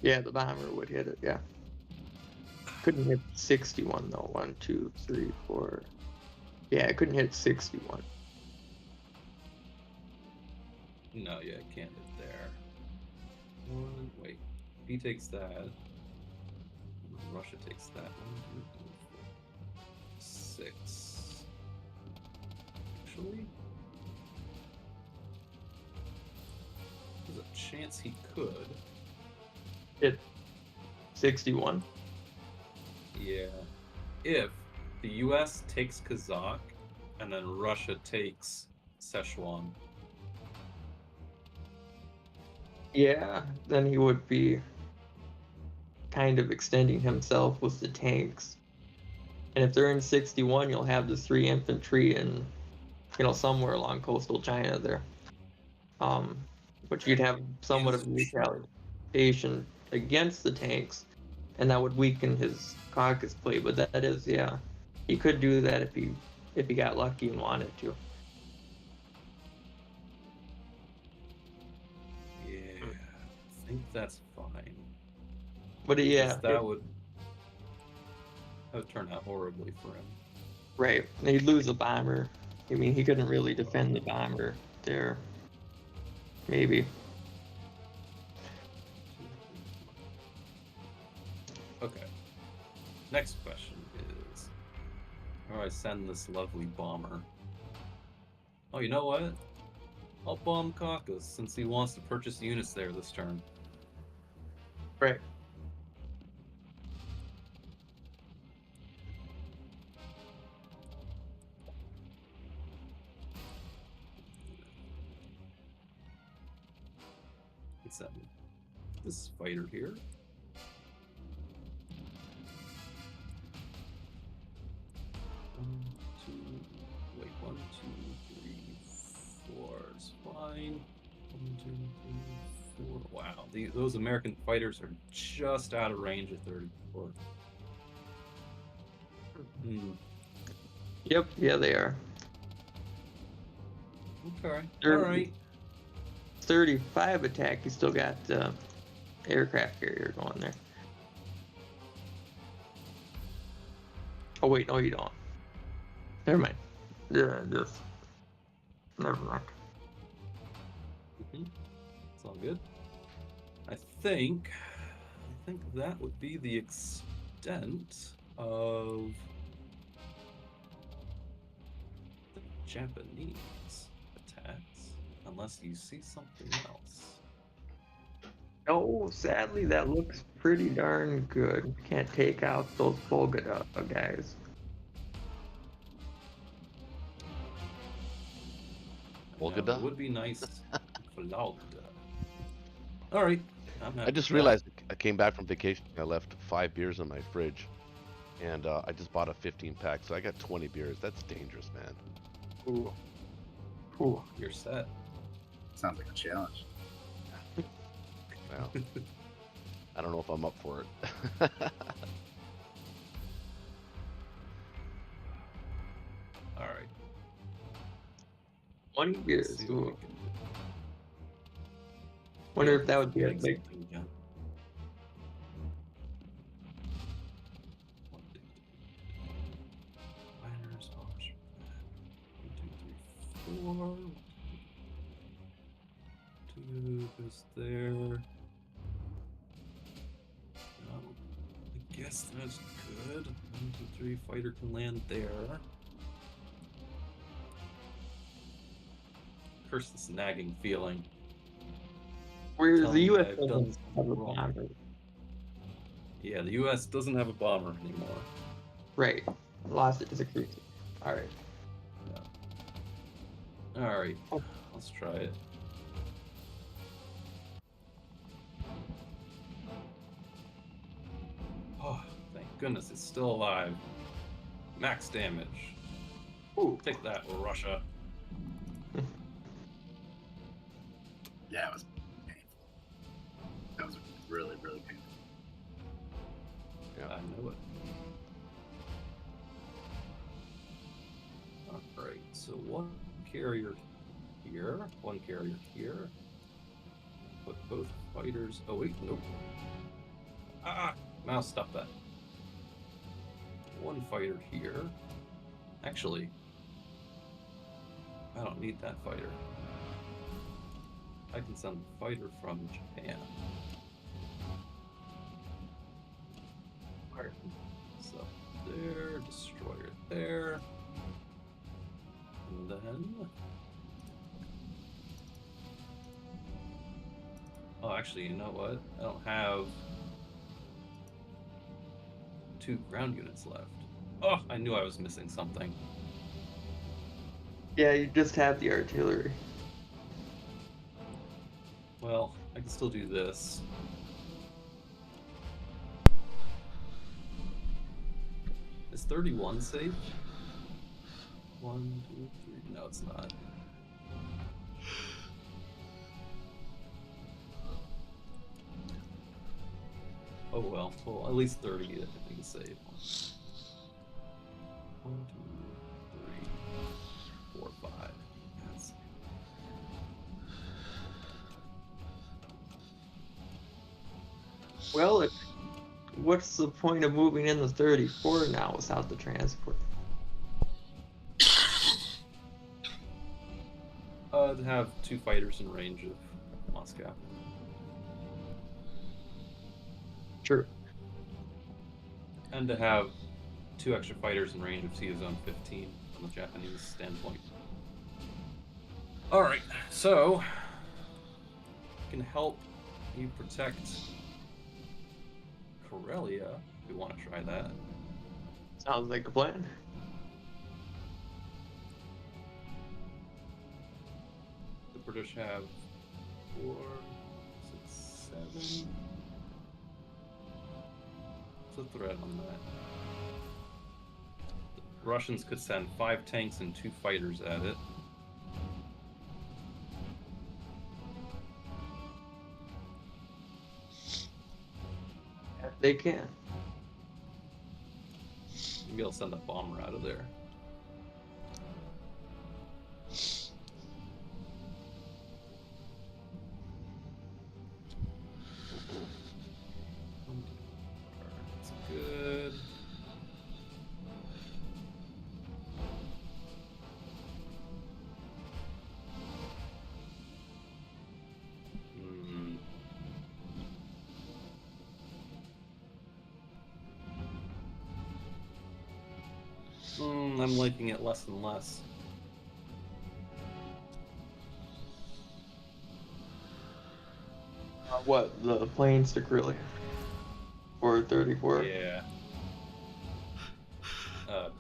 Yeah, the bomber would hit it, yeah. Couldn't hit 61 though. 1, 2, 3, 4. Yeah, it couldn't hit 61. No, yeah, it can't hit there. Wait. He takes that. Russia takes that. 1, 2, 3, 4, 6. Actually, there's a chance he could. Hit 61. Yeah. If the US takes Kazakh and then Russia takes Sichuan. Yeah, then he would be kind of extending himself with the tanks. And if they're in 61, you'll have the 3 infantry and somewhere along coastal China there. But you'd have somewhat of a retaliation against the tanks, and that would weaken his caucus play. But that is, yeah, he could do that if he got lucky and wanted to. Yeah, I think that's fine. But yeah, Because that would turn out horribly for him. right. He'd lose a bomber. I mean, he couldn't really defend the bomber there. Maybe. Okay. Next question is, how do I send this lovely bomber? Oh, you know what? I'll bomb Caucasus since he wants to purchase units there this turn. Right. Let's send this fighter here. One, two, three, four is fine. 1, 2, 3, 4. Wow, those American fighters are just out of range of 34. Yep. Yeah, they are. Okay. They're- All right. 35 attack. You still got aircraft carrier going there. Oh wait, no, you don't. Never mind. Yeah, just never mind. It's all good. I think that would be the extent of the Japanese attacks, unless you see something else. No, sadly, that looks pretty darn good. Can't take out those Volga guys. Volgada? It would be nice for Volga. All right. I just realized I came back from vacation. I left 5 beers in my fridge, and I just bought a 15-pack, so I got 20 beers. That's dangerous, man. Ooh. Ooh. You're set. Sounds like a challenge. Wow. I don't know if I'm up for it. 20 Let's beers. see what we Ooh. can do. Wonder if that would be a Make big. something again. Miners, officer, 1, 2, 3, 4. 2 goes there. I guess that's good. 1, 2, 3. Fighter can land there. Curse this nagging feeling. Whereas Tell the me U.S. I've done doesn't something have a wrong. bomber. Yeah, the U.S. doesn't have a bomber anymore. Right. Lost it to the cruiser. Alright. All right, Oh. let's try it. Oh, thank goodness it's still alive. Max damage. Ooh. Take that, Russia. Yeah, it was painful. That was really, really painful. Yeah. I know it. Alright, so one carrier here, one carrier here. Put both fighters. Oh, wait, nope. Ah! Mouse, stop that. One fighter here. Actually, I don't need that fighter. I can send a fighter from Japan. Alright, so there, destroyer there. And then... Oh, actually, you know what? I don't have 2 ground units left. Oh, I knew I was missing something. Yeah, you just have the artillery. Well, I can still do this. Is 31 safe? 1, 2, 3. No, it's not. Oh well. Well, at least 30 I think is safe. 1, 2, 3, 4, 5. Yes. Well, what's the point of moving in the 34 now without the transport? To have 2 fighters in range of Moscow. True. And to have 2 extra fighters in range of Sea Zone 15 from the Japanese standpoint. Alright, so can help you protect Karelia if you want to try that. Sounds like a plan. The British have 4, 6, 7. What's the threat on that? The Russians could send 5 tanks and 2 fighters at it. They can. Maybe I'll send a bomber out of there. That's good. I'm liking it less and less. What, the planes to Karelia? Or 34? Yeah.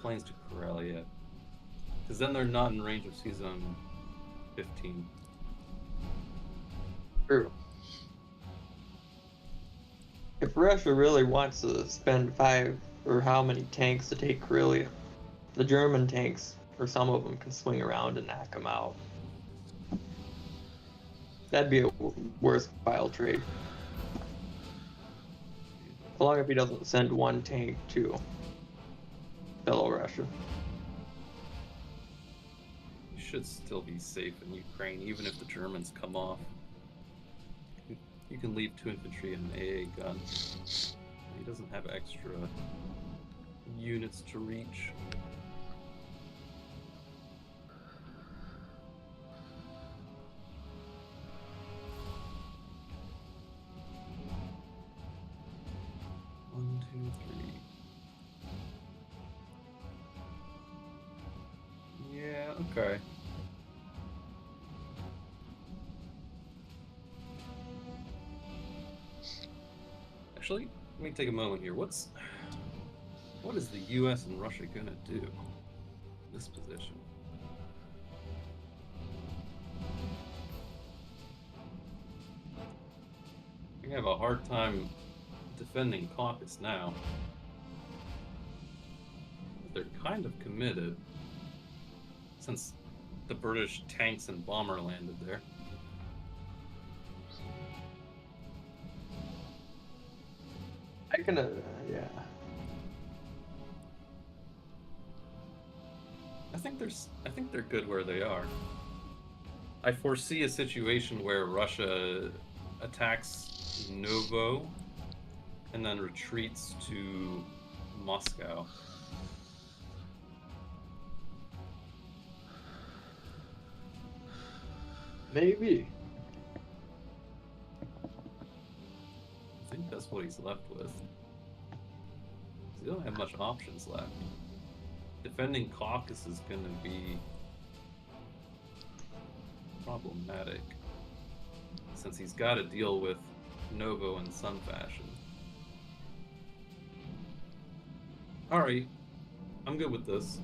Planes to Karelia. Because then they're not in range of Sea Zone 15. True. If Russia really wants to spend 5 or how many tanks to take Karelia, the German tanks, or some of them, can swing around and knock them out. That'd be a worthwhile trade. As long as he doesn't send 1 tank to fellow Russia. You should still be safe in Ukraine, even if the Germans come off. You can leave 2 infantry and an AA gun. He doesn't have extra units to reach. One, two, three. Yeah, okay. Actually, let me take a moment here. What is the US and Russia gonna do in this position? We have a hard time defending Caucasus now. They're kind of committed since the British tanks and bomber landed there. I can, yeah. I think they're good where they are. I foresee a situation where Russia attacks Novo and then retreats to Moscow. Maybe. I think that's what he's left with. He don't have much options left. defending Caucasus is going to be problematic since he's got to deal with Novo and Sun Fashion. Alright, I'm good with this.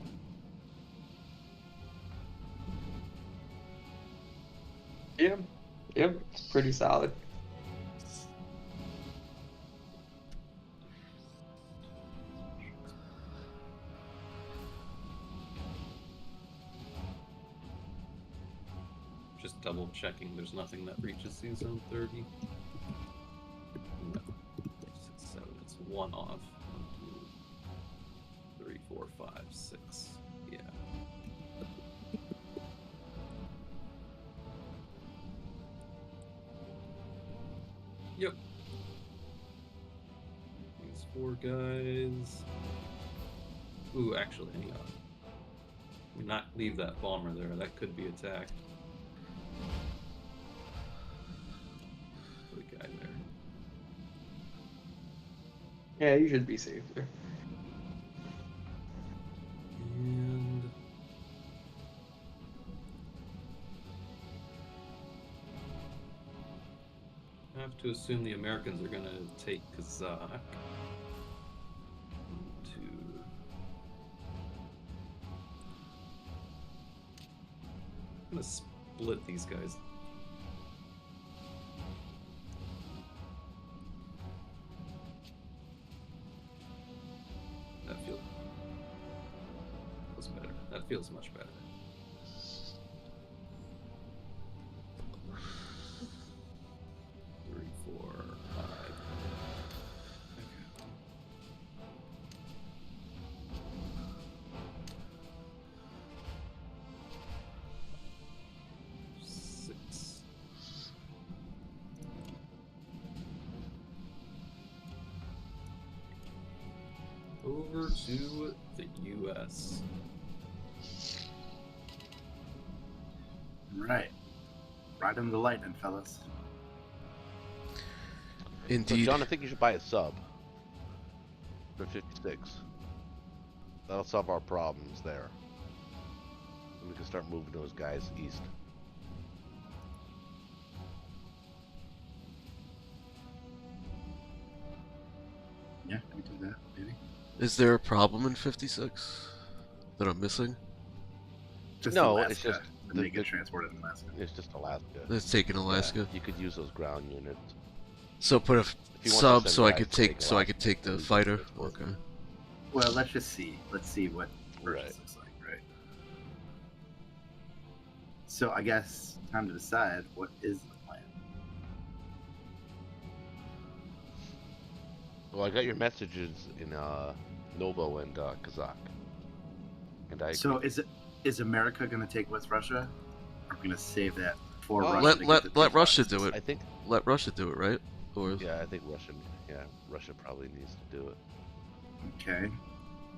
Yeah. Yep. It's pretty solid. Just double checking there's nothing that reaches the zone 30. No. 6, 7, it's 1 off. 1, 2, 3, 4, 5, 6. Yeah. Yep. These 4 guys. Ooh, actually, hang on. Not leave that bomber there. That could be attacked. Put a guy there. Yeah, you should be safe there. And I have to assume the Americans are going to take Kazakh. 1, 2. I'm going to split these guys. That feels better. That feels much better. Three, 4, 5. Okay. 6. Over to the U.S. Right. Ride him the lightning, fellas. So, Indeed. John, I think you should buy a sub for 56. That'll solve our problems there. And we can start moving those guys east. Yeah, can we do that, maybe? Is there a problem in 56 that I'm missing? Just No, Alaska, it's just and they get transported in Alaska. It's just Alaska. That's taking Alaska. Yeah, you could use those ground units. So put a If you want to sub send so I guys could to take so I Alaska, could take the use fighter. transport. Okay. Well, let's just see. Let's see what Right. purchase looks like, right? So I guess time to decide what is the plan. Well, I got your messages in Novo and Kazakh. And I So agree. is America going to take West Russia? Or are we going to save that for Russia? Let to let get the let two Russia boxes? do it. I think Let Russia do it, right? Or I think Russia probably needs to do it. Okay.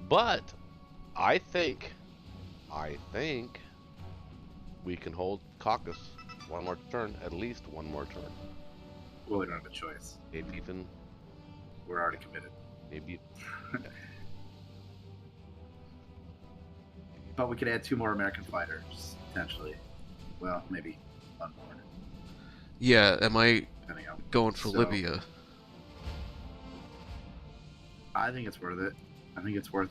But I think we can hold Caucasus one more turn, at least one more turn. Well, we don't have a choice. Maybe even We're already committed. maybe But we could add 2 more American fighters, potentially. Well, maybe one more, yeah, am I depending on. going for So- Libya? I think it's worth it. I think it's worth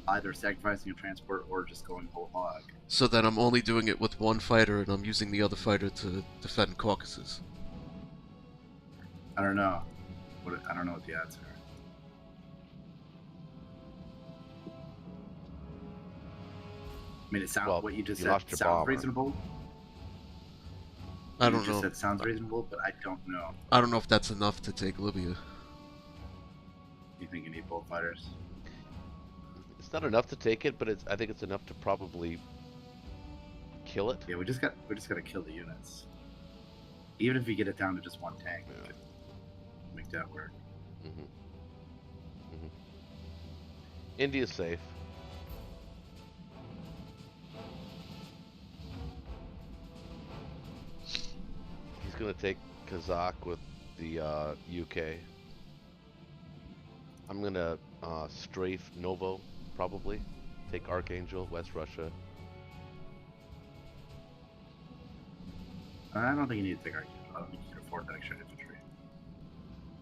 either sacrificing a transport or just going whole hog. So then I'm only doing it with one fighter and I'm using the other fighter to defend Caucasus. I don't know. I don't know what the odds are. I mean, it sounds Well, what you just you said lost your sounds bomber. reasonable. I You don't just know. said sounds reasonable, but I don't know. I don't know if that's enough to take Libya. You think you need both fighters? it's not enough to take it, but I think it's enough to probably kill it. Yeah, we just got to kill the units. Even if we get it down to just one tank, we Yeah. could make that work. hmm hmm India's safe. He's gonna take Kazakh with the UK. I'm gonna strafe Novo probably. Take Archangel, West Russia. I don't think you need to take Archangel. I don't think you can afford that extra infantry.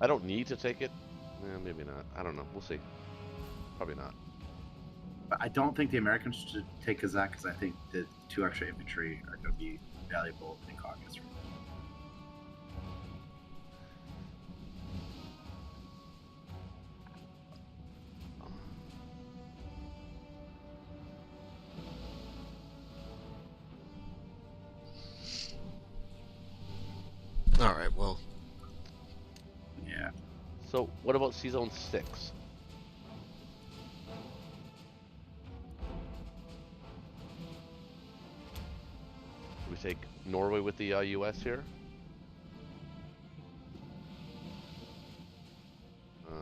I don't need to take it. Maybe not. I don't know. We'll see. Probably not. But I don't think the Americans should take Kazakh because I think the 2 extra infantry are going to be valuable in Caucasus. Alright, well. Yeah. So, what about C-Zone 6? Do we take Norway with the US here?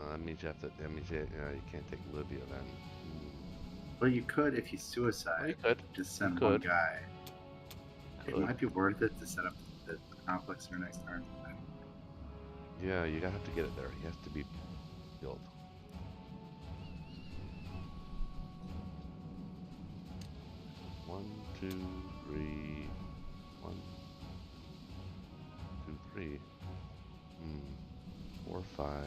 That means you have to. That means you can't take Libya then. Well, you could if you Oh, suicide. you could. Just send You one could. guy. It Could. might be worth it to set up the complex for next turn. Yeah, you gotta have to get it there. He has to be killed. One, two, three. 1, 2, 3. 4, 5.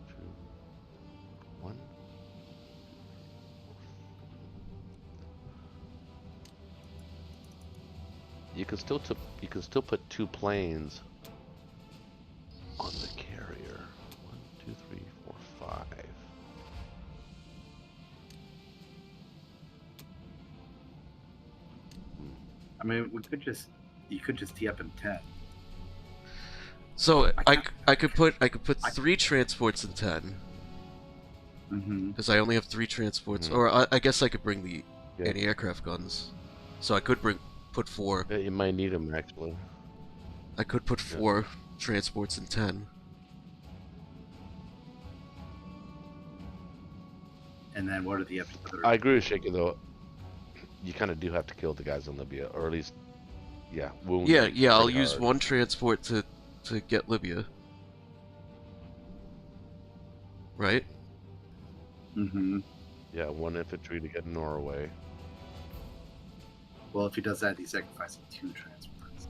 2, 1. You can still put 2 planes on the carrier. 1, 2, 3, 4, 5. I mean, you could just tee up in 10. So I I could put I- 3 transports in 10 Mm-hmm. because I only have 3 transports, Mhm. or I guess I could bring the Yeah. anti-aircraft guns. So I could put 4. Yeah, you might need them actually. I could put Yeah. 4 transports in 10. And then what are the other? I agree with Shaky though. You kind of do have to kill the guys in Libya, or at least, yeah, wound. Yeah, them yeah. I'll pretty use hard. 1 transport to get Libya. Right? Mm-hmm. Yeah, 1 infantry to get Norway. Well, if he does that, he's sacrificing 2 transports.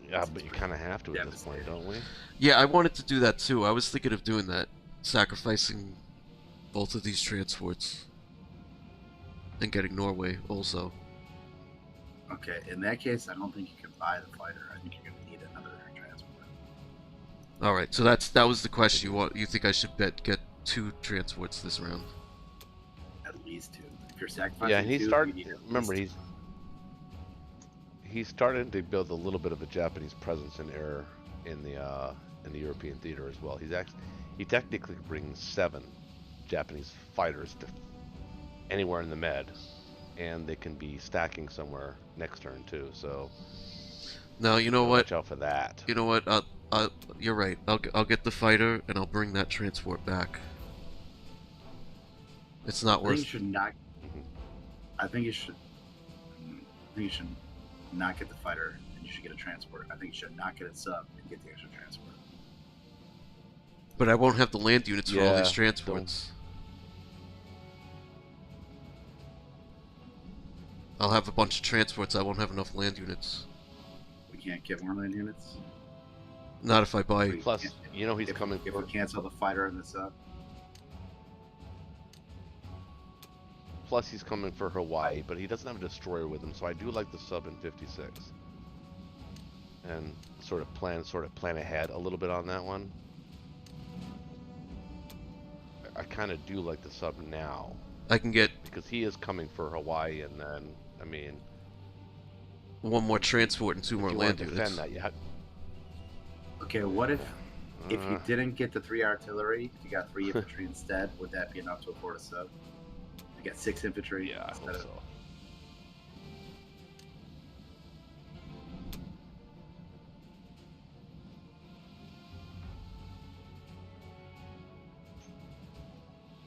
Yeah, but you kind of have to at this point, don't we? Yeah, I wanted to do that too. I was thinking of doing that, sacrificing both of these transports and getting Norway also. Okay, in that case, I don't think you can buy the fighter. I think you're going to need another transport. All right, so that was the question. You think I should get 2 transports this round? At least 2. If you're sacrificing Yeah, and 2, he you started. need at Remember, least he's starting to build a little bit of a Japanese presence in air in the European theater as well. He technically brings 7 Japanese fighters to anywhere in the Med, and they can be stacking somewhere next turn too. So No, you know what? watch out for that. You know what? You're right. I'll get the fighter and I'll bring that transport back. It's not I think you worth. should not. Mhm. I think you should. I think you should not get the fighter, and you should get a transport. I think you should not get a sub and get the extra transport. But I won't have the land units for all Yeah, these transports. I'll have a bunch of transports. I won't have enough land units. We can't get more land units. Not if I buy. Wait. Plus, you know he's if, coming If for. we cancel the fighter and the sub, Plus, he's coming for Hawaii, but he doesn't have a destroyer with him, so I do like the sub in 56. And sort of plan ahead a little bit on that one. I kind of do like the sub now I can get because he is coming for Hawaii, and then I mean, 1 more transport and 2 if more you want land to defend units. that, you have. okay. What if you Uh, didn't get the 3 artillery, if you got 3 infantry instead? Would that be enough to afford a sub? You got 6 infantry. yeah, I instead hope of- so.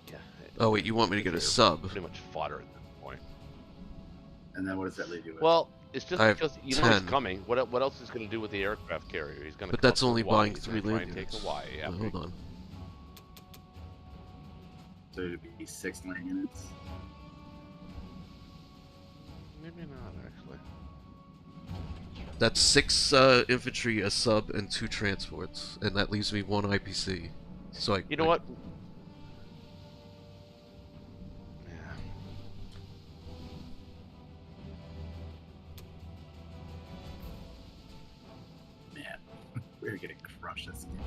Yeah. Oh wait, you want me to get a They're sub? Pretty much fodder at this point. And then what does that leave you with? Well, it's just I have because you know he's 10. coming. What else is going to do with the aircraft carrier? He's going to. But that's only buying He's 3 gonna try land and take units. Hawaii. Oh, After hold on. So it'd be 6 land units. Maybe not actually. That's 6 infantry, a sub, and 2 transports, and that leaves me 1 IPC. So You know what? Yeah. Man, we're getting crushed this game.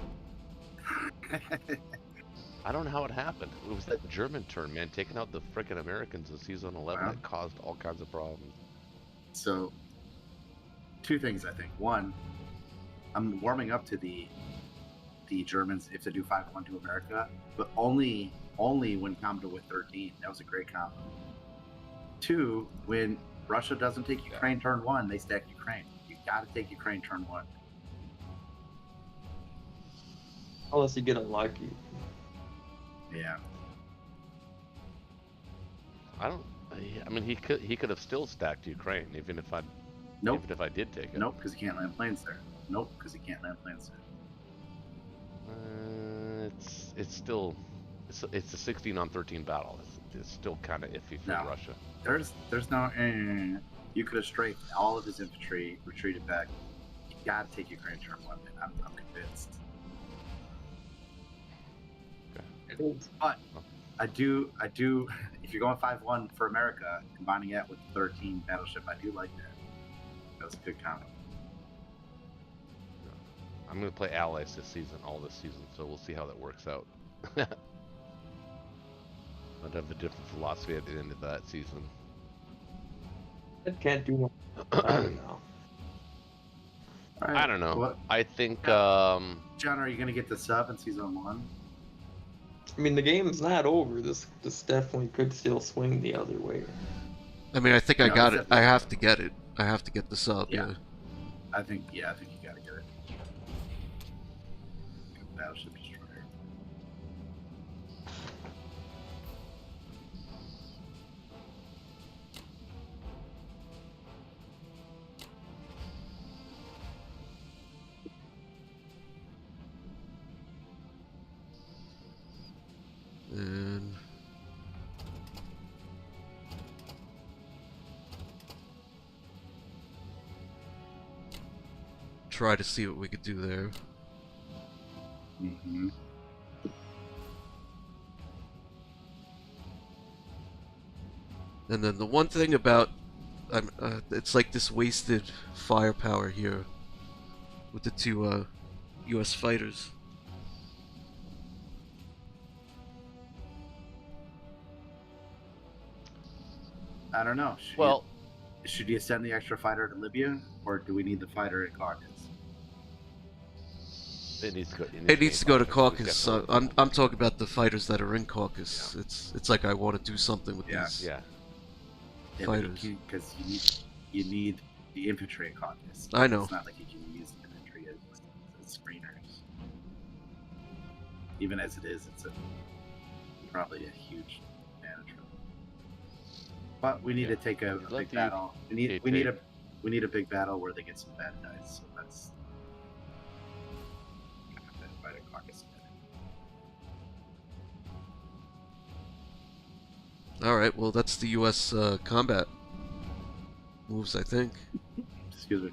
I don't know how it happened. It was that German turn, man, taking out the frickin' Americans in season 11 Wow. that caused all kinds of problems. So, 2 things I think. One, I'm warming up to the Germans if they do 5-1 to America, but only when comboed with 13. That was a great combo. 2, when Russia doesn't take Ukraine turn 1, they stack Ukraine. You got to take Ukraine turn 1. Unless you get unlucky. Yeah. I don't. I mean, he could have still stacked Ukraine even if I Nope. even if I did take it. Nope, because he can't land planes there. Nope, because he can't land planes there. It's still it's a 16 on 13 battle. It's still kind of iffy for No. Russia. There's no. You could have strafed all of his infantry, retreated back. You got to take Ukraine turn 1. Man. I'm convinced. But I do. If you're going 5-1 for America, combining that with 13 battleship, I do like that. That was a good combo. I'm gonna play allies all this season, so we'll see how that works out. I'd have a different philosophy at the end of that season. It can't do much. I don't know. All right. I don't know. What, I think John, are you gonna get the sub in season 1? I mean, the game's not over. This definitely could still swing the other way. I mean, I think I No, got it's it. I have to get it. I have to get the sub. Yeah. Yeah. I think you gotta get it. Battleship destroyer. And try to see what we could do there. Mm-hmm. And then the one thing about it's like this wasted firepower here with the 2 U.S. fighters. I don't know. well, Should you send the extra fighter to Libya, or do we need the fighter in Caucasus? it needs to go. It needs to go to Caucasus. Caucasus. I'm talking about the fighters that are in Caucasus. It's like I want to do something with Yeah. these. Yeah. Fighters. Because you need the infantry in Caucasus. I know. It's not like you can use infantry as screeners. Even as it is, it's probably a huge advantage. But we need to take a Let big the battle. We need a big battle where they get some bad dice. So that's fight a Caucasus. All right. Well, that's the U.S. Combat moves, I think. Excuse me.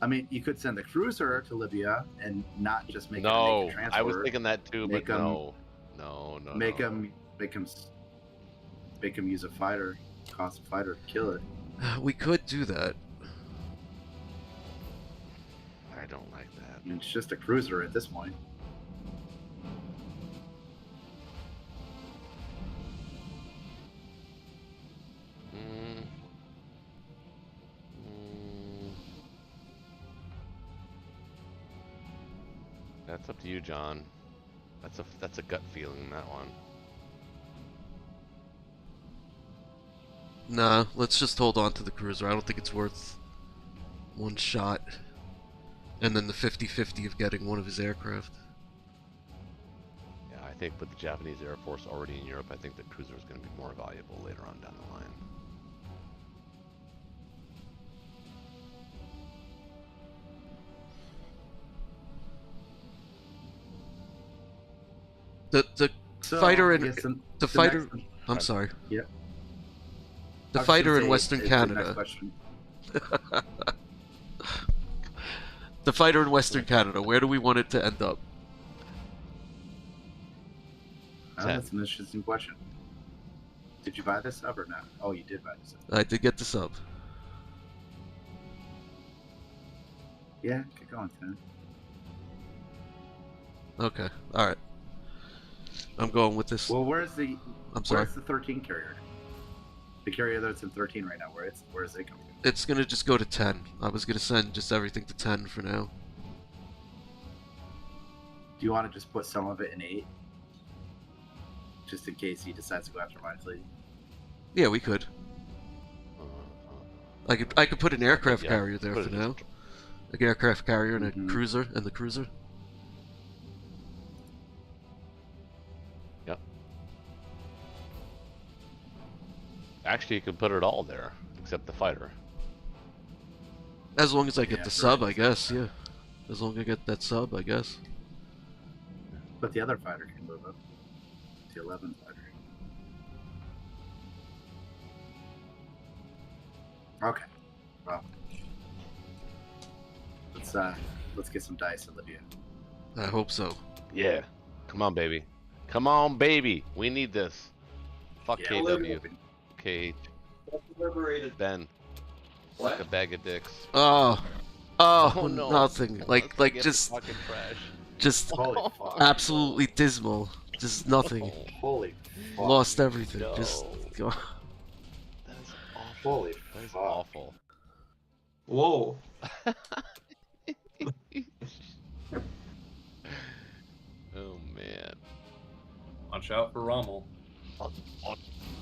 I mean, you could send the cruiser to Libya and not just make it a No, naked transport. I was thinking that too, but Make 'em- no. Make him use a fighter, cost a fighter to kill it. We could do that. I don't like that. I mean, it's just a cruiser at this point. Mm. That's up to you, John. That's a gut feeling, that one. Nah, let's just hold on to the cruiser. I don't think it's worth one shot. And then the 50-50 of getting one of his aircraft. Yeah, I think with the Japanese Air Force already in Europe, I think the cruiser is going to be more valuable later on down the line. The So, fighter I in guess the fighter. next- I'm sorry. Yep. The I was fighter gonna in say, Western it's the next Canada. question. The fighter in Western Canada. Where do we want it to end up? Oh, that's an interesting question. Did you buy this sub or not? Oh, you did buy this sub. I did get the sub. Yeah, get going, Tim. Okay. All right. I'm going with this. Well, where's the I'm sorry. where's the 13 carrier? The carrier that's in 13 right now. Where is it coming from? It's gonna just go to 10. I was gonna send just everything to 10 for now. Do you want to just put some of it in 8? Just in case he decides to go after my fleet. Yeah, we could. I could put an aircraft Yeah, carrier there put for it now. An aircraft carrier and a Mhm. cruiser and the cruiser. Yep. Actually, you could put it all there except the fighter. As long as I get Yeah, the sub, right. I guess. Yeah. As long as I get that sub, I guess. But the other fighter can move up. The 11 fighter. Okay. Well, let's get some dice in Libya. I hope so. Yeah. Come on, baby. Come on, baby. We need this. Fuck Yeah, KW. KH. Liberated. Ben. Like a bag of dicks. Oh. Oh, Oh, no. nothing. Like Let's get just fucking trash. just Holy fuck. absolutely dismal. Just nothing. Oh, Holy fuck. Lost everything. no. Just that is awful. Holy That is fuck. awful. Whoa. Oh man. Watch out for Rommel. I'll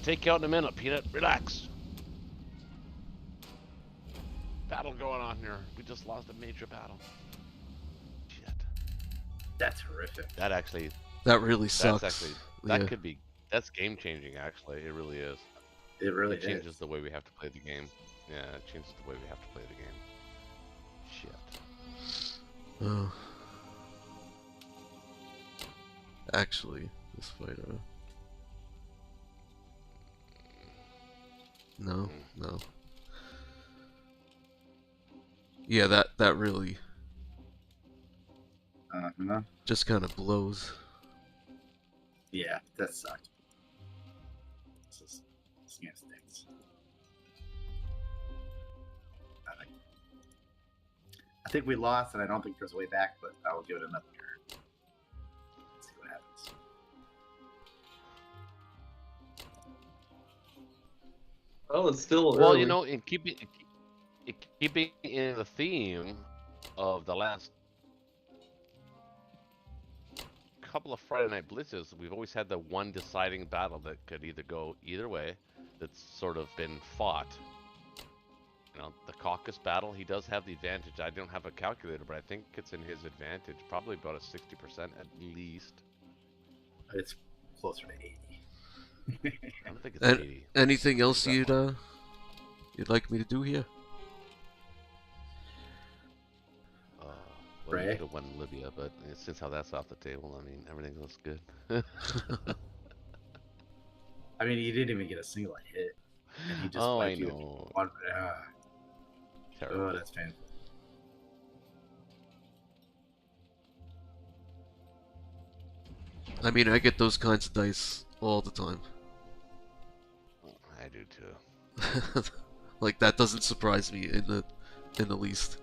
take you out in a minute, Peanut. Relax. Battle going on here. We just lost a major battle. Shit. That's horrific. That actually. that really sucks. That's actually. That Yeah. could be. That's game changing. Actually, it really is. It really It changes is. the way we have to play the game. Yeah, it changes the way we have to play the game. Shit. Oh. Actually, this fighter. No, no. Yeah, that really Uh-huh. just kind of blows. Yeah, that sucked. This game stinks. I think we lost, and I don't think there's a way back, but I will give it another turn. See what happens. Well, it's still Well, early. you know, in keeping in the theme of the last couple of Friday Night Blitzes, we've always had the one deciding battle that could either go either way. That's sort of been fought. You know, the caucus battle. He does have the advantage. I don't have a calculator, but I think it's in his advantage. Probably about a 60% at least. It's closer to 80. I don't think it's And 80. anything else That you'd like me to do here? Well, you Ray? could have won Libya, but since how that's off the table, I mean, everything looks good. I mean, you didn't even get a single hit. And he just Oh, I wiped you know. One, Terrible. oh, that's painful. I mean, I get those kinds of dice all the time. I do too. Like that doesn't surprise me in the least.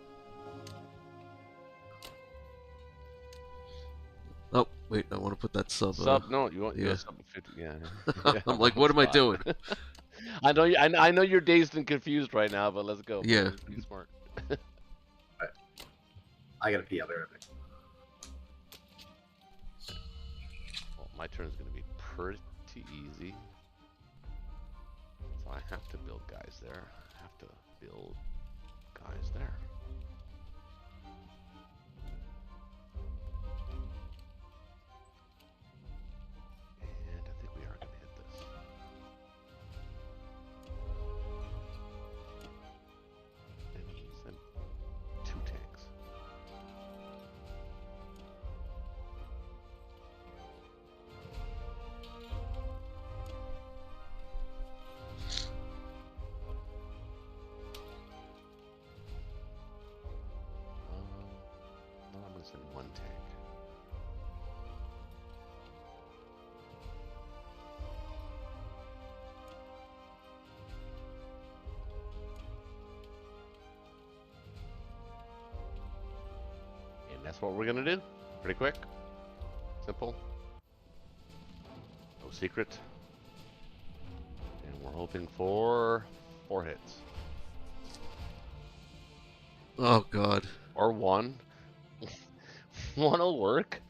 Oh wait, I want to put that sub. Sub? No, you want yeah. yeah. Sub 50? Yeah. I'm like, what am I doing? I know. I know you're dazed and confused right now, but let's go. Yeah. Be smart. I gotta pee. I'll be right back. Well, my turn is going to be pretty easy. So I have to build guys there. I have to build guys there. And I think we are going to hit this. And send 2 tanks. what we're gonna do. Pretty quick. Simple. No secret. And we're hoping for 4 hits. Oh god. Or 1. 1'll work.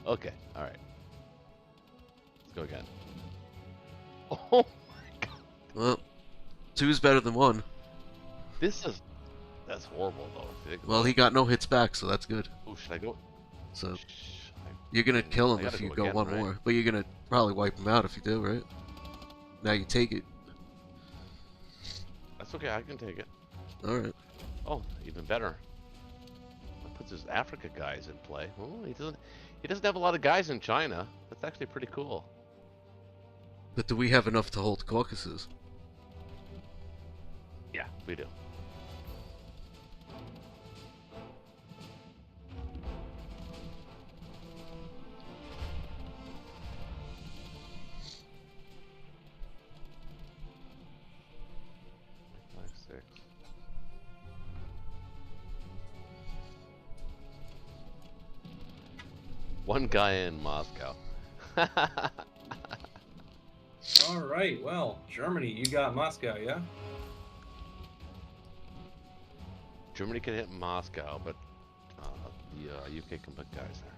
Okay, alright. Let's go again. Oh my god. Well, 2's better than 1. That's horrible though. Well, he got no hits back, so that's good. Oh, should I go? So Shh, you're gonna kill him I if gotta you go go again, one right? more, but you're gonna probably wipe him out if you do, right? Now you take it. That's okay, I can take it. All right. Oh, even better. That puts his Africa guys in play. Oh, he doesn't have a lot of guys in China. That's actually pretty cool. But do we have enough to hold Caucasus? Yeah, we do. Five, six. One guy in Moscow. All right. Well, Germany, you got Moscow, yeah? Germany can hit Moscow, but the UK can put guys there.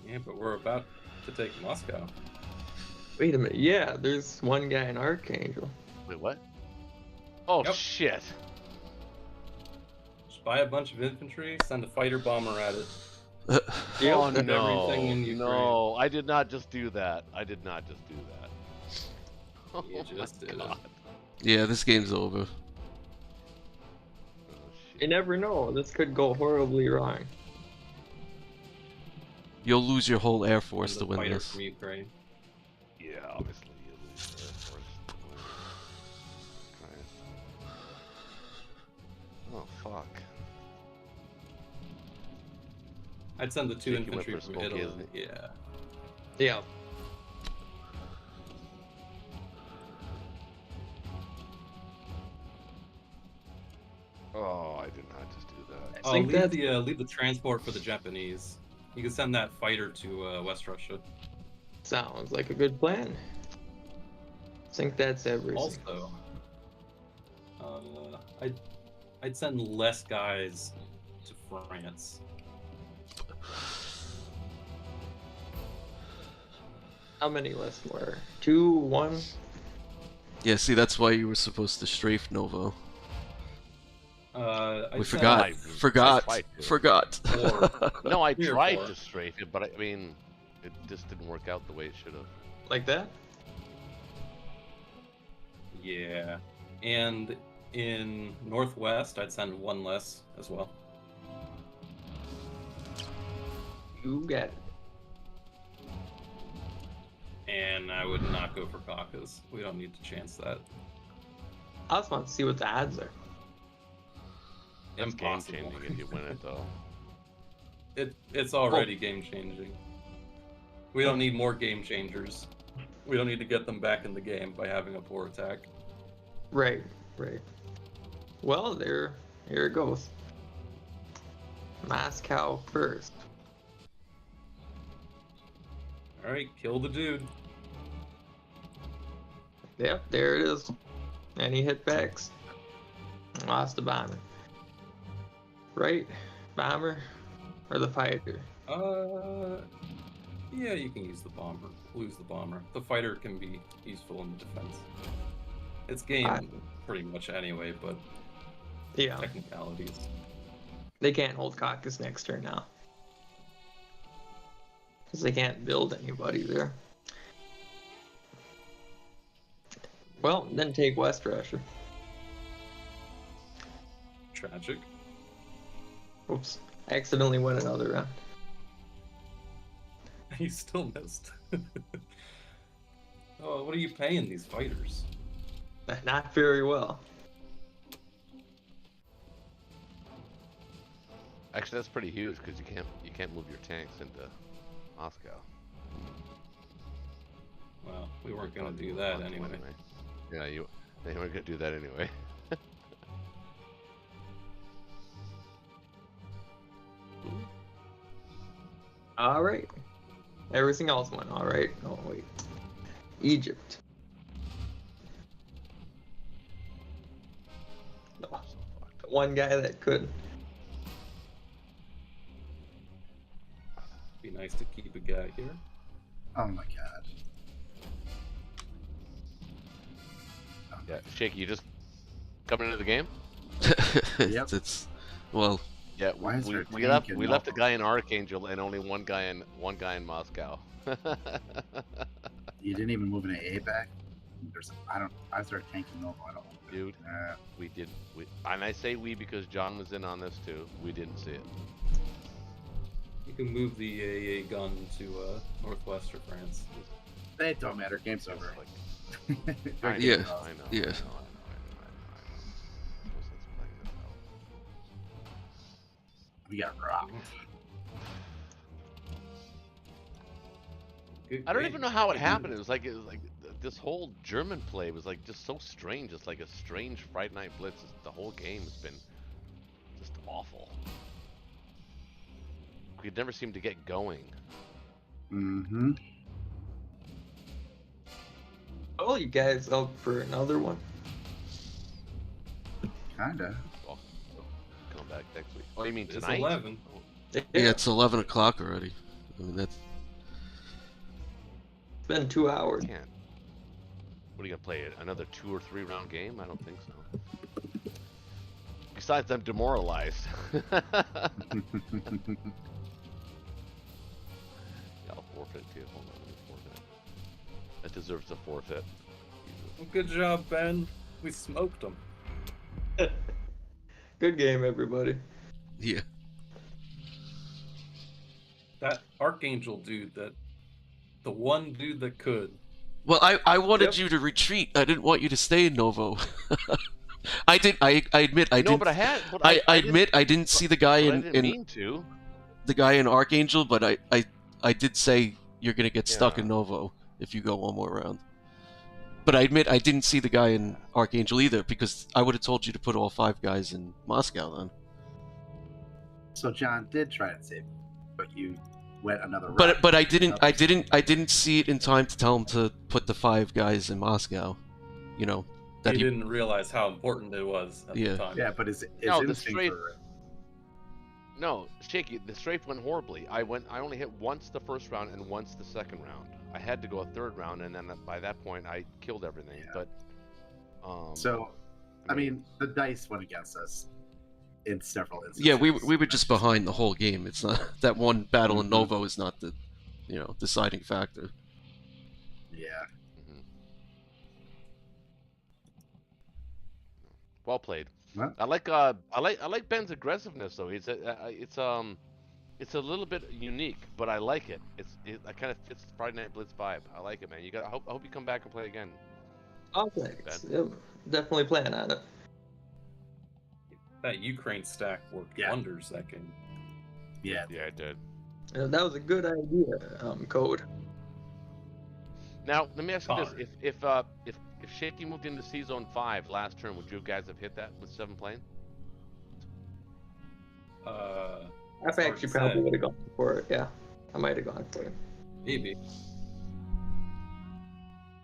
Yeah, but we're about to take Moscow. Wait a minute. Yeah, there's one guy in Archangel. Wait, what? Oh Yep. shit! Just buy a bunch of infantry, send a fighter bomber at it. Yep. Oh Put no! everything in Ukraine. No, I did not just do that. I did not just do that. You Oh just my did it. God. Yeah, this game's over. Oh, You shit. never know. This could go horribly wrong. You'll lose your whole air force Send to a win fighter this. from Ukraine. Yeah, obviously you lose the Air Force. Christ. Oh fuck. I'd send the 2 Cheeky infantry whipper from smoky, Italy. isn't it? Yeah. Yeah. Oh, I did not just do that. I think leave that's the transport for the Japanese. You can send that fighter to West Russia. sounds like a good plan. I think that's everything. Also, I'd send less guys to France. How many less more? 2, 1? Yeah, see, that's why you were supposed to strafe Novo. I'd We send forgot. I Forgot. tried to. Forgot. 4. No, I 3 or tried 4. to strafe it, but I mean, it just didn't work out the way it should have. Like that? Yeah, and in Northwest, I'd send 1 less as well. You got it. And I would not go for Caucasus. We don't need to chance that. I just want to see what the odds are. That's game Impossible. changing if you win it though. It's already game changing. We don't need more game changers. We don't need to get them back in the game by having a poor attack. Right, right. Well, here it goes. Moscow first. Alright, kill the dude. Yep, there it is. Any hitbacks? Lost the bomber. Right? Bomber? Or the fighter? Yeah, you can use the bomber. Lose the bomber. The fighter can be useful in the defense. It's game pretty much anyway, but Yeah. technicalities. They can't hold Caucasus next turn now. Because they can't build anybody there. Well, then take West Russia. Tragic. Oops. I accidentally went another round. You still missed. Oh, what are you paying these fighters? Not very well. Actually, that's pretty huge because you can't move your tanks into Moscow. Well, we weren't gonna do that anyway. Yeah, they were gonna do that anyway. All right. Everything else went all right. Oh wait, Egypt. Oh, the one guy that could. Be nice to keep a guy here. Oh my god. Yeah, Shaky, you just coming into the game? Yep. It's well, Yeah, Why is there a we tank left in we left a Norfolk? guy in Archangel and only one guy in Moscow. You didn't even move an AA back? I started tanking Novo. I don't want to. Dude. We did. And I say we because John was in on this too. We didn't see it. You can move the AA gun to northwest of France. It don't matter. Game's over. I know, Yeah, I know, yeah. I know, I know. Let's play this out. We got rocked. Good I don't game. even know how it happened. It was like this whole German play was like just so strange. It's like a strange Friday Night Blitz. The whole game has been just awful. We could never seem to get going. Mm-hmm. Oh, you guys up for another one? Kinda. Well, come back next week. Oh, you mean It's tonight? 11. yeah, it's 11 o'clock already. I mean that's It's been 2 hours. Can't. What are you gonna play? Another 2 or 3 round game? I don't think so. Besides, I'm demoralized. Yeah, I'll forfeit too. Hold on, let me forfeit. That deserves a forfeit. Well, good job, Ben. We smoked them. Good game, everybody. yeah. That Archangel dude, the one dude that could. Well, I wanted Yep. you to retreat. I didn't want you to stay in Novo. I admit I No, didn't. but I had. But I didn't- admit I didn't see the guy but I in didn't mean to. the guy in Archangel, but I did say you're gonna get stuck Yeah. in Novo if you go one more round. But I admit I didn't see the guy in Archangel either because I would have told you to put all 5 guys in Moscow then. So John did try and save you, but you went another route. But I didn't see it in time to tell him to put the 5 guys in Moscow. You know that He didn't realize how important it was at Yeah. the time. Yeah, but his No, the instinct strafe- for No, Shaky. The strafe went horribly. I only hit once the first round and once the second round. I had to go a third round, and then by that point, I killed everything. Yeah. But So, I mean, the dice went against us in several instances. Yeah, we were just behind the whole game. It's not that one battle in Mhm. Novo is not the deciding factor. Yeah. mhm. Well played. Well. I like Ben's aggressiveness though. It's a little bit unique, but I like it. It kind of fits the Friday Night Blitz vibe. I like it, man. I hope you come back and play again. Oh, thanks. Yep. Definitely plan on it. That Ukraine stack worked Yeah. wonders that game. Yeah. Yeah, I did. That was a good idea, Code. Now let me ask you Connor. this: if Shaky moved into C Zone 5 last turn, would you guys have hit that with 7 playing? Uh, I It's hard actually to probably say. would have gone for it. Yeah, I might have gone for it. maybe.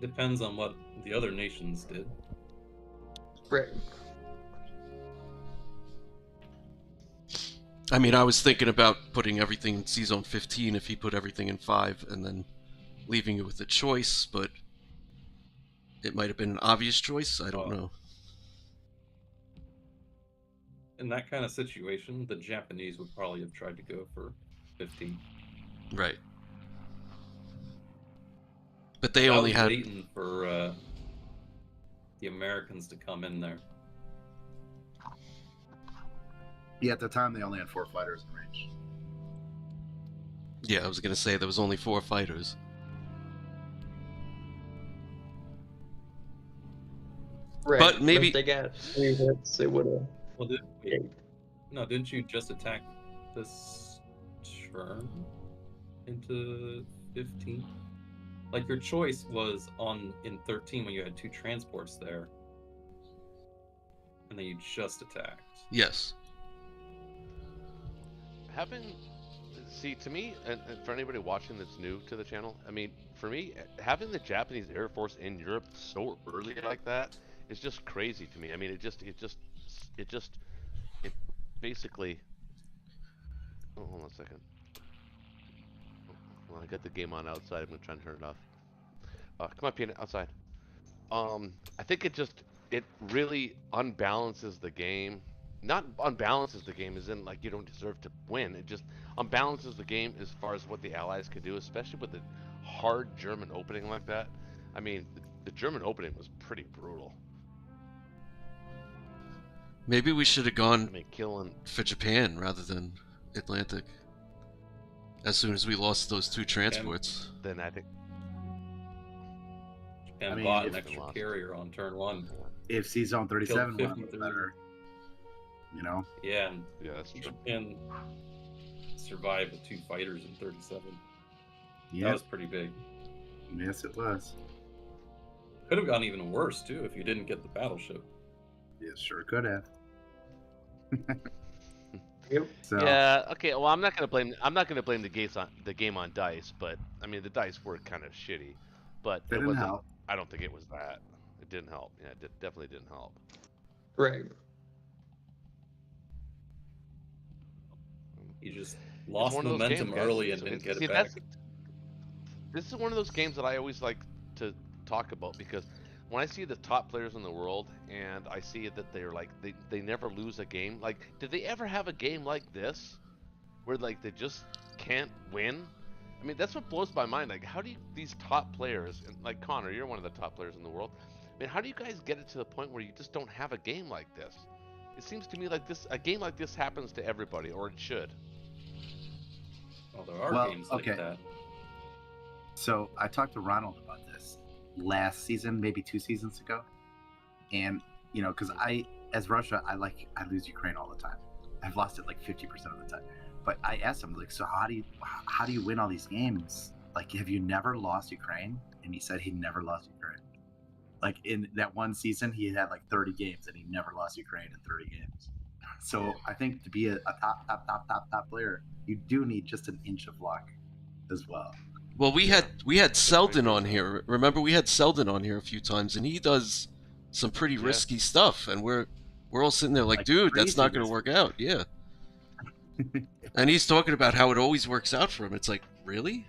Depends on what the other nations did. Right. I mean, I was thinking about putting everything in C Zone 15 if he put everything in 5 and then leaving it with a choice, but it might have been an obvious choice. I don't Oh. know. In that kind of situation, the Japanese would probably have tried to go for 15. Right. But they I only was had waiting for the Americans to come in there. Yeah, at the time they only had 4 fighters in range. Yeah, I was gonna say there was only 4 fighters. Right. But maybe- if they got 3 hits, they would have. Well, didn't you just attack this turn into 15? Like your choice was in 13 when you had 2 transports there, and then you just attacked. Yes. Having See, to me, and for anybody watching that's new to the channel, I mean, for me, having the Japanese Air Force in Europe so early like that is just crazy to me. I mean, it basically. Oh, hold on a second. Well, I got the game on outside. I'm gonna try and turn it off. Come on, Peanut, outside. I think it really unbalances the game. Not unbalances the game as in like you don't deserve to win. It just unbalances the game as far as what the Allies could do, especially with the hard German opening like that. I mean, the German opening was pretty brutal. Maybe we should have gone I mean, killing. for Japan rather than Atlantic. As soon as we lost those 2 transports. Then I think. And I mean, bought an if- extra carrier on turn 1. If C Zone 37 Killed went 53. better, you know. Yeah, and Yeah, that's true. Japan survived with 2 fighters in 37. That Yeah. was pretty big. Yes, it was. Could have gone even worse too if you didn't get the battleship. It sure could have. Yep. So Yeah. Okay. Well, I'm not gonna blame the game on dice, but I mean the dice were kind of shitty, but that it didn't wasn't. help. I don't think it was that. It didn't help. Yeah, it definitely didn't help. Right. You just lost one of those momentum games, guys. early and So didn't it's- get see, it back. This is one of those games that I always like to talk about because when I see the top players in the world and I see that they're like they never lose a game. Like, did they ever have a game like this where like they just can't win? I mean, that's what blows my mind. Like, how do these top players, and like Connor, you're one of the top players in the world. I mean, how do you guys get it to the point where you just don't have a game like this? It seems to me like a game like this happens to everybody, or it should. Well, there are Well, games like okay. that. So I talked to Ronald about this last season, maybe 2 seasons ago, and you know, because as Russia, I lose Ukraine all the time. I've lost it like 50% of the time. But I asked him like, so how do you win all these games? Like, have you never lost Ukraine? And he said he never lost Ukraine. Like in that one season, he had like 30 games, and he never lost Ukraine in 30 games. So I think to be a top player, you do need just an inch of luck as well. Well, we had Selden on here. Remember, we had Selden on here a few times, and he does some pretty Yeah. risky stuff, and we're all sitting there like, Like dude, that's crazy not going to work out. Yeah. And he's talking about how it always works out for him. It's like, really?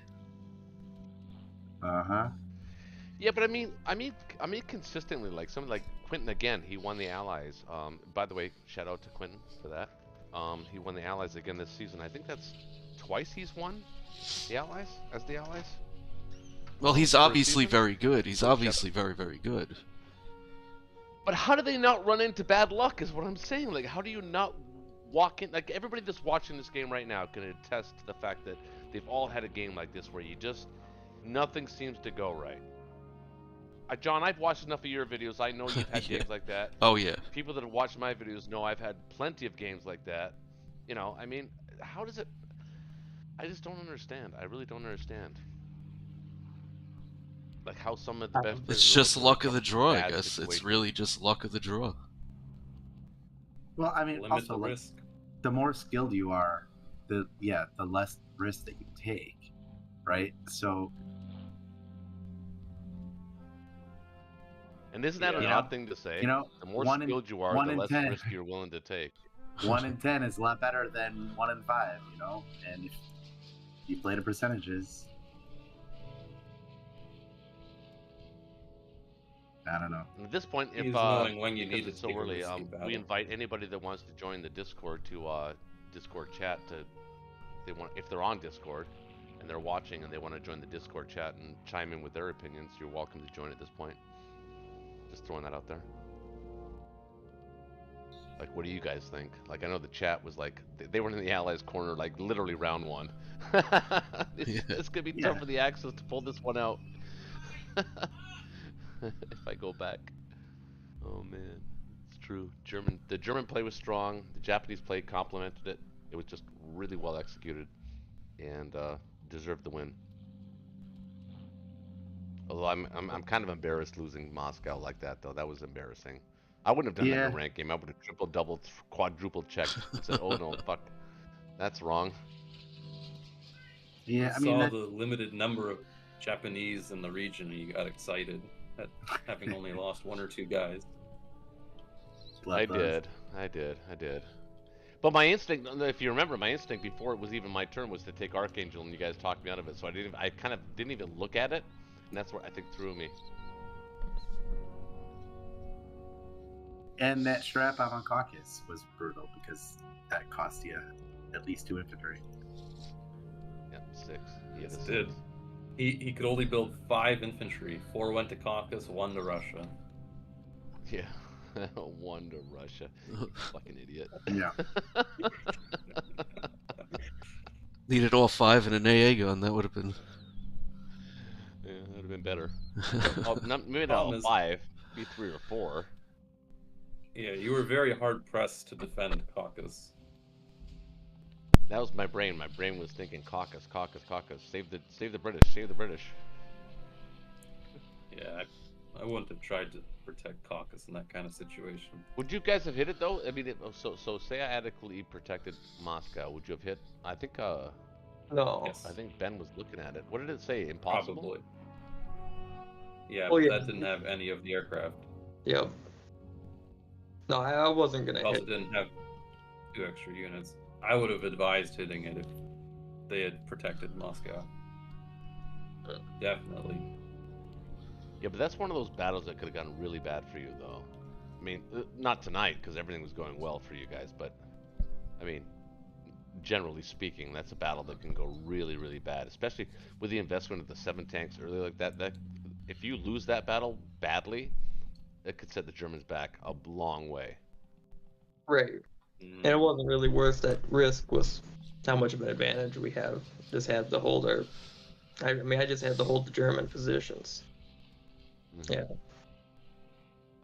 Uh-huh. Yeah, but I mean, consistently, like something like Quentin again. He won the Allies. By the way, shout out to Quentin for that. He won the Allies again this season. I think that's twice he's won the Allies as the Allies. Well, he's For a obviously season? very good. He's Shut up. obviously very, very good. But how do they not run into bad luck? Is what I'm saying. Like, how do you not walk in? Like, everybody that's watching this game right now can attest to the fact that they've all had a game like this where you just nothing seems to go right. John, I've watched enough of your videos. I know you've had Yeah. games like that. Oh, yeah. People that have watched my videos know I've had plenty of games like that. You know, I mean, how does it? I just don't understand. I really don't understand. Like how some of the best. players It's in the just world luck come of the from draw, I bad guess. It's situations. really just luck of the draw. Well, I mean, Limit also the like, risk. the more skilled you are, the less risk that you take, right? So And isn't that an Yeah. odd thing to say? you know, The more 1 in- skilled you are, 1 the in less 10. risk you're willing to take. 1 in 10 is a lot better than 1 in 5, you know. And if you play the percentages, I don't know. And at this point, if He's knowing when you because need to it's so take a early, risky battle. we invite anybody that wants to join the Discord to Discord chat to if they're on Discord and they're watching and they want to join the Discord chat and chime in with their opinions, you're welcome to join at this point. Just throwing that out there. Like, what do you guys think? Like, I know the chat was like, they were in the Allies corner, like, literally round 1. Yeah. It's going to be Yeah. tough for the Axis to pull this one out. If I go back. Oh, man. It's true. The German play was strong. The Japanese play complemented it. It was just really well executed and deserved the win. Although I'm kind of embarrassed losing Moscow like that, though. That was embarrassing. I wouldn't have done that in a Yeah. ranked game. I would have triple, double, quadruple checked and said, "Oh no, fuck, that's wrong." Yeah, I saw mean, the limited number of Japanese in the region, and you got excited at having only lost 1 or 2 guys. I did. But my instinct, if you remember, my instinct before it was even my turn was to take Archangel, and you guys talked me out of it. So I kind of didn't even look at it, and that's what I think threw me. And that strap out on Caucus was brutal because that cost you at least 2 infantry. Yep, 6. Yes, it did. He could only build 5 infantry. 4 went to Caucasus, 1 to Russia. Yeah, 1 to Russia. Fucking idiot. Yeah. Needed all 5 in an AA gun. That would have been. Yeah, that would have been better. Maybe not Problem all is- 5. Be 3 or 4. Yeah, you were very hard pressed to defend Caucasus. That was my brain. My brain was thinking Caucasus. Save the British. Yeah, I wouldn't have tried to protect Caucasus in that kind of situation. Would you guys have hit it though? I mean, so say I adequately protected Moscow. Would you have hit? I think No. Yes, I think Ben was looking at it. What did it say? Impossible. probably. Yeah, Oh, but yeah. that didn't have any of the aircraft. Yep. No, I wasn't gonna It also hit. didn't have 2 extra units. I would have advised hitting it if they had protected Moscow. Definitely. Yeah, but that's one of those battles that could have gone really bad for you, though. I mean, not tonight because everything was going well for you guys, but I mean, generally speaking, that's a battle that can go really, really bad, especially with the investment of the 7 tanks early like that. That if you lose that battle badly, that could set the Germans back a long way. Right. Mm. And it wasn't really worth that risk was how much of an advantage we have. Just had to hold our. I mean, I just had to hold the German positions. Mhm. Yeah.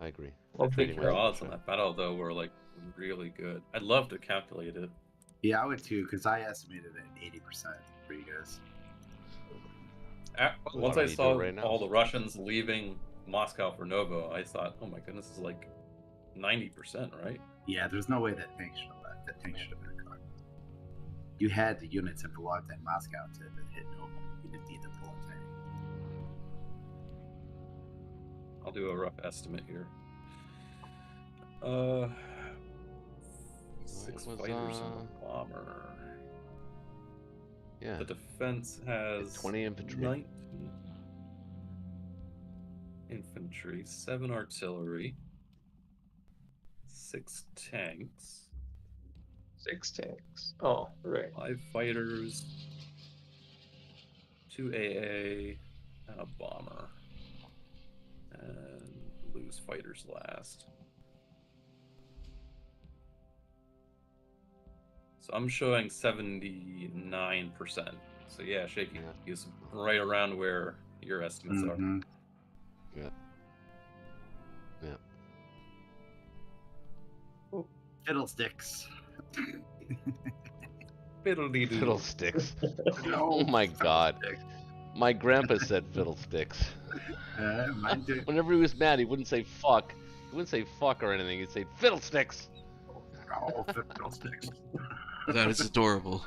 I agree. Well, I think Trading your was odds for on sure. that battle, though, were like really good. I'd love to calculate it. Yeah, I would too, because I estimated at 80% for you guys. Once Why I don't you do saw it right now? all the Russians leaving Moscow for Novo, I thought, oh my goodness, this is like 90%, right? Yeah, there's no way that tank should have left. That tank should have been cocked. You had the units in Vologda and Moscow to hit Nova. You didn't need the bullet tank. I'll do a rough estimate here. 6 was, fighters and a bomber. Yeah. The defense has 20 infantry. 19 infantry, 7 artillery, 6 tanks, 6 tanks. Oh, right. 5 fighters, 2 AA, and a bomber. And lose fighters last. So I'm showing 79%. So yeah, Shaky Yeah. is right around where your estimates are. Mhm. Fiddlesticks. Fiddle-dee-doo. Fiddlesticks. No, Oh my God. fiddlesticks. My grandpa said fiddlesticks. Mine too. Whenever he was mad, he wouldn't say fuck. He wouldn't say fuck or anything. He'd say fiddlesticks. Oh, fiddlesticks. That is adorable.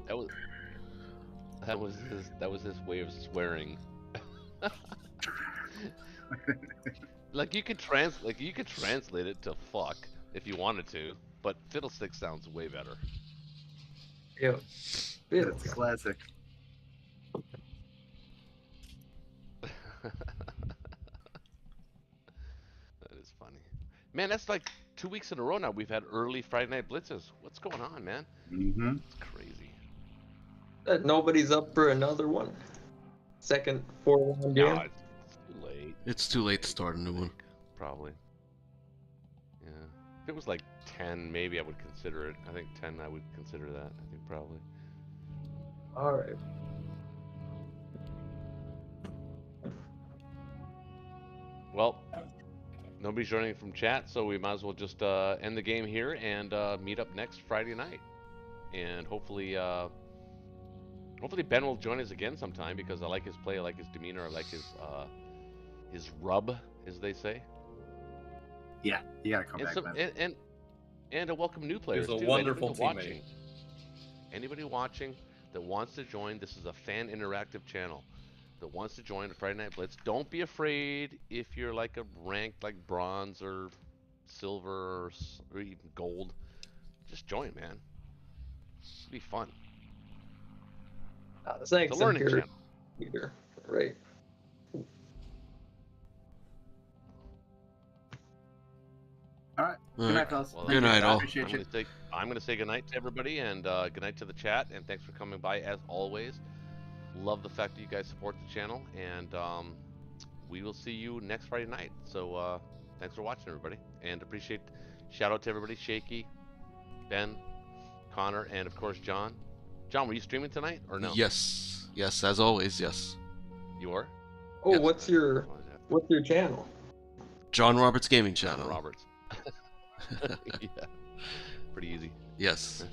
That was his way of swearing. Like you could translate it to fuck if you wanted to, but fiddlesticks sounds way better. Yeah. Yeah. That's classic. That is funny. Man, that's like 2 weeks in a row now. We've had early Friday night blitzes. What's going on, man? Mm-hmm. It's crazy. Nobody's up for another one. Second 4-1 game. No, it's too late. It's too late to start a new one. Probably. Yeah. If it was like 10, maybe I would consider it. I think 10, I would consider that. I think probably. All right. Well, nobody's joining from chat, so we might as well just end the game here and meet up next Friday night. And hopefully Ben will join us again sometime because I like his play, I like his demeanor, I like his rub, as they say. Yeah, you gotta come And back, some man. and to welcome new players a too. wonderful They've been watching. teammate. Anybody watching that wants to join, this is a fan interactive channel. That wants to join the Friday Night Blitz. Don't be afraid if you're like a ranked like bronze or silver or even gold. Just join, man. It'll be fun. This ain't It's a some learning here channel. either, right? All right. All Good right. night, fellas. Well, Thank Good you. night, I all. appreciate you. I'm gonna say goodnight to everybody, and good night to the chat, and thanks for coming by as always. Love the fact that you guys support the channel, and we will see you next Friday night. So thanks for watching, everybody, and appreciate. Shout out to everybody: Shaky, Ben, Connor, and of course John. John, were you streaming tonight or no? Yes. Yes, as always, yes. You are. Oh, Yes. what's your channel? John Roberts Gaming John Channel. Roberts. Yeah. Pretty easy. Yes.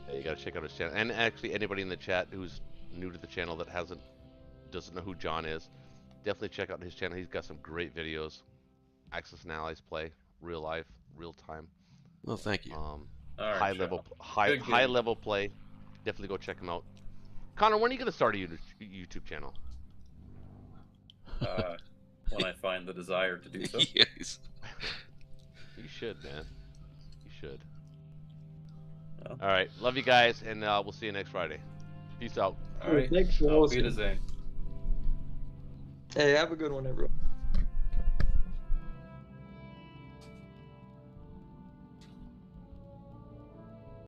Yeah, you gotta check out his channel. And actually, anybody in the chat who's new to the channel that doesn't know who John is, definitely check out his channel. He's got some great videos. Axis and Allies play, real life, real time. Well, thank you. All right, High Joe. level, Good high game. level play. Definitely go check him out. Connor, when are you gonna start a YouTube channel? When I find the desire to do so. Yes. You should, man. You should. Well. All right, love you guys, and we'll see you next Friday. Peace out. All right. Thanks for Auf hosting. Wiedersehen. Hey, have a good one, everyone.